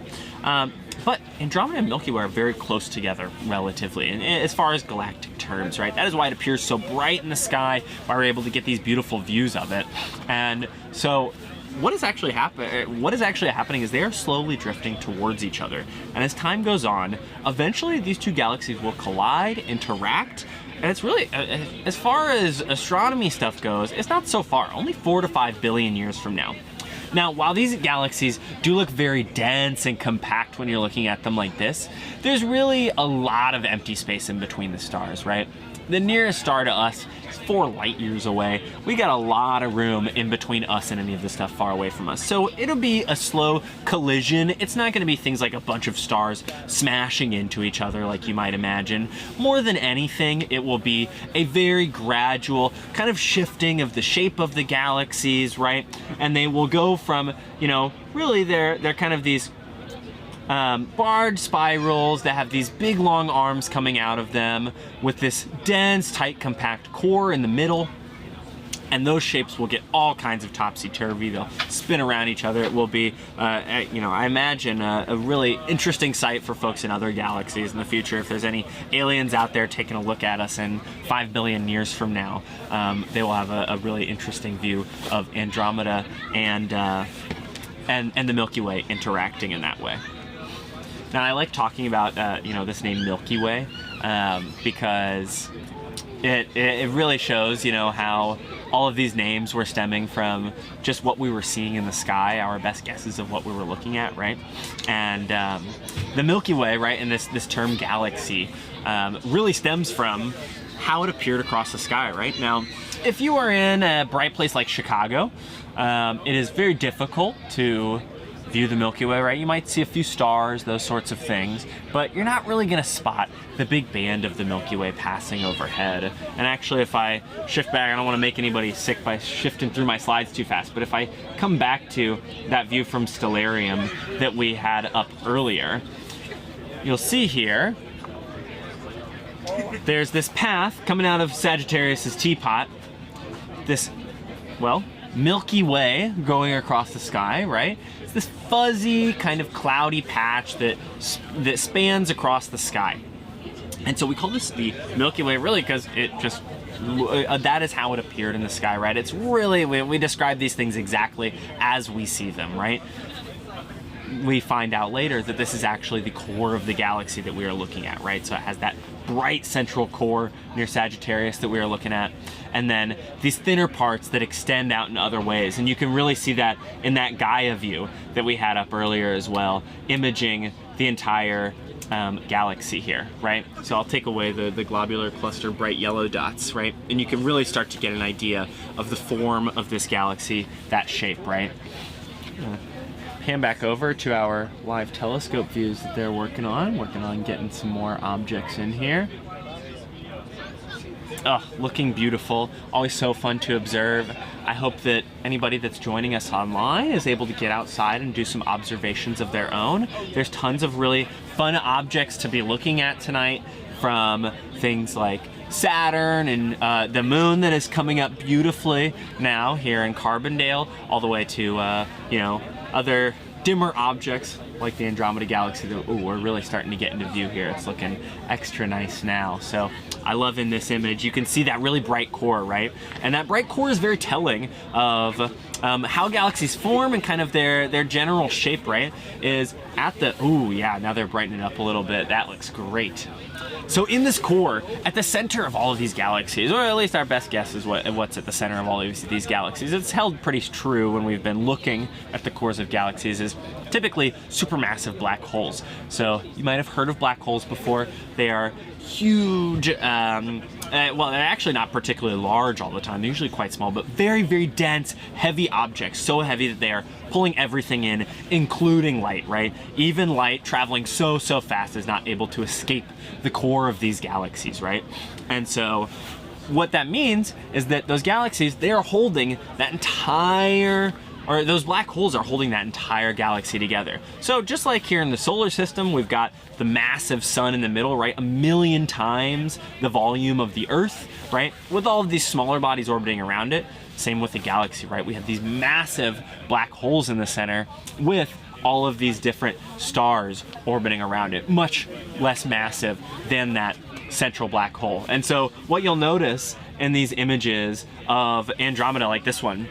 But Andromeda and Milky Way are very close together, relatively, and as far as galactic terms, right? That is why it appears so bright in the sky, why we're able to get these beautiful views of it. And so what is actually happening is they are slowly drifting towards each other. And as time goes on, eventually these two galaxies will collide, interact, and it's really, as far as astronomy stuff goes, it's not so far, only 4 to 5 billion years from now. Now, while these galaxies do look very dense and compact when you're looking at them like this, there's really a lot of empty space in between the stars, right? The nearest star to us is 4 light years away. We got a lot of room in between us and any of the stuff far away from us. So it'll be a slow collision. It's not gonna be things like a bunch of stars smashing into each other like you might imagine. More than anything, it will be a very gradual kind of shifting of the shape of the galaxies, right? And they will go from, you know, really they're kind of these barred spirals that have these big long arms coming out of them with this dense, tight, compact core in the middle. And those shapes will get all kinds of topsy-turvy. They'll spin around each other. It will be, you know, I imagine a really interesting sight for folks in other galaxies in the future. If there's any aliens out there taking a look at us in 5 billion years from now, they will have a really interesting view of Andromeda and the Milky Way interacting in that way. Now, I like talking about, you know, this name Milky Way because it really shows, you know, how all of these names were stemming from just what we were seeing in the sky, our best guesses of what we were looking at, right? And the Milky Way, right, and this term galaxy really stems from how it appeared across the sky, right? Now, if you are in a bright place like Chicago, it is very difficult to view the Milky Way, right? You might see a few stars, those sorts of things, but you're not really gonna spot the big band of the Milky Way passing overhead. And actually, if I shift back, I don't wanna make anybody sick by shifting through my slides too fast, but if I come back to that view from Stellarium that we had up earlier, you'll see here, there's this path coming out of Sagittarius's teapot, this, well, Milky Way going across the sky, right? It's this fuzzy, kind of cloudy patch that spans across the sky. And so we call this the Milky Way really because it just, that is how it appeared in the sky, right? It's really, we describe these things exactly as we see them, right? We find out later that this is actually the core of the galaxy that we are looking at, right? So it has that bright central core near Sagittarius that we are looking at, and then these thinner parts that extend out in other ways. And you can really see that in that Gaia view that we had up earlier as well, imaging the entire galaxy here, right? So I'll take away the globular cluster bright yellow dots, right? And you can really start to get an idea of the form of this galaxy, that shape, right? Hand back over to our live telescope views that they're working on getting some more objects in here. looking beautiful. Always so fun to observe. I hope that anybody that's joining us online is able to get outside and do some observations of their own. There's tons of really fun objects to be looking at tonight, from things like Saturn and the moon that is coming up beautifully now here in Carbondale, all the way to you know, other dimmer objects like the Andromeda Galaxy that we're really starting to get into view here. It's looking extra nice now. So I love in this image, you can see that really bright core, right? And that bright core is very telling of how galaxies form and kind of their general shape, right? Is at the, ooh yeah, now they're brightening it up a little bit. That looks great. So in this core, at the center of all of these galaxies, or at least our best guess is what's at the center of all of these galaxies, it's held pretty true when we've been looking at the cores of galaxies, is typically supermassive black holes. So you might have heard of black holes before. They are huge, well, they're actually not particularly large all the time. They're usually quite small, but very, very dense, heavy objects. So heavy that they are pulling everything in, including light, right? Even light traveling so fast is not able to escape the core of these galaxies, right? And so what that means is that those galaxies, they are holding that entire, or those black holes are holding that entire galaxy together. So just like here in the solar system, we've got the massive sun in the middle, right? 1,000,000 times the volume of the Earth, right? With all of these smaller bodies orbiting around it. Same with the galaxy, right? We have these massive black holes in the center with all of these different stars orbiting around it, much less massive than that central black hole. And so what you'll notice in these images of Andromeda, like this one,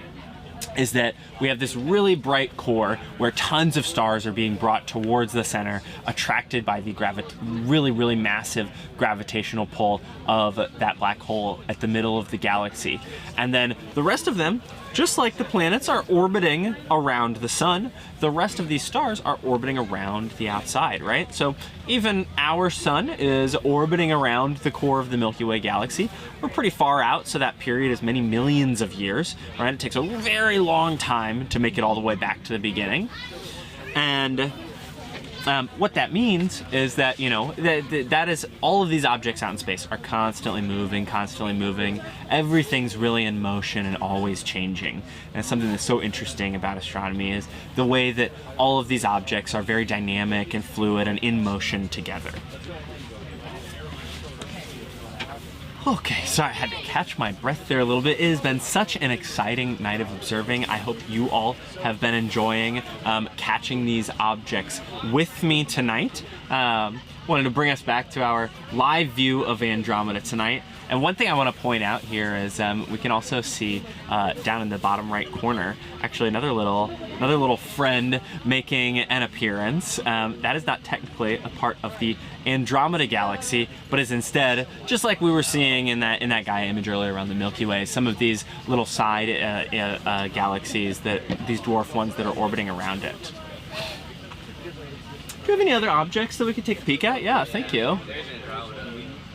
is that we have this really bright core where tons of stars are being brought towards the center, attracted by the really massive gravitational pull of that black hole at the middle of the galaxy. And then the rest of them, just like the planets are orbiting around the sun, the rest of these stars are orbiting around the outside, right? So even our sun is orbiting around the core of the Milky Way galaxy. We're pretty far out, so that period is many millions of years, right? It takes a very long time to make it all the way back to the beginning. And what that means is that, you know, that is, all of these objects out in space are constantly moving. Everything's really in motion and always changing. And something that's so interesting about astronomy is the way that all of these objects are very dynamic and fluid and in motion together. Okay, sorry, I had to catch my breath there a little bit. It has been such an exciting night of observing. I hope you all have been enjoying catching these objects with me tonight. Wanted to bring us back to our live view of Andromeda tonight. And one thing I want to point out here is we can also see down in the bottom right corner, actually another little friend making an appearance. That is not technically a part of the Andromeda galaxy, but is instead, just like we were seeing in that Gaia image earlier around the Milky Way, some of these little side galaxies, these dwarf ones that are orbiting around it. Do you have any other objects that we could take a peek at? Yeah, thank you.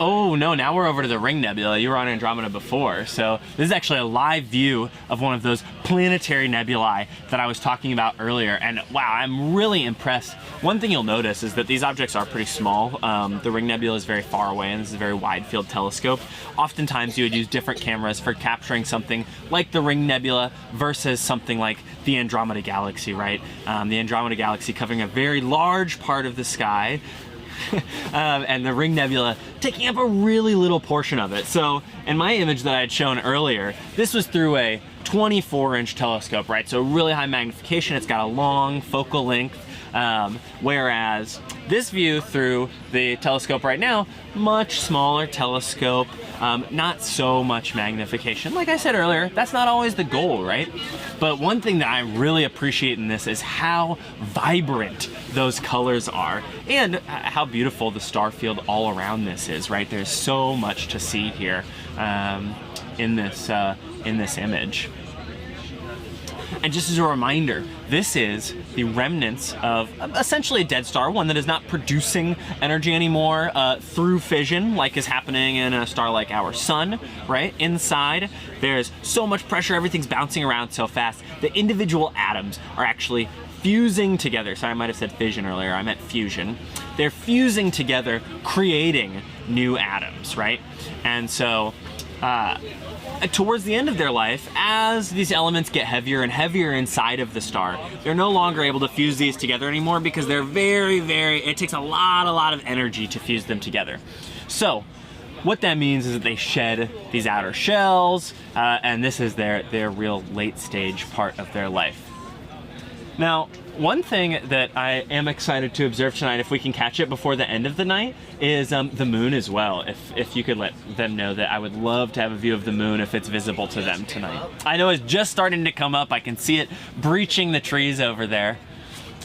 Oh no, now we're over to the Ring Nebula. You were on Andromeda before. So this is actually a live view of one of those planetary nebulae that I was talking about earlier. And wow, I'm really impressed. One thing you'll notice is that these objects are pretty small. The Ring Nebula is very far away, and this is a very wide field telescope. Oftentimes you would use different cameras for capturing something like the Ring Nebula versus something like the Andromeda Galaxy, right? The Andromeda Galaxy covering a very large part of the sky. And the Ring Nebula taking up a really little portion of it. So in my image that I had shown earlier, this was through a 24-inch telescope, right? So really high magnification, it's got a long focal length, whereas this view through the telescope right now, much smaller telescope, not so much magnification. Like I said earlier, that's not always the goal, right? But one thing that I really appreciate in this is how vibrant those colors are and how beautiful the star field all around this is, right? There's so much to see here in this image. And just as a reminder, this is the remnants of essentially a dead star, one that is not producing energy anymore through fission like is happening in a star like our sun, right? Inside, there's so much pressure, everything's bouncing around so fast, the individual atoms are actually fusing together. Sorry, I might have said fission earlier, I meant fusion. They're fusing together, creating new atoms, right? And so towards the end of their life, as these elements get heavier and heavier inside of the star, they're no longer able to fuse these together anymore because they're it takes a lot of energy to fuse them together. So what that means is that they shed these outer shells, and this is their real late stage part of their life. Now, one thing that I am excited to observe tonight, if we can catch it before the end of the night, is the moon as well. If you could let them know that I would love to have a view of the moon if it's visible to them tonight. I know it's just starting to come up. I can see it breaching the trees over there.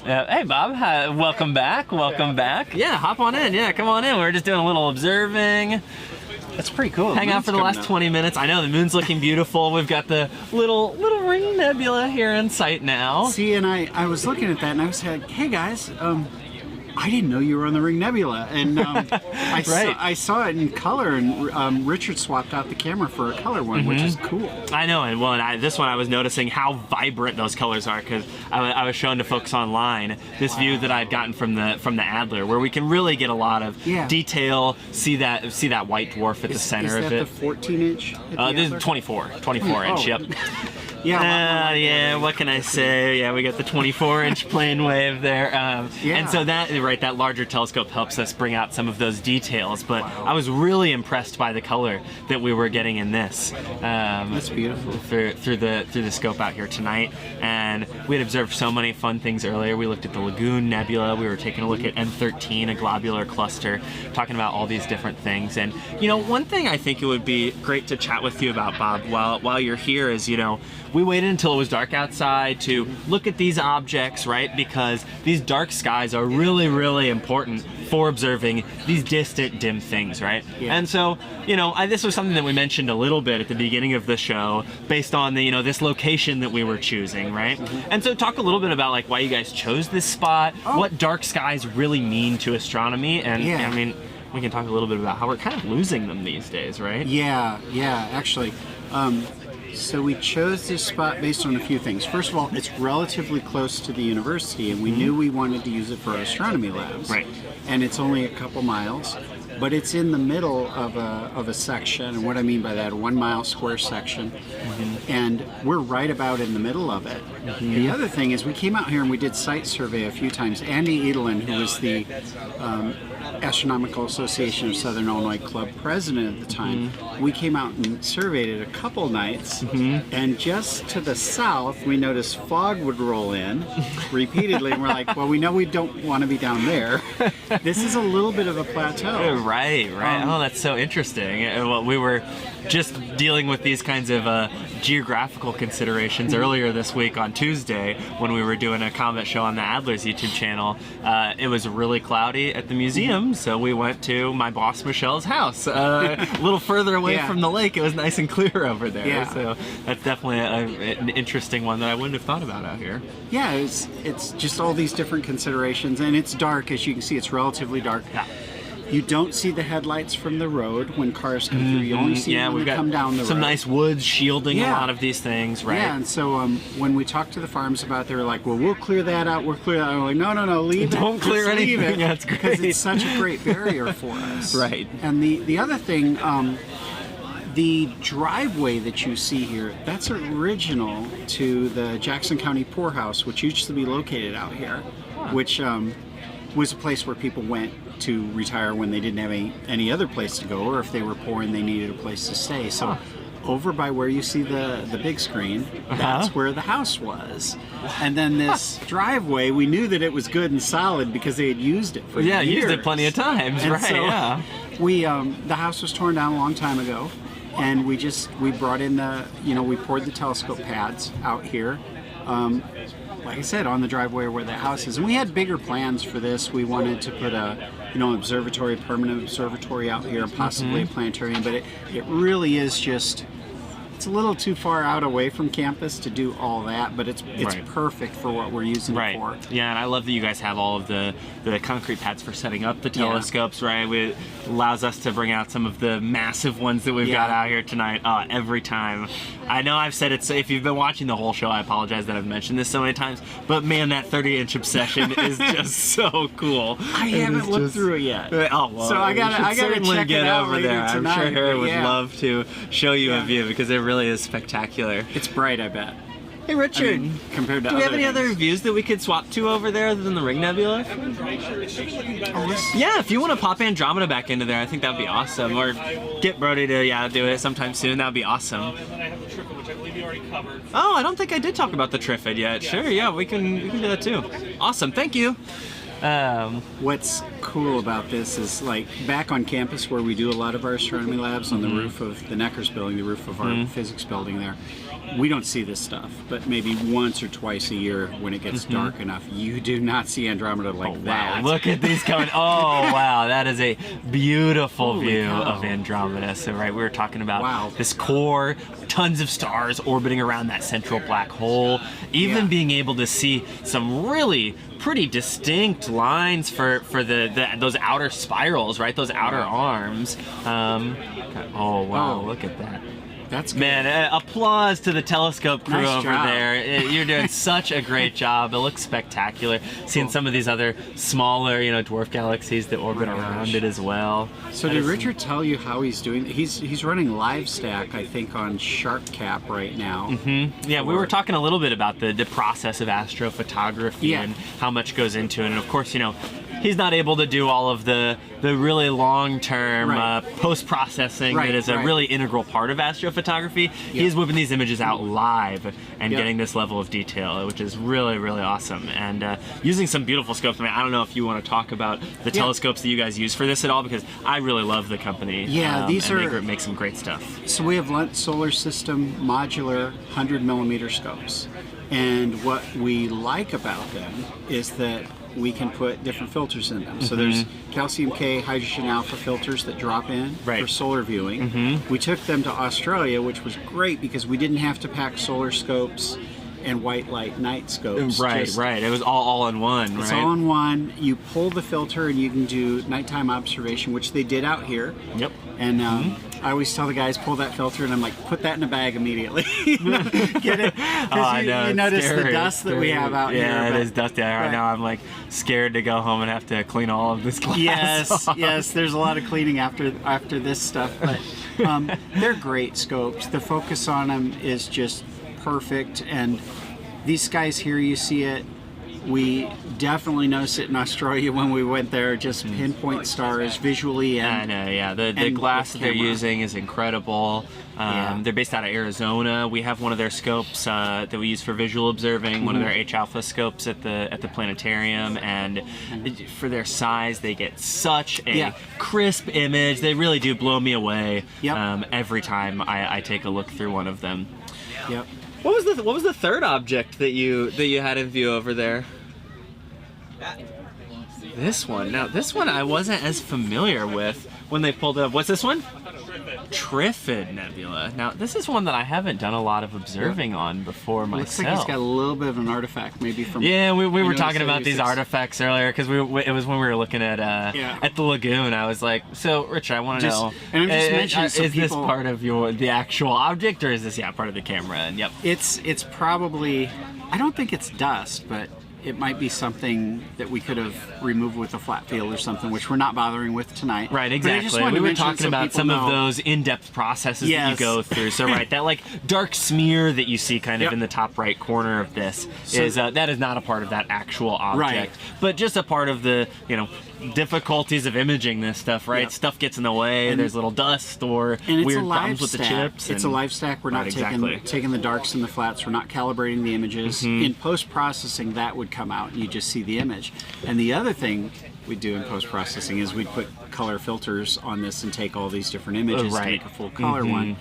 Hey Bob, welcome back, welcome back. Yeah, hop on in, yeah, come on in. We're just doing a little observing. That's pretty cool. Hang out for the last 20 minutes. I know the moon's looking beautiful. We've got the little ring nebula here in sight now. See, and I was looking at that and I was like, hey guys, I didn't know you were on the Ring Nebula, and I saw it in color, and Richard swapped out the camera for a color one, which is cool. I know, and this one I was noticing how vibrant those colors are, because I was showing to folks online this view that I'd gotten from the Adler, where we can really get a lot of detail, see that white dwarf at the center of it. Is that the 14-inch? This is 24 inch. Yep. Yeah. What can I say? Yeah, we got the 24-inch plane wave there, and so that larger telescope helps us bring out some of those details. But I was really impressed by the color that we were getting in this. That's beautiful. Through the scope out here tonight, and we had observed so many fun things earlier. We looked at the Lagoon Nebula. We were taking a look at M13, a globular cluster, talking about all these different things. And one thing I think it would be great to chat with you about, Bob, while you're here is we waited until it was dark outside to look at these objects, right? Because these dark skies are really, really important for observing these distant, dim things, right? Yeah. And so, this was something that we mentioned a little bit at the beginning of the show, based on the, this location that we were choosing, right? And so, talk a little bit about like why you guys chose this spot, what dark skies really mean to astronomy, and I mean, we can talk a little bit about how we're kind of losing them these days, right? Yeah, actually. So we chose this spot based on a few things. First of all, it's relatively close to the university, and we knew we wanted to use it for our astronomy labs. Right. And it's only a couple miles, but it's in the middle of a section. And what I mean by that, a 1 mile square section. And we're right about in the middle of it. The other thing is we came out here and we did site survey a few times. Andy Edelin, who was the Astronomical Association of Southern Illinois Club president at the time, we came out and surveyed it a couple nights, and just to the south we noticed fog would roll in repeatedly, and we're like, well, we know we don't want to be down there. This is a little bit of a plateau. Right. Oh, that's so interesting. Well, we were just dealing with these kinds of geographical considerations earlier this week on Tuesday when we were doing a comet show on the Adler's YouTube channel. It was really cloudy at the museum, so we went to my boss Michelle's house. A little further away from the lake, it was nice and clear over there. So that's definitely an interesting one that I wouldn't have thought about out here. Yeah, it's just all these different considerations, and it's dark. As you can see, it's relatively dark. Yeah. You don't see the headlights from the road when cars come through. You only see them when they come down the road. Some nice woods shielding a lot of these things, right? Yeah, and so when we talked to the farms about it, they were like, well, we'll clear that out, we'll clear that out. I'm like, no, leave it. Don't clear anything, that's great. Because it's such a great barrier for us. Right. And the other thing, the driveway that you see here, that's original to the Jackson County Poorhouse, which used to be located out here, which was a place where people went to retire when they didn't have any other place to go, or if they were poor and they needed a place to stay. So over by where you see the big screen, that's where the house was. And then this driveway, we knew that it was good and solid because they had used it for years. Used it plenty of times, and right? So we the house was torn down a long time ago, and we brought in we poured the telescope pads out here. Like I said, on the driveway where the house is. And we had bigger plans for this. We wanted to put a, permanent observatory out here, possibly a planetarium, but it really is just, it's a little too far out away from campus to do all that, but it's Right. perfect for what we're using it for. Yeah, and I love that you guys have all of the concrete pads for setting up the telescopes, right? It allows us to bring out some of the massive ones that we've got out here tonight every time. I know I've said it, so if you've been watching the whole show, I apologize that I've mentioned this so many times, but man, that 30-inch obsession is just so cool. I haven't looked through it yet. Oh, well, so I gotta certainly check get it out over later there. I'm tonight, sure Harry but would yeah. love to show you a view because it really is spectacular. It's bright, I bet. Hey Richard, compared to do we have any things. other views that we could swap to over there other than the Ring Nebula? Yeah, if you want to pop Andromeda back into there, I think that'd be awesome. Or get Brody to do it sometime soon. That'd be awesome. And then I have the Trifid, which I believe you already covered. Oh, I don't think I did talk about the Trifid yet. Sure, yeah, we can do that too. Awesome, thank you. What's cool about this is, like, back on campus where we do a lot of our astronomy labs on the roof of the Neckers building, the roof of our physics building there, we don't see this stuff, but maybe once or twice a year when it gets dark enough, you do not see Andromeda like that. Wow, look at these coming. Oh, wow, that is a beautiful view of Andromeda. So, right, we were talking about this core, tons of stars orbiting around that central black hole, even being able to see some really pretty distinct lines for those outer spirals, right? Those outer arms. Oh, wow, look at that. That's good. Man, applause to the telescope crew Nice over job. there. You're doing such a great job. It looks spectacular. Seeing some of these other smaller, dwarf galaxies that orbit around it as well. So did Richard tell you how he's doing? He's running live stack, I think, on SharpCap right now. Yeah, we were talking a little bit about the process of astrophotography and how much goes into it. And of course, he's not able to do all of the really long-term post-processing that is a really integral part of astrophotography. He's whipping these images out live and getting this level of detail, which is really, really awesome. And using some beautiful scopes. I mean, I don't know if you want to talk about the telescopes that you guys use for this at all, because I really love the company. Yeah, these and are... they make some great stuff. So we have Solar System modular 100mm scopes. And what we like about them is that we can put different filters in them. So there's calcium K, hydrogen alpha filters that drop in for solar viewing. We took them to Australia, which was great because we didn't have to pack solar scopes and white light night scopes. Right. It was all in one, It's right? all in one. You pull the filter and you can do nighttime observation, which they did out here. Yep. And I always tell the guys, pull that filter, and I'm like, put that in a bag immediately. Get it? Because you notice the dust that we have out here. Yeah, it is dusty right now. I'm like scared to go home and have to clean all of this glass off. Yes, there's a lot of cleaning after this stuff, but they're great scopes. The focus on them is just perfect, and these guys here, you see it. We definitely noticed it in Australia when we went there, just pinpoint stars visually. And I know, yeah. The glass that they're using is incredible. They're based out of Arizona. We have one of their scopes that we use for visual observing, one of their H-alpha scopes at the planetarium, and for their size, they get such a crisp image. They really do blow me away every time I take a look through one of them. Yep. What was the third object that you had in view over there? This one. Now this one I wasn't as familiar with when they pulled it up. What's this one? Trifid Nebula. Now this is one that I haven't done a lot of observing on before myself. Looks like it's got a little bit of an artifact, maybe from. Yeah, we were talking about these artifacts earlier because it was when we were looking at the lagoon. I was like, so Richard, I want to know. And I'm just mentioning, so is this people, part of the actual object, or is this part of the camera? And it's probably. I don't think it's dust, but it might be something that we could have removed with a flat field or something, which we're not bothering with tonight. Right, exactly. We were talking about some of those in-depth processes that you go through. So that like dark smear that you see kind of in the top right corner of this is that is not a part of that actual object, but just a part of the difficulties of imaging this stuff, right? Stuff gets in the way, and there's little dust or weird problems with the chips. It's a live stack. We're not taking the darks and the flats. We're not calibrating the images. In post-processing, that would come out and you just see the image. And the other thing we do in post-processing is we put color filters on this and take all these different images to make a full color one.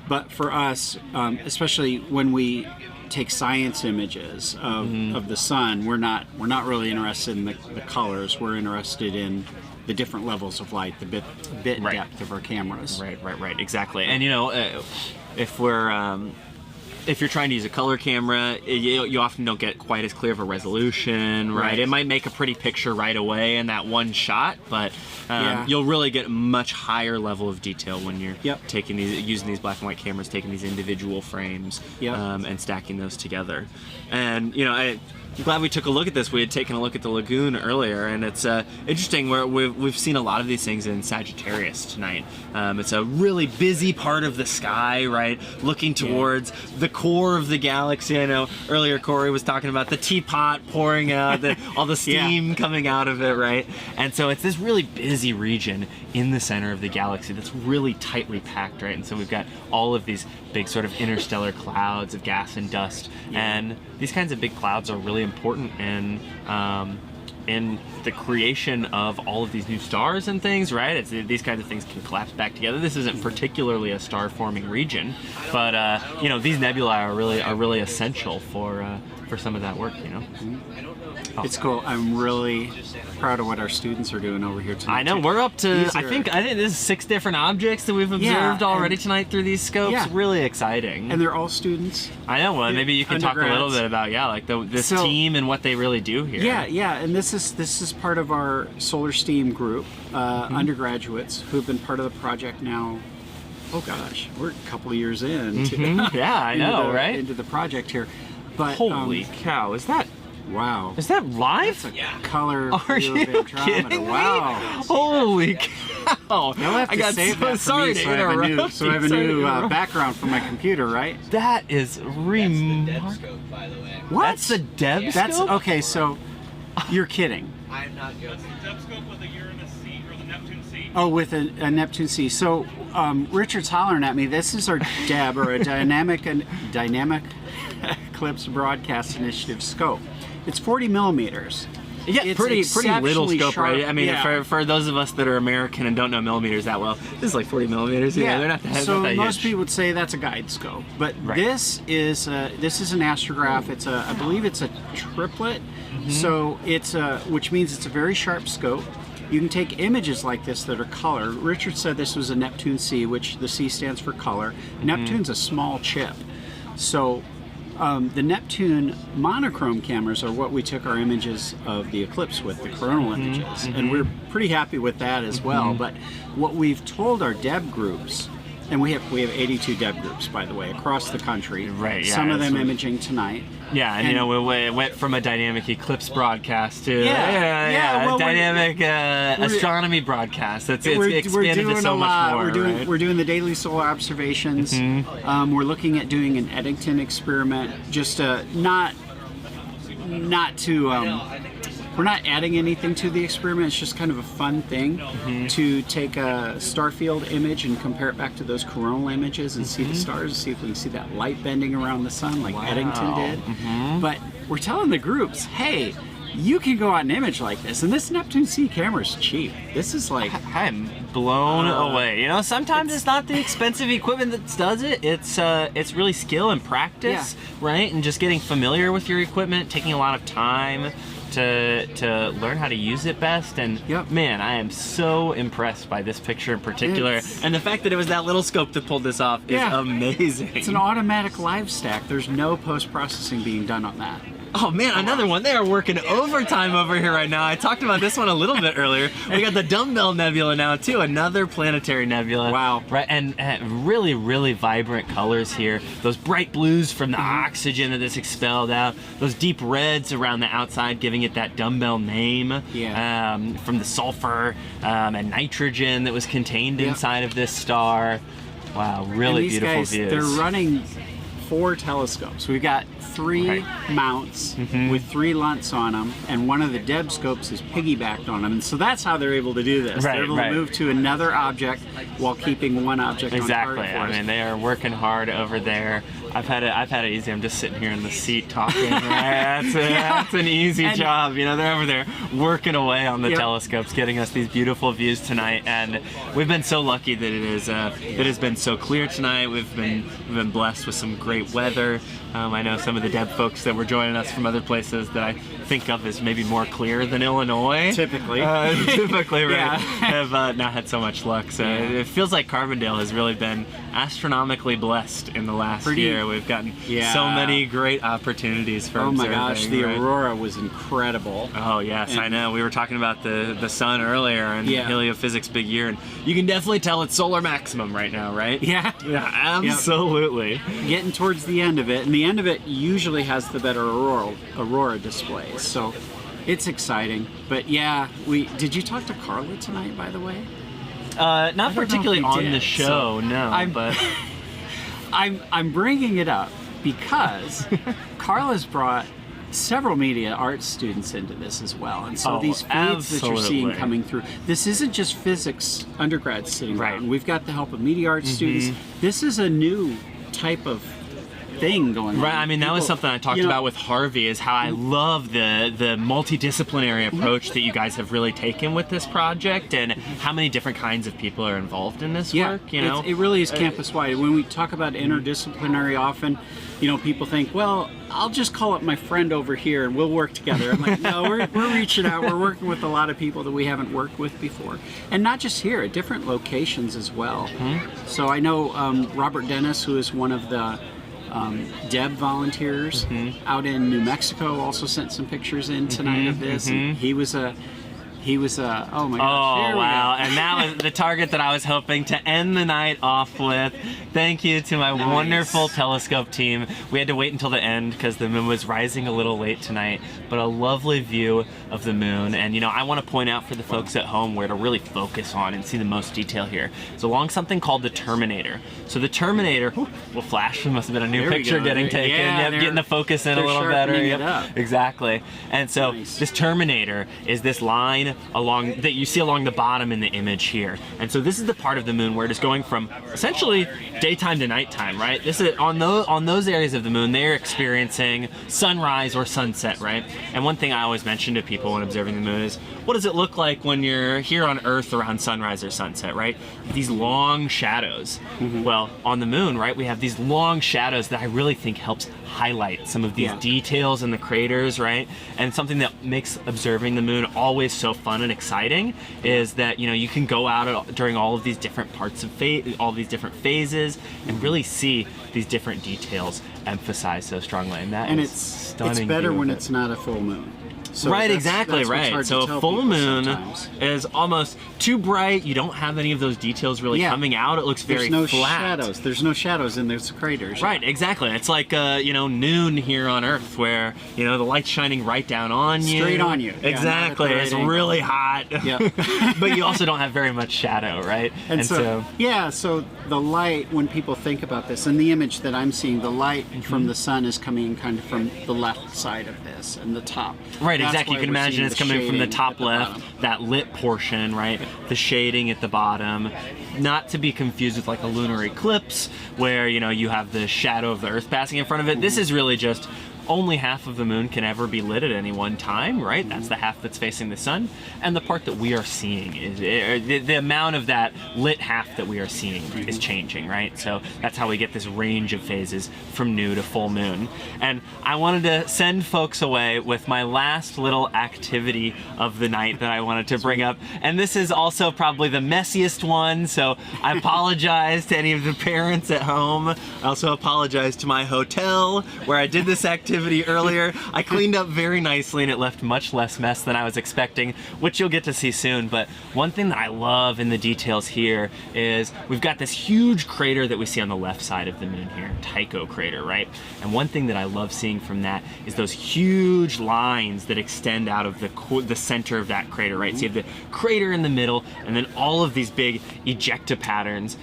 But for us, especially when we take science images of the sun, we're not really interested in the colors. We're interested in the different levels of light, the bit depth of our cameras. Right, exactly. And if you're trying to use a color camera, you often don't get quite as clear of a resolution, right? It might make a pretty picture right away in that one shot, but you'll really get a much higher level of detail when you're using these black and white cameras, taking these individual frames and stacking those together. And I'm glad we took a look at this. We had taken a look at the lagoon earlier, and it's interesting where we've seen a lot of these things in Sagittarius tonight. It's a really busy part of the sky, right? Looking towards the core of the galaxy. I know earlier Corey was talking about the teapot pouring out, all the steam coming out of it, right? And so it's this really busy region in the center of the galaxy that's really tightly packed, right? And so we've got all of these big sort of interstellar clouds of gas and dust, and these kinds of big clouds are really important in the creation of all of these new stars and things, right? These kinds of things can collapse back together. This isn't particularly a star-forming region, but these nebulae are really essential for some of that work, It's cool. I'm really proud of what our students are doing over here tonight. I know, we're up to, I think this is 6 different objects that we've observed already tonight through these scopes. Yeah. Really exciting. And they're all students. I know, well, maybe you can talk a little bit about, this team and what they really do here. Yeah, and this is part of our SolarSTEAM group, undergraduates who've been part of the project now. Oh gosh, we're a couple of years in. Yeah, I know, right? Into the project here. But holy cow, is that... Wow. Is that live? Color. Are you kidding me? Wow. Holy cow. You'll have to save that for me, so I have a new background for my computer, right? That is remarkable. What? That's the Deb scope? Okay, so you're kidding. I'm not joking. Deb scope with a Uranus C or the Neptune C. Oh, with a Neptune C. So Richard's hollering at me. This is our DEB, or a dynamic Eclipse Broadcast Initiative scope. It's 40 millimeters. Yeah, it's pretty little scope, sharp, right? I mean, for those of us that are American and don't know millimeters that well, this is like 40 millimeters. Yeah, they're not that So not that most huge. people would say that's a guide scope, but this is an astrograph. It's I believe it's a triplet. So it's which means it's a very sharp scope. You can take images like this that are color. Richard said this was a Neptune C, which the C stands for color. Neptune's a small chip, so. The Neptune monochrome cameras are what we took our images of the eclipse with, the coronal images, and we're pretty happy with that as well. But what we've told our DEB groups, and we have 82 DEB groups, by the way, across the country. Right. Yeah, some of them imaging tonight. Yeah, and we went from a dynamic eclipse broadcast to well, dynamic astronomy broadcast. It's expanded to so much more. We're doing the daily solar observations. We're looking at doing an Eddington experiment. Just not to. We're not adding anything to the experiment. It's just kind of a fun thing to take a star field image and compare it back to those coronal images and see the stars, see if we can see that light bending around the sun like Eddington did. But we're telling the groups, hey, you can go out and image like this, and this Neptune C camera is cheap. This is like... I'm blown away. Sometimes it's not the expensive equipment that does it. It's really skill and practice, right? And just getting familiar with your equipment, taking a lot of time to learn how to use it best. And man, I am so impressed by this picture in particular. And the fact that it was that little scope that pulled this off is amazing. It's an automatic live stack. There's no post-processing being done on that. Oh man, another one. They are working overtime over here right now. I talked about this one a little bit earlier. We got the Dumbbell Nebula now too, another planetary nebula. Wow. Right, and really, really vibrant colors here. Those bright blues from the oxygen that is expelled out. Those deep reds around the outside, giving it that dumbbell name. Yeah. From the sulfur and nitrogen that was contained inside of this star. Wow, really and these beautiful guys, views. They're running 4 telescopes. We've got 3 mounts with 3 LUNTs on them, and one of the DEB scopes is piggybacked on them, and so that's how they're able to do this. They're able to move to another object while keeping one object on target for us. I mean, they are working hard over there. I've had it easy. I'm just sitting here in the seat talking. That's an easy job. They're over there working away on the telescopes, getting us these beautiful views tonight. And we've been so lucky that it has been so clear tonight. We've been blessed with some great weather. I know some of the DEB folks that were joining us from other places that I think of as maybe more clear than Illinois. Typically. Typically, right? Yeah. Have not had so much luck. So it feels like Carbondale has really been astronomically blessed in the last year. We've gotten so many great opportunities for observing. Oh my gosh, the right? aurora was incredible. Oh yes, I know. We were talking about the sun earlier and heliophysics big year, and you can definitely tell it's solar maximum right now, right? Yeah. Yeah, absolutely. Getting towards the end of it, and the end of it usually has the better aurora displays. So it's exciting. But yeah, did you talk to Carla tonight, by the way? Not particularly on the show, no. But I'm bringing it up because Carla's brought several media arts students into this as well, and so these feeds that you're seeing coming through, this isn't just physics undergrads sitting around. We've got the help of media arts students. This is a new type of thing going on. Right, I mean, that was something I talked about with Harvey, is how I love the multidisciplinary approach that you guys have really taken with this project, and how many different kinds of people are involved in this work, you know? It really is campus-wide. When we talk about interdisciplinary often, you know, people think, well, I'll just call up my friend over here and we'll work together. I'm like, no, we're reaching out. We're working with a lot of people that we haven't worked with before. And not just here, at different locations as well. So I know Robert Dennis, who is one of the Deb volunteers out in New Mexico, also sent some pictures in tonight of this. And he was a oh my gosh. Oh wow, and that was the target that I was hoping to end the night off with. Thank you to my wonderful telescope team. We had to wait until the end because the moon was rising a little late tonight, but a lovely view of the moon. And you know, I want to point out for the folks at home where to really focus on and see the most detail here. It's along something called the Terminator. So the Terminator, will flash, there must have been a new picture getting taken. Yeah, getting the focus in a little better. Exactly. And so this Terminator is this line along that you see along the bottom in the image here. And so this is the part of the moon where it is going from essentially daytime to nighttime, right? This is on those areas of the moon, they're experiencing sunrise or sunset, right? And one thing I always mention to people when observing the moon is, what does it look like when you're here on Earth around sunrise or sunset, right? These long shadows. Well, on the moon, right, we have these long shadows that I really think helps highlight some of these details in the craters, right? And something that makes observing the moon always so fun and exciting is that, you know, you can go out during all of these different parts of all these different phases and really see these different details emphasized so strongly. And it's stunning. It's better when it's not a full moon. So right, exactly, right. So a full moon is almost too bright. You don't have any of those details really coming out. It looks very flat. Shadows. There's no shadows in those craters. Right, exactly. It's like you know, noon here on Earth, where you know the light's shining right down on you. Straight on you. Exactly. It's really hot. Yeah. But you also don't have very much shadow, right? And so so the light, when people think about this, and the image that I'm seeing, the light from the sun is coming kind of from the left side of this and the top. Right, exactly. You can imagine it's coming from the top left, that lit portion, right? The shading at the bottom. Not to be confused with like a lunar eclipse, where, you know, you have the shadow of the Earth passing in front of it. This is really just only half of the moon can ever be lit at any one time, right? That's the half that's facing the sun. And the part that we are seeing is the amount of that lit half that we are seeing is changing, right? So that's how we get this range of phases from new to full moon. And I wanted to send folks away with my last little activity of the night that I wanted to bring up. And this is also probably the messiest one, so I apologize to any of the parents at home. I also apologize to my hotel where I did this activity earlier. I cleaned up very nicely and it left much less mess than I was expecting, which you'll get to see soon. But one thing that I love in the details here is we've got this huge crater that we see on the left side of the moon here, Tycho crater, right? And one thing that I love seeing from that is those huge lines that extend out of the center of that crater, right? So you have the crater in the middle and then all of these big ejecta patterns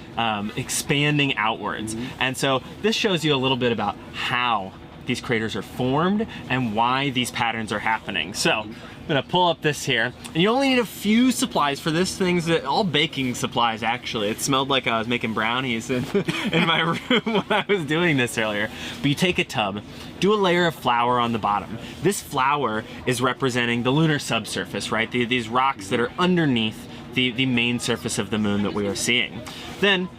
expanding outwards. And so this shows you a little bit about how these craters are formed and why these patterns are happening. So I'm gonna pull up this here, and you only need a few supplies for this. Things that all baking supplies actually. It smelled like I was making brownies in my room when I was doing this earlier. But you take a tub, do a layer of flour on the bottom. This flour is representing the lunar subsurface, right? These rocks that are underneath the main surface of the moon that we are seeing. Then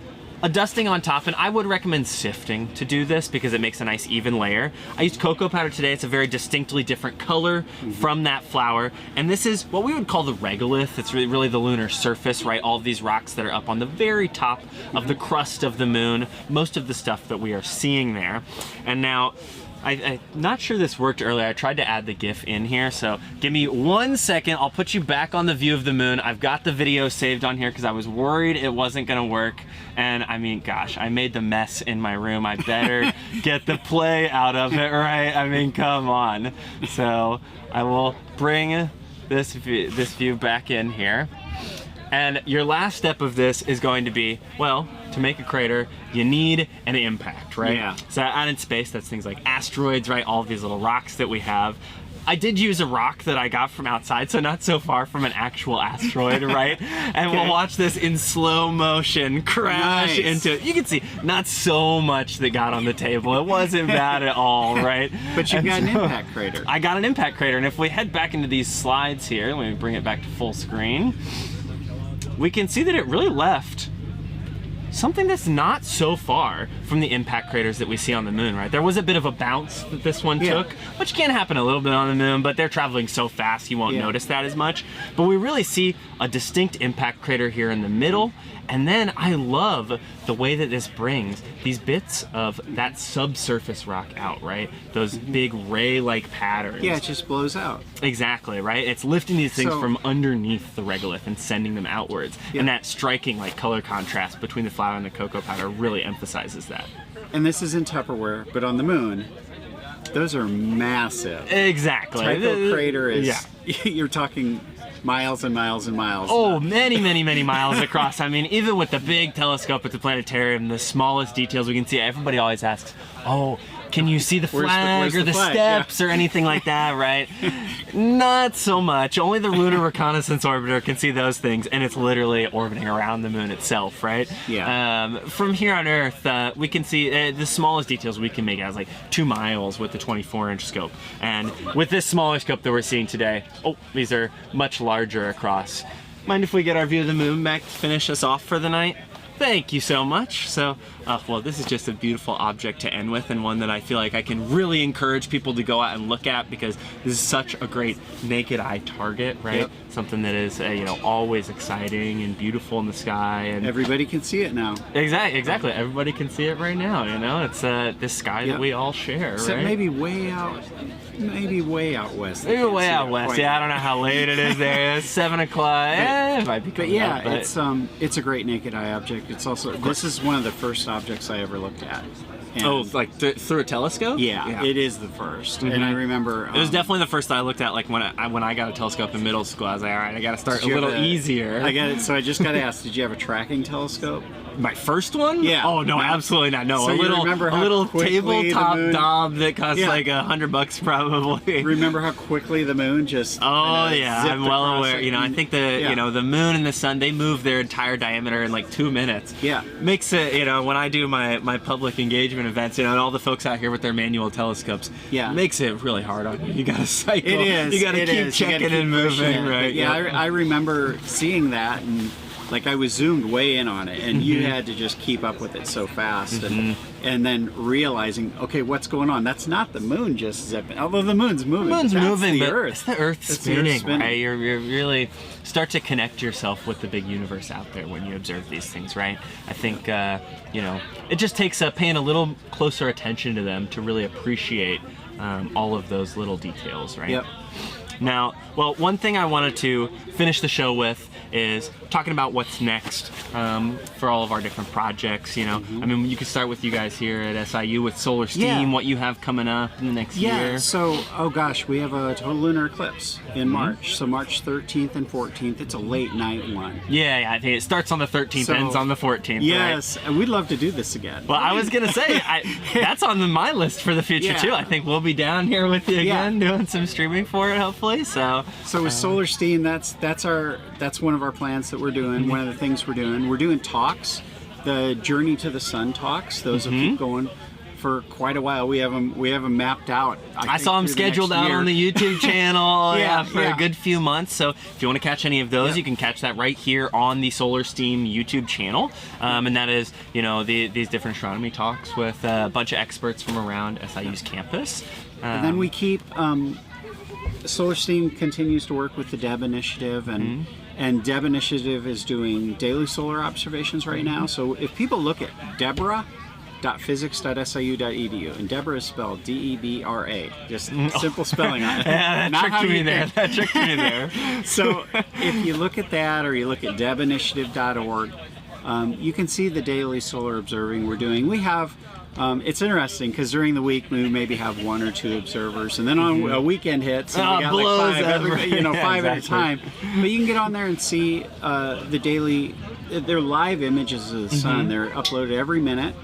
a dusting on top, and I would recommend sifting to do this because it makes a nice even layer. I used cocoa powder today. It's a very distinctly different color from that flour, and this is what we would call the regolith. It's really the lunar surface, right? All of these rocks that are up on the very top of the crust of the moon, most of the stuff that we are seeing there. And now, I'm not sure this worked earlier. I tried to add the GIF in here, so give me 1 second. I'll put you back on the view of the moon. I've got the video saved on here because I was worried it wasn't gonna work. And I mean, gosh, I made the mess in my room. I better get the play out of it, right? I mean, come on. So I will bring this view back in here. And your last step of this is going to be, well, to make a crater, you need an impact, right? Yeah. So out in space, that's things like asteroids, right? All of these little rocks that we have. I did use a rock that I got from outside, so not so far from an actual asteroid, right? And we'll watch this in slow motion crash into it. You can see not so much that got on the table. It wasn't bad at all, right? But you got an impact crater. I got an impact crater, and if we head back into these slides here, let me bring it back to full screen, we can see that it really left something that's not so far from the impact craters that we see on the moon, right? There was a bit of a bounce that this one took, which can happen a little bit on the moon, but they're traveling so fast you won't notice that as much. But we really see a distinct impact crater here in the middle, and then I love the way that this brings these bits of that subsurface rock out, right? Those big ray-like patterns. Yeah, it just blows out. Exactly, right? It's lifting these things from underneath the regolith and sending them outwards. And that striking like color contrast between the flour and the cocoa powder really emphasizes that. And this is in Tupperware, but on the moon, those are massive. Exactly. Tycho crater is, you're talking miles and miles and miles. Oh, many, many, many miles across. I mean, even with the big telescope at the planetarium, the smallest details we can see, everybody always asks, oh, can you see the flag or the steps or anything like that, right? Not so much. Only the Lunar Reconnaissance Orbiter can see those things, and it's literally orbiting around the moon itself, right? Yeah. From here on Earth, we can see the smallest details we can make out is like 2 miles with the 24-inch scope. And with this smaller scope that we're seeing today, oh, these are much larger across. Mind if we get our view of the moon back to finish us off for the night? Thank you so much. So, well, this is just a beautiful object to end with, and one that I feel like I can really encourage people to go out and look at because this is such a great naked eye target, right? Yep. Something that is, you know, always exciting and beautiful in the sky, and everybody can see it now. Exactly. Everybody can see it right now. You know, it's this sky that we all share, Except right? maybe way out west. Maybe way out west. Yeah, I don't know how late it is there. It's 7 o'clock. It might be. But yeah, up, it's a great naked eye object. It's also this is one of the first objects I ever looked at. And like through a telescope? Yeah, it is the first. And I remember it was definitely the first that I looked at. Like when I got a telescope in middle school, I was like, all right, I got to start a little easier. I got it. So I just got to ask, did you have a tracking telescope? My first one? Yeah. Oh no, absolutely not. No, so a little tabletop Dob that cost like $100 probably. Remember how quickly the moon just? Oh yeah, I'm well aware. You know, I think you know, the moon and the sun, they move their entire diameter in like 2 minutes. Yeah. Makes it, you know, when I do my public engagement events, you know, and all the folks out here with their manual telescopes, makes it really hard on you. You gotta cycle. It is. You gotta keep checking and moving, right? Yeah, I remember seeing that, and like I was zoomed way in on it, and you had to just keep up with it so fast, and then realizing, okay, what's going on? That's not the moon just zipping. Although the moon's moving. The moon's moving, the but Earth. it's the Earth spinning, right? You really start to connect yourself with the big universe out there when you observe these things, right? I think, you know, it just takes paying a little closer attention to them to really appreciate all of those little details, right? Yep. Now, well, one thing I wanted to finish the show with is talking about what's next for all of our different projects. You know, I mean, you could start with you guys here at SIU with SolarSTEAM, what you have coming up in the next year. Yeah, so, oh gosh, we have a total lunar eclipse in March. So March 13th and 14th, it's a late night one. Yeah, I think it starts on the 13th, ends on the 14th. Yes, right? And we'd love to do this again. Well, I was going to say, that's on my list for the future too. I think we'll be down here with you again doing some streaming for it, hopefully. So with SolarSTEAM, that's one of our plans that we're doing. One of the things we're doing talks, the Journey to the Sun talks. Those will keep going. for quite a while. We have them mapped out. I saw them scheduled out on the YouTube channel for a good few months. So if you want to catch any of those, you can catch that right here on the SolarSTEAM YouTube channel. And that is, these different astronomy talks with a bunch of experts from around SIU's campus. And then we keep, SolarSTEAM continues to work with the DEB initiative, and DEB initiative is doing daily solar observations right now. So if people look at Deborah.physics.siu.edu, and Deborah is spelled D-E-B-R-A, just simple spelling on it. Yeah, that tricked me there. That tricked me there. So if you look at that, or you look at debinitiative.org, you can see the daily solar observing we're doing. We have, it's interesting because during the week we maybe have 1 or 2 observers, and then on a weekend hits, and we got like 5, 5 at a time. But you can get on there and see the daily, they're live images of the sun. They're uploaded every minute.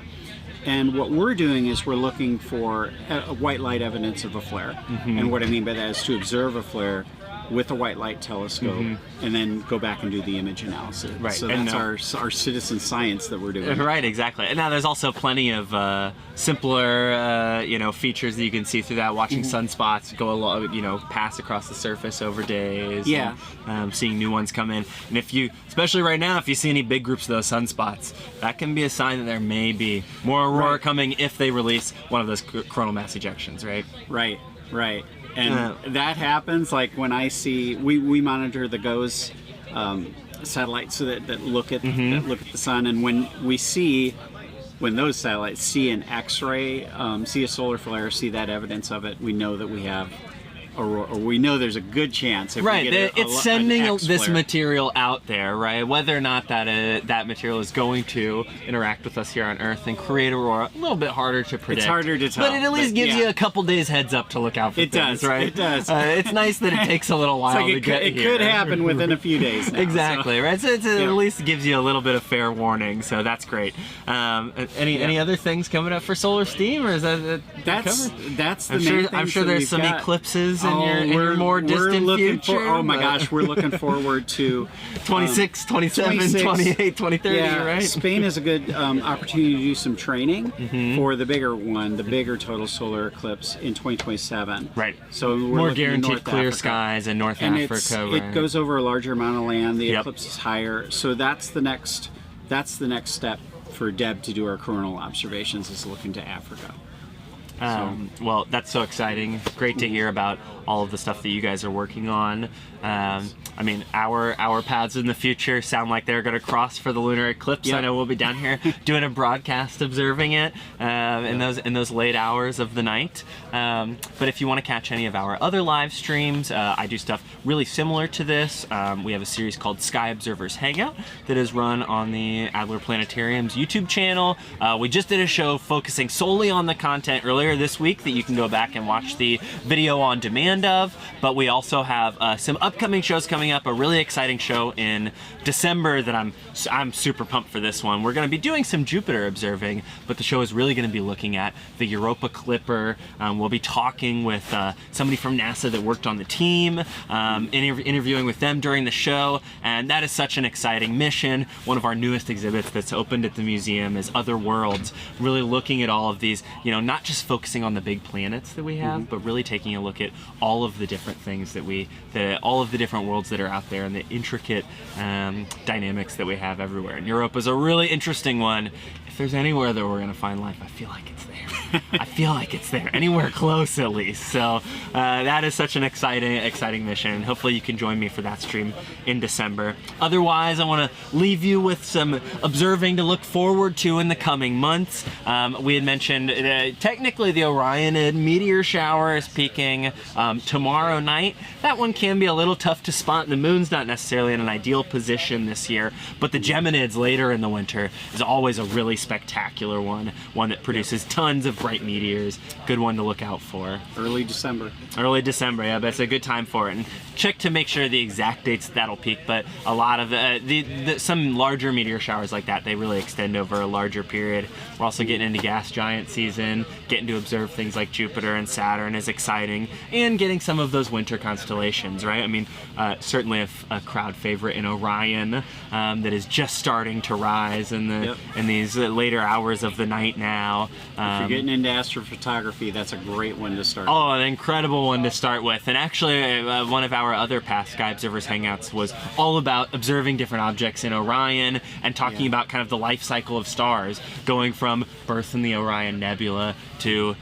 And what we're doing is we're looking for a white light evidence of a flare. And what I mean by that is to observe a flare with a white light telescope, and then go back and do the image analysis. Right. So that's our citizen science that we're doing. Right, exactly. And now there's also plenty of simpler, features that you can see through that. Watching sunspots go along, pass across the surface over days. Yeah. And, seeing new ones come in. And if you, especially right now, if you see any big groups of those sunspots, that can be a sign that there may be more aurora coming if they release one of those coronal mass ejections. Right. Right. Right. And that happens, like when I see, we monitor the GOES satellites so that look at the sun, and when those satellites see an X-ray, see a solar flare, see that evidence of it, we know that we have aurora, or we know there's a good chance. If we get it's sending this material out there, right? Whether or not that material is going to interact with us here on Earth and create aurora, a little bit harder to predict. It's harder to tell. But it at least gives you a couple days heads up to look out for things, right? It does. It's nice that it takes a little while to get here. It could happen within a few days now, exactly, right? So it at least gives you a little bit of fair warning, so that's great. Any other things coming up for SolarSTEAM, or is that's the main thing? I'm sure there's some eclipses in your more distant future. Oh my gosh, we're looking forward to 26, 27, 28, 2030, right? Spain is a good opportunity to do some training for the bigger one, the bigger total solar eclipse in 2027. Right. So we're more guaranteed clear skies in North Africa. It goes over a larger amount of land. The eclipse is higher, so that's the next step for DEB to do our coronal observations, is looking to Africa. Well, that's so exciting. Great to hear about all of the stuff that you guys are working on. I mean, our paths in the future sound like they're going to cross for the lunar eclipse. I know we'll be down here doing a broadcast observing it in those late hours of the night. But if you want to catch any of our other live streams, I do stuff really similar to this. We have a series called Sky Observers Hangout that is run on the Adler Planetarium's YouTube channel. We just did a show focusing solely on the content earlier this week that you can go back and watch the video on demand of, but we also have some upcoming shows coming up, a really exciting show in December that I'm super pumped for this one. We're going to be doing some Jupiter observing, but the show is really going to be looking at the Europa Clipper. We'll be talking with somebody from NASA that worked on the team, interviewing with them during the show, and that is such an exciting mission. One of our newest exhibits that's opened at the museum is Other Worlds, really looking at all of these, not just focusing on the big planets that we have, but really taking a look at all of the different things all of the different worlds that are out there, and the intricate dynamics that we have everywhere. And Europa is a really interesting one. If there's anywhere that we're going to find life, I feel like it's there. I feel like it's there, anywhere close at least. So that is such an exciting mission. Hopefully you can join me for that stream in December. Otherwise, I want to leave you with some observing to look forward to in the coming months. We had mentioned technically the Orionid meteor shower is peaking tomorrow night. That one can be a little tough to spot. The moon's not necessarily in an ideal position this year, but the Geminids later in the winter is always a really spectacular one that produces tons of bright meteors. Good one to look out for. Early December, yeah, but it's a good time for it. And check to make sure the exact dates that'll peak, but a lot of some larger meteor showers like that, they really extend over a larger period. We're also getting into gas giant season. Getting to observe things like Jupiter and Saturn is exciting, and getting some of those winter constellations, right? I mean, certainly a crowd favorite in Orion that is just starting to rise in these later hours of the night now. If you're getting into astrophotography, that's a great one to start. Oh, an incredible one to start with. And actually, one of our other past Sky Observers Hangouts was all about observing different objects in Orion and talking about kind of the life cycle of stars, going from birth in the Orion Nebula to,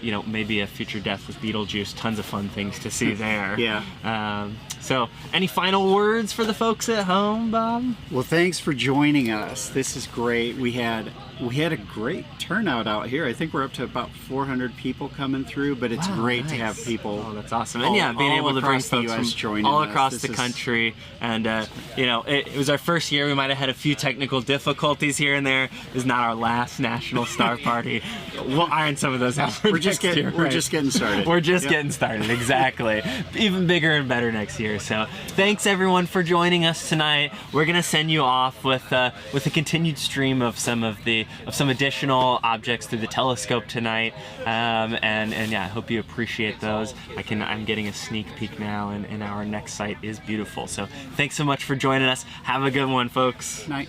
you know, maybe a future death with Betelgeuse. Tons of fun things to see there. Yeah. So, any final words for the folks at home, Bob? Well, thanks for joining us. This is great. We had a great turnout out here. I think we're up to about 400 people coming through, but it's great to have people. Oh, that's awesome. And yeah, being able to bring folks from all across the country. And, you know, it was our first year. We might have had a few technical difficulties here and there. This is not our last National Star Party. We'll iron some of those out. We're just getting started. We're just getting started, exactly. Even bigger and better next year. So thanks everyone for joining us tonight. We're gonna send you off with a continued stream of some additional objects through the telescope tonight, and yeah, I hope you appreciate those. I'm getting a sneak peek now, and our next site is beautiful. So thanks so much for joining us. Have a good one, folks. Night.